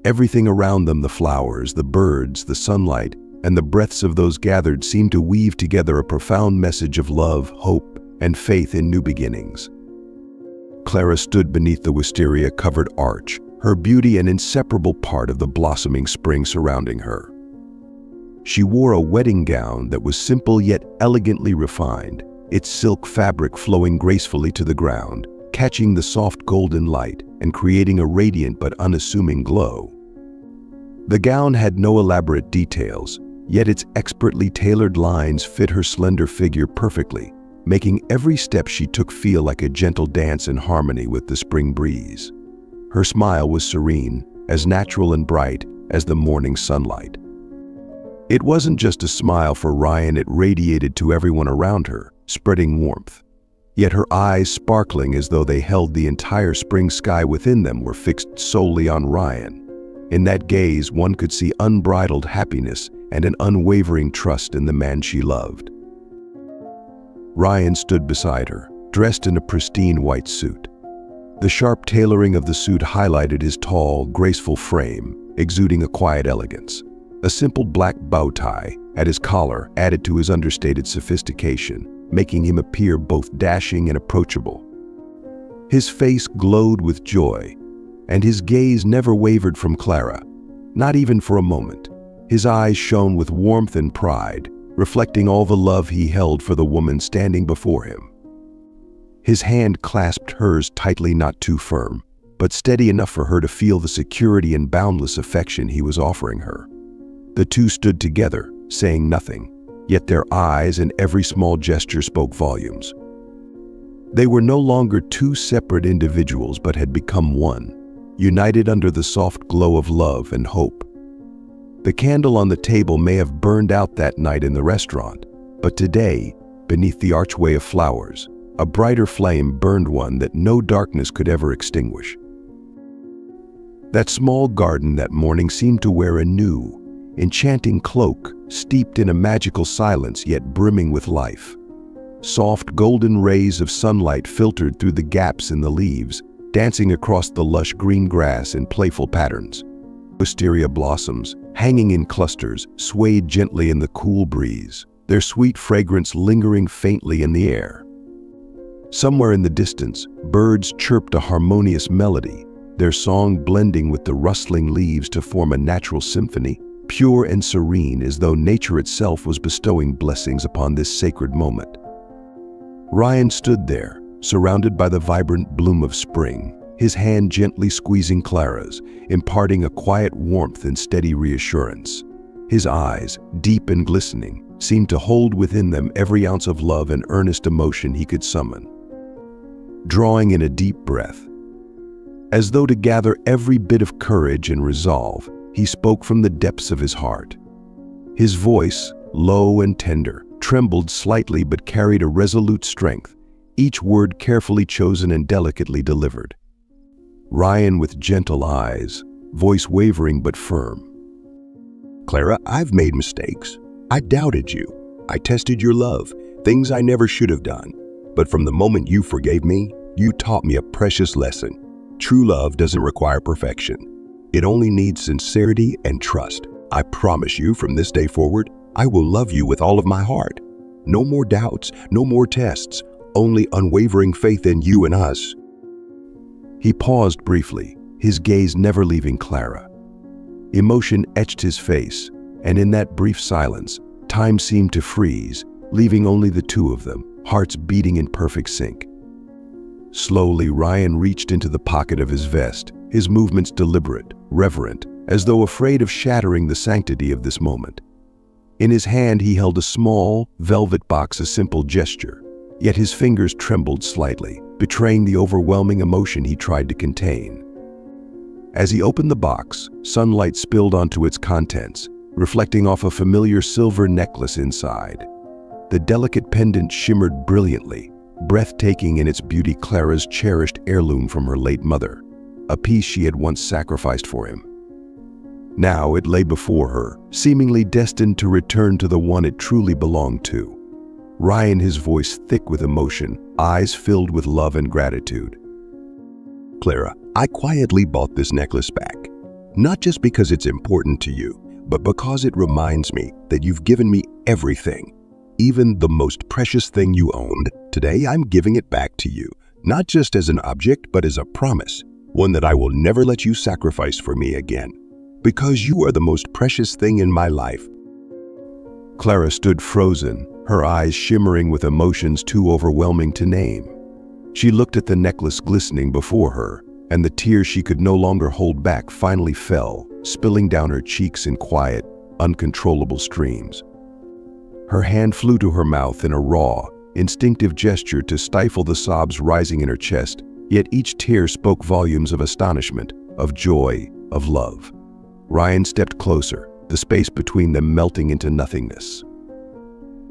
Everything around them, the flowers, the birds, the sunlight, and the breaths of those gathered seemed to weave together a profound message of love, hope, and faith in new beginnings. Clara stood beneath the wisteria-covered arch, her beauty an inseparable part of the blossoming spring surrounding her. She wore a wedding gown that was simple yet elegantly refined, its silk fabric flowing gracefully to the ground, catching the soft golden light and creating a radiant but unassuming glow. The gown had no elaborate details, yet its expertly tailored lines fit her slender figure perfectly, making every step she took feel like a gentle dance in harmony with the spring breeze. Her smile was serene, as natural and bright as the morning sunlight. It wasn't just a smile for Ryan, it radiated to everyone around her, spreading warmth. Yet her eyes, sparkling as though they held the entire spring sky within them, were fixed solely on Ryan. In that gaze, one could see unbridled happiness and an unwavering trust in the man she loved. Ryan stood beside her, dressed in a pristine white suit. The sharp tailoring of the suit highlighted his tall, graceful frame, exuding a quiet elegance. A simple black bow tie at his collar added to his understated sophistication, making him appear both dashing and approachable. His face glowed with joy, and his gaze never wavered from Clara, not even for a moment. His eyes shone with warmth and pride, reflecting all the love he held for the woman standing before him. His hand clasped hers tightly, not too firm, but steady enough for her to feel the security and boundless affection he was offering her. The two stood together, saying nothing, yet their eyes and every small gesture spoke volumes. They were no longer two separate individuals but had become one, united under the soft glow of love and hope. The candle on the table may have burned out that night in the restaurant, but today, beneath the archway of flowers, a brighter flame burned, one that no darkness could ever extinguish. That small garden that morning seemed to wear a new, enchanting cloak, steeped in a magical silence yet brimming with life. Soft golden rays of sunlight filtered through the gaps in the leaves, dancing across the lush green grass in playful patterns. Wisteria blossoms, hanging in clusters, swayed gently in the cool breeze, their sweet fragrance lingering faintly in the air. Somewhere in the distance, birds chirped a harmonious melody, their song blending with the rustling leaves to form a natural symphony, pure and serene as though nature itself was bestowing blessings upon this sacred moment. Ryan stood there, surrounded by the vibrant bloom of spring, his hand gently squeezing Clara's, imparting a quiet warmth and steady reassurance. His eyes, deep and glistening, seemed to hold within them every ounce of love and earnest emotion he could summon. Drawing in a deep breath, as though to gather every bit of courage and resolve, he spoke from the depths of his heart. His voice, low and tender, trembled slightly but carried a resolute strength, each word carefully chosen and delicately delivered. Ryan, with gentle eyes, voice wavering but firm. Clara, I've made mistakes. I doubted you. I tested your love, things I never should have done. But from the moment you forgave me, you taught me a precious lesson. True love doesn't require perfection. It only needs sincerity and trust. I promise you from this day forward, I will love you with all of my heart. No more doubts, no more tests, only unwavering faith in you and us. He paused briefly, his gaze never leaving Clara. Emotion etched his face, and in that brief silence, time seemed to freeze, leaving only the two of them, hearts beating in perfect sync. Slowly, Ryan reached into the pocket of his vest, his movements deliberate, reverent, as though afraid of shattering the sanctity of this moment. In his hand he held a small, velvet box, a simple gesture, yet his fingers trembled slightly, betraying the overwhelming emotion he tried to contain. As he opened the box, sunlight spilled onto its contents, reflecting off a familiar silver necklace inside. The delicate pendant shimmered brilliantly, breathtaking in its beauty, Clara's cherished heirloom from her late mother, a piece she had once sacrificed for him. Now it lay before her, seemingly destined to return to the one it truly belonged to. Ryan, his voice thick with emotion, eyes filled with love and gratitude. Clara, I quietly bought this necklace back, not just because it's important to you, but because it reminds me that you've given me everything, even the most precious thing you owned. Today I'm giving it back to you, not just as an object, but as a promise, one that I will never let you sacrifice for me again, because you are the most precious thing in my life. Clara stood frozen, her eyes shimmering with emotions too overwhelming to name. She looked at the necklace glistening before her, and the tears she could no longer hold back finally fell, spilling down her cheeks in quiet, uncontrollable streams. Her hand flew to her mouth in a raw, instinctive gesture to stifle the sobs rising in her chest, yet each tear spoke volumes of astonishment, of joy, of love. Ryan stepped closer, the space between them melting into nothingness.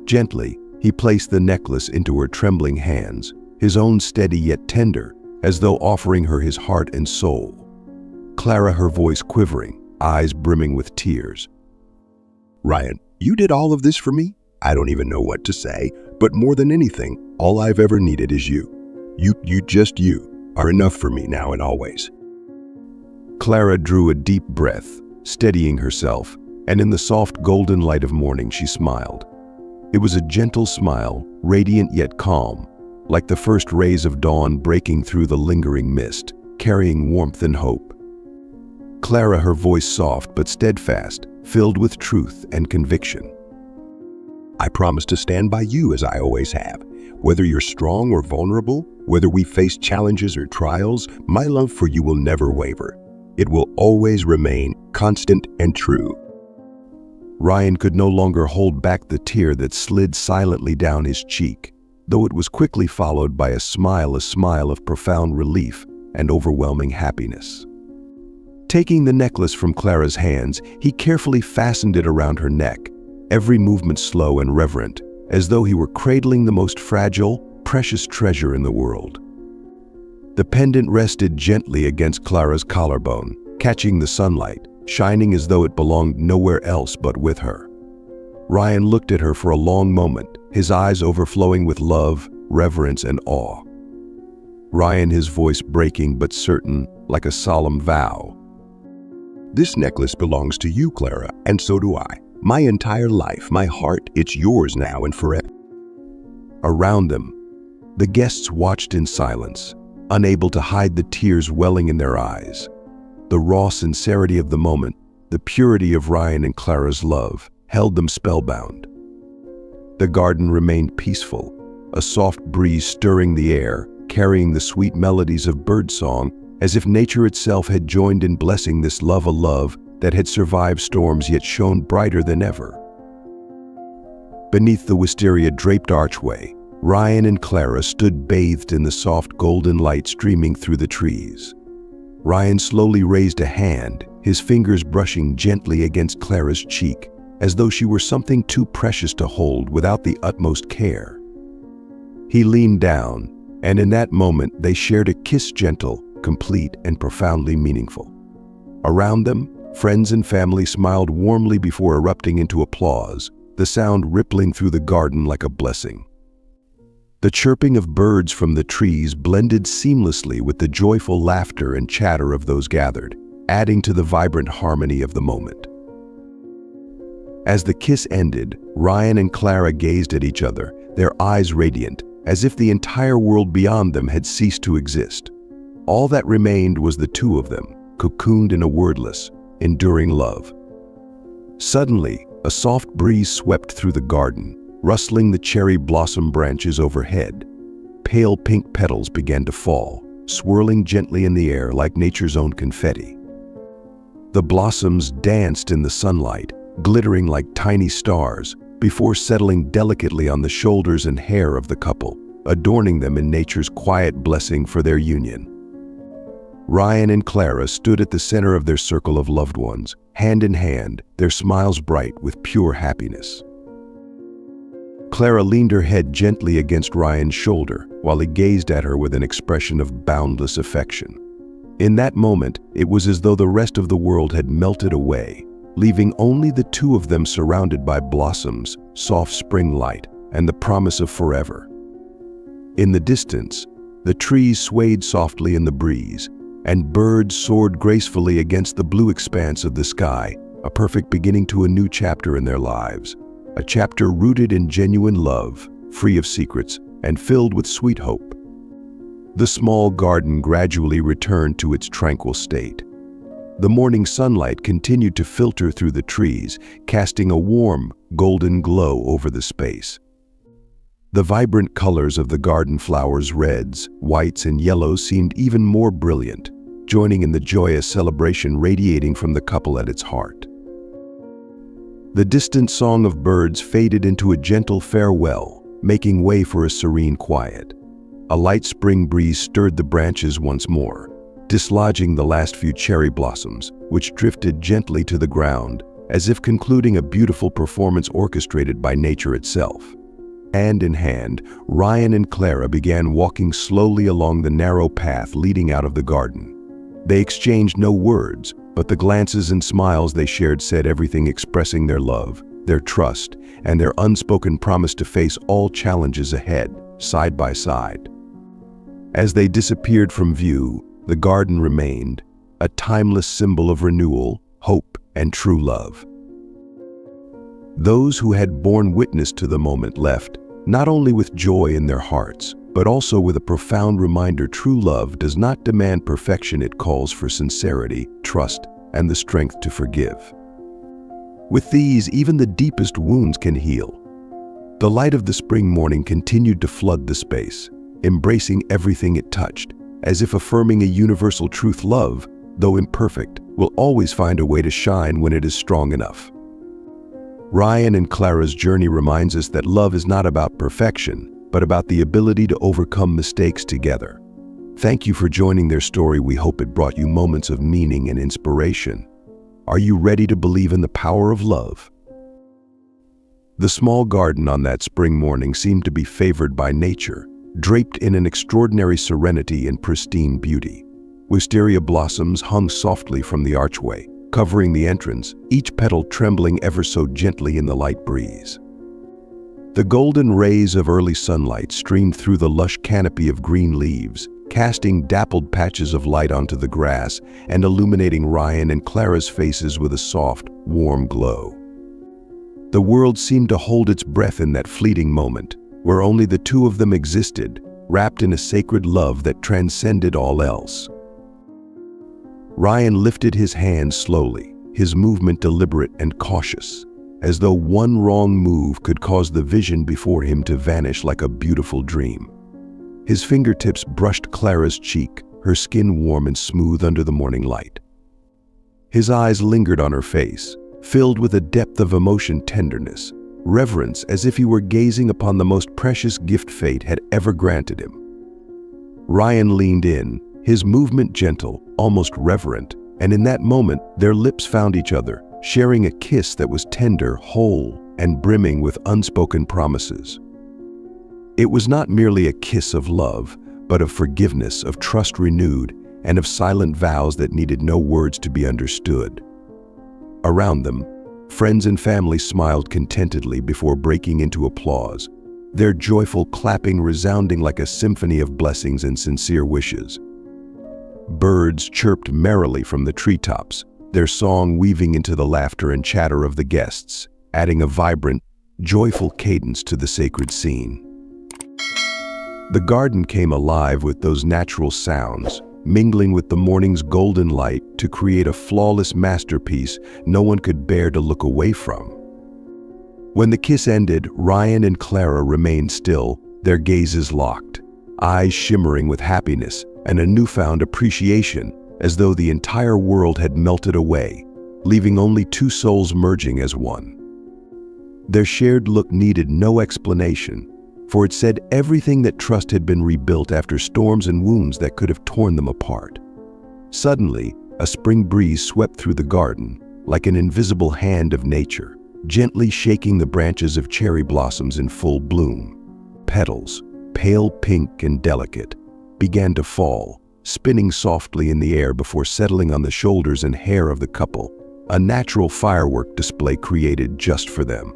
Gently, he placed the necklace into her trembling hands, his own steady yet tender, as though offering her his heart and soul. Clara, her voice quivering, eyes brimming with tears. Ryan, you did all of this for me? I don't even know what to say, but more than anything, all I've ever needed is you. Just you, are enough for me now and always. Clara drew a deep breath, steadying herself, and in the soft golden light of morning she smiled. It was a gentle smile, radiant yet calm, like the first rays of dawn breaking through the lingering mist, carrying warmth and hope. Clara, her voice soft but steadfast, filled with truth and conviction. I promise to stand by you as I always have. Whether you're strong or vulnerable, whether we face challenges or trials, my love for you will never waver. It will always remain constant and true. Ryan could no longer hold back the tear that slid silently down his cheek, though it was quickly followed by a smile of profound relief and overwhelming happiness. Taking the necklace from Clara's hands, he carefully fastened it around her neck, every movement slow and reverent, as though he were cradling the most fragile, precious treasure in the world. The pendant rested gently against Clara's collarbone, catching the sunlight, shining as though it belonged nowhere else but with her. Ryan looked at her for a long moment, his eyes overflowing with love, reverence, and awe. Ryan, his voice breaking but certain, like a solemn vow. This necklace belongs to you, Clara, and so do I. My entire life, my heart, it's yours now and forever. Around them, the guests watched in silence, unable to hide the tears welling in their eyes. The raw sincerity of the moment, the purity of Ryan and Clara's love, held them spellbound. The garden remained peaceful, a soft breeze stirring the air, carrying the sweet melodies of birdsong, as if nature itself had joined in blessing this love, a love that had survived storms yet shone brighter than ever. Beneath the wisteria-draped archway, Ryan and Clara stood bathed in the soft golden light streaming through the trees. Ryan slowly raised a hand, his fingers brushing gently against Clara's cheek, as though she were something too precious to hold without the utmost care. He leaned down, and in that moment they shared a kiss, gentle, complete, and profoundly meaningful. Around them, friends and family smiled warmly before erupting into applause, the sound rippling through the garden like a blessing. The chirping of birds from the trees blended seamlessly with the joyful laughter and chatter of those gathered, adding to the vibrant harmony of the moment. As the kiss ended, Ryan and Clara gazed at each other, their eyes radiant, as if the entire world beyond them had ceased to exist. All that remained was the two of them, cocooned in a wordless, enduring love. Suddenly, a soft breeze swept through the garden, rustling the cherry blossom branches overhead. Pale pink petals began to fall, swirling gently in the air like nature's own confetti. The blossoms danced in the sunlight, glittering like tiny stars, before settling delicately on the shoulders and hair of the couple, adorning them in nature's quiet blessing for their union. Ryan and Clara stood at the center of their circle of loved ones, hand in hand, their smiles bright with pure happiness. Clara leaned her head gently against Ryan's shoulder while he gazed at her with an expression of boundless affection. In that moment, it was as though the rest of the world had melted away, leaving only the two of them surrounded by blossoms, soft spring light, and the promise of forever. In the distance, the trees swayed softly in the breeze, and birds soared gracefully against the blue expanse of the sky, a perfect beginning to a new chapter in their lives, a chapter rooted in genuine love, free of secrets, and filled with sweet hope. The small garden gradually returned to its tranquil state. The morning sunlight continued to filter through the trees, casting a warm, golden glow over the space. The vibrant colors of the garden flowers, reds, whites, and yellows, seemed even more brilliant, joining in the joyous celebration radiating from the couple at its heart. The distant song of birds faded into a gentle farewell, making way for a serene quiet. A light spring breeze stirred the branches once more, dislodging the last few cherry blossoms, which drifted gently to the ground, as if concluding a beautiful performance orchestrated by nature itself. Hand in hand, Ryan and Clara began walking slowly along the narrow path leading out of the garden. They exchanged no words, but the glances and smiles they shared said everything, expressing their love, their trust, and their unspoken promise to face all challenges ahead, side by side. As they disappeared from view, the garden remained, a timeless symbol of renewal, hope, and true love. Those who had borne witness to the moment left, not only with joy in their hearts, but also with a profound reminder: true love does not demand perfection, it calls for sincerity, trust, and the strength to forgive. With these, even the deepest wounds can heal. The light of the spring morning continued to flood the space, embracing everything it touched, as if affirming a universal truth: love, though imperfect, will always find a way to shine when it is strong enough. Ryan and Clara's journey reminds us that love is not about perfection, but about the ability to overcome mistakes together. Thank you for joining their story. We hope it brought you moments of meaning and inspiration. Are you ready to believe in the power of love? The small garden on that spring morning seemed to be favored by nature, draped in an extraordinary serenity and pristine beauty. Wisteria blossoms hung softly from the archway, covering the entrance, each petal trembling ever so gently in the light breeze. The golden rays of early sunlight streamed through the lush canopy of green leaves, casting dappled patches of light onto the grass and illuminating Ryan and Clara's faces with a soft, warm glow. The world seemed to hold its breath in that fleeting moment, where only the two of them existed, wrapped in a sacred love that transcended all else. Ryan lifted his hand slowly, his movement deliberate and cautious, as though one wrong move could cause the vision before him to vanish like a beautiful dream. His fingertips brushed Clara's cheek, her skin warm and smooth under the morning light. His eyes lingered on her face, filled with a depth of emotion, tenderness, reverence, as if he were gazing upon the most precious gift fate had ever granted him. Ryan leaned in, his movement gentle, almost reverent, and in that moment their lips found each other, sharing a kiss that was tender, whole, and brimming with unspoken promises. It was not merely a kiss of love, but of forgiveness, of trust renewed, and of silent vows that needed no words to be understood. Around them, friends and family smiled contentedly before breaking into applause, their joyful clapping resounding like a symphony of blessings and sincere wishes. Birds chirped merrily from the treetops, their song weaving into the laughter and chatter of the guests, adding a vibrant, joyful cadence to the sacred scene. The garden came alive with those natural sounds, mingling with the morning's golden light to create a flawless masterpiece no one could bear to look away from. When the kiss ended, Ryan and Clara remained still, their gazes locked, eyes shimmering with happiness and a newfound appreciation, as though the entire world had melted away, leaving only two souls merging as one. Their shared look needed no explanation, for it said everything that trust had been rebuilt after storms and wounds that could have torn them apart. Suddenly, a spring breeze swept through the garden, like an invisible hand of nature, gently shaking the branches of cherry blossoms in full bloom. Petals, pale pink and delicate, began to fall, spinning softly in the air before settling on the shoulders and hair of the couple, a natural firework display created just for them.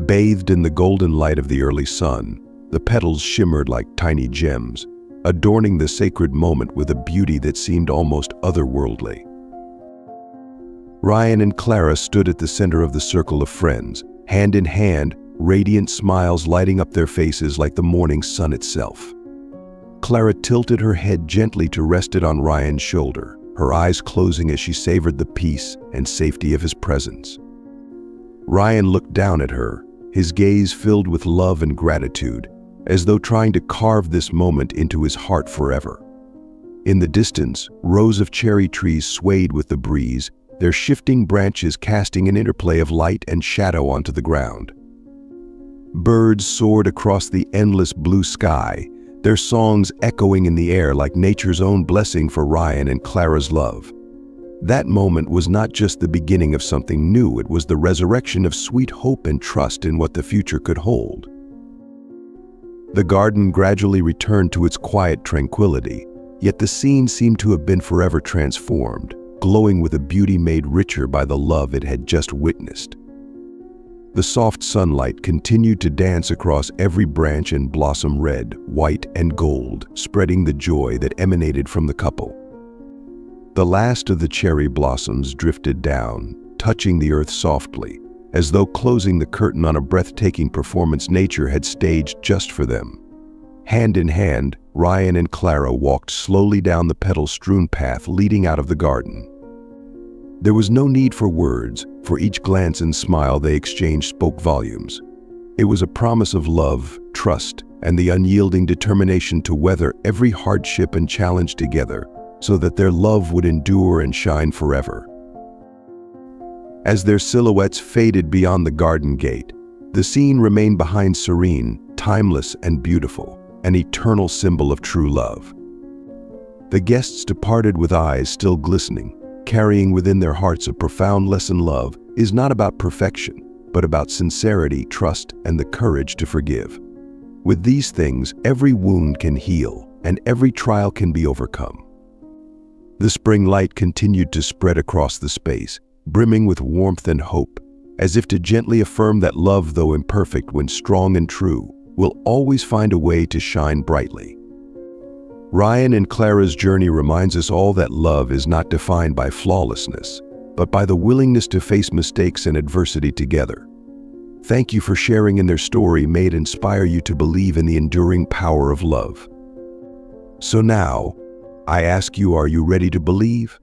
Bathed in the golden light of the early sun, the petals shimmered like tiny gems, adorning the sacred moment with a beauty that seemed almost otherworldly. Ryan and Clara stood at the center of the circle of friends, hand in hand, radiant smiles lighting up their faces like the morning sun itself. Clara tilted her head gently to rest it on Ryan's shoulder, her eyes closing as she savored the peace and safety of his presence. Ryan looked down at her, his gaze filled with love and gratitude, as though trying to carve this moment into his heart forever. In the distance, rows of cherry trees swayed with the breeze, their shifting branches casting an interplay of light and shadow onto the ground. Birds soared across the endless blue sky, their songs echoing in the air like nature's own blessing for Ryan and Clara's love. That moment was not just the beginning of something new, it was the resurrection of sweet hope and trust in what the future could hold. The garden gradually returned to its quiet tranquility, yet the scene seemed to have been forever transformed, glowing with a beauty made richer by the love it had just witnessed. The soft sunlight continued to dance across every branch and blossom red, white, and gold, spreading the joy that emanated from the couple. The last of the cherry blossoms drifted down, touching the earth softly, as though closing the curtain on a breathtaking performance nature had staged just for them. Hand in hand, Ryan and Clara walked slowly down the petal-strewn path leading out of the garden. There was no need for words, for each glance and smile they exchanged spoke volumes. It was a promise of love, trust, and the unyielding determination to weather every hardship and challenge together, so that their love would endure and shine forever. As their silhouettes faded beyond the garden gate, the scene remained behind serene, timeless, and beautiful, an eternal symbol of true love. The guests departed with eyes still glistening, carrying within their hearts a profound lesson. Love is not about perfection, but about sincerity, trust, and the courage to forgive. With these things, every wound can heal, and every trial can be overcome. The spring light continued to spread across the space, brimming with warmth and hope, as if to gently affirm that love, though imperfect when strong and true, will always find a way to shine brightly. Ryan and Clara's journey reminds us all that love is not defined by flawlessness, but by the willingness to face mistakes and adversity together. Thank you for sharing in their story. May it inspire you to believe in the enduring power of love. So now, I ask you, are you ready to believe?